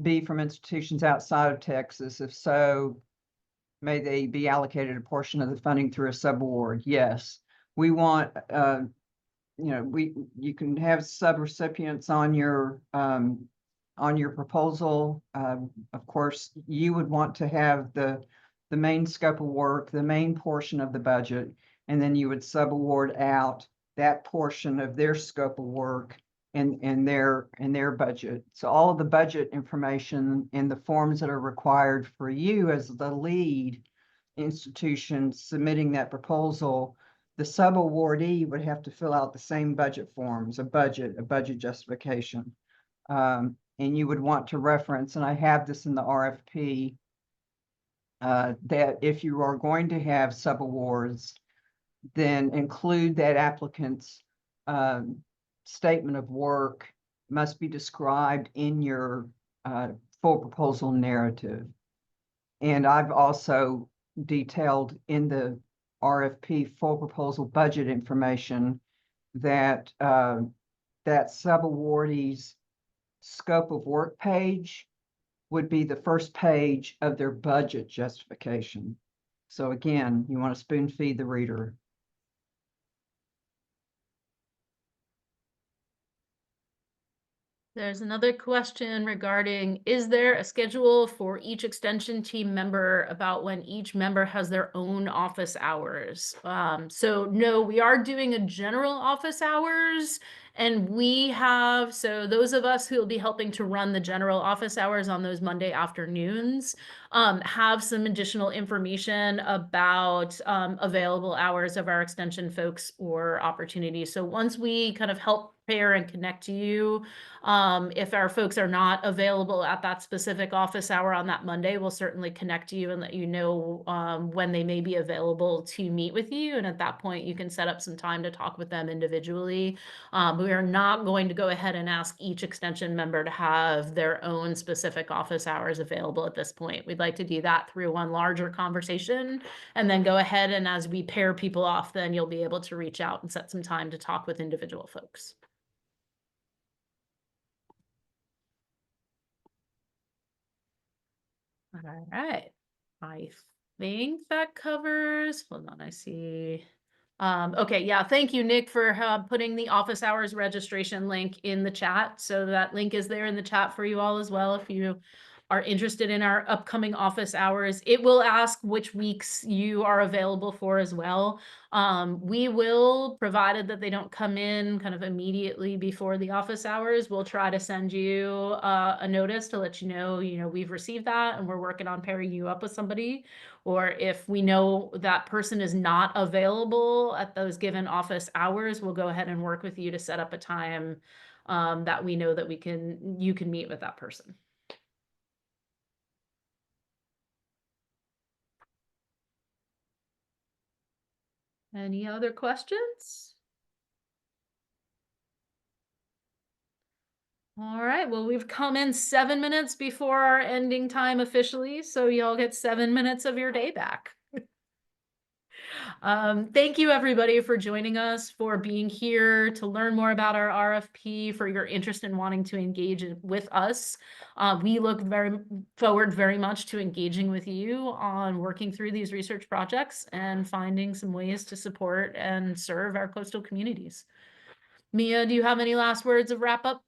be from institutions outside of Texas? If so, may they be allocated a portion of the funding through a subaward? Yes. We want you can have subrecipients on your proposal. Of course, you would want to have the main scope of work, the main portion of the budget, and then you would subaward out that portion of their scope of work and their budget. So all of the budget information and the forms that are required for you as the lead institution submitting that proposal, the subawardee would have to fill out the same budget forms, a budget justification. And you would want to reference, and I have this in the RFP, that if you are going to have subawards, then include that applicant's statement of work must be described in your full proposal narrative. And I've also detailed in the RFP full proposal budget information that that subawardee's scope of work page would be the first page of their budget justification. So again, you want to spoon feed the reader. There's another question regarding, is there a schedule for each extension team member about when each member has their own office hours? So no, we are doing a general office hours, and we have, so those of us who will be helping to run the general office hours on those Monday afternoons, have some additional information about available hours of our extension folks or opportunities. So once we kind of help pair and connect to you, if our folks are not available at that specific office hour on that Monday, we'll certainly connect you and let you know when they may be available to meet with you. And at that point, you can set up some time to talk with them individually. We are not going to go ahead and ask each extension member to have their own specific office hours available at this point. We'd like to do that through one larger conversation, and then go ahead, and as we pair people off, then you'll be able to reach out and set some time to talk with individual folks. All right, I think that covers, hold on, I see. Okay, yeah, thank you, Nick, for putting the office hours registration link in the chat. So that link is there in the chat for you all as well. If you are interested in our upcoming office hours, it will ask which weeks you are available for as well. We will, provided that they don't come in kind of immediately before the office hours, we'll try to send you a notice to let you know, we've received that and we're working on pairing you up with somebody. Or if we know that person is not available at those given office hours, we'll go ahead and work with you to set up a time that we know that you can meet with that person. Any other questions? All right, well, we've come in 7 minutes before our ending time officially, so y'all get 7 minutes of your day back. Thank you, everybody, for joining us, for being here to learn more about our RFP, for your interest in wanting to engage with us. We look forward very much to engaging with you on working through these research projects and finding some ways to support and serve our coastal communities. Mia, do you have any last words of wrap up?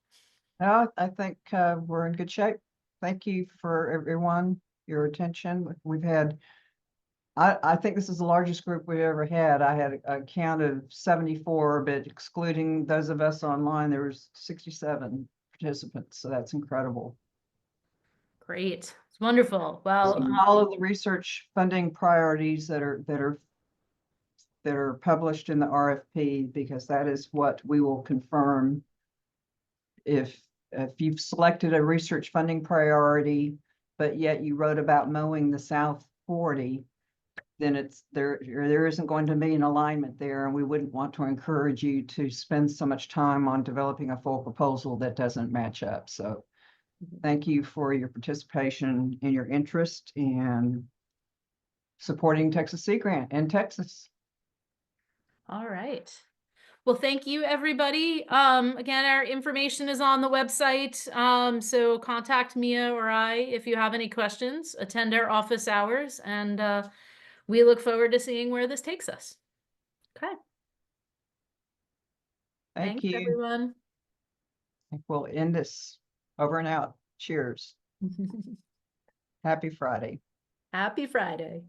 No, I think we're in good shape. Thank you for everyone, your attention. We've had, I think this is the largest group we've ever had. I had a count of 74, but excluding those of us online, there was 67 participants. So that's incredible. Great. It's wonderful. Well, all of the research funding priorities that are published in the RFP, because that is what we will confirm. If you've selected a research funding priority, but yet you wrote about mowing the South 40, then it's there isn't going to be an alignment there, and we wouldn't want to encourage you to spend so much time on developing a full proposal that doesn't match up. So thank you for your participation and your interest in supporting Texas Sea Grant and Texas. All right. Well, thank you, everybody. Again, our information is on the website. So contact Mia or I if you have any questions. Attend our office hours, and we look forward to seeing where this takes us. Okay. Thank Thanks, you. everyone. I think we'll end this. Over and out. Cheers. Happy Friday. Happy Friday.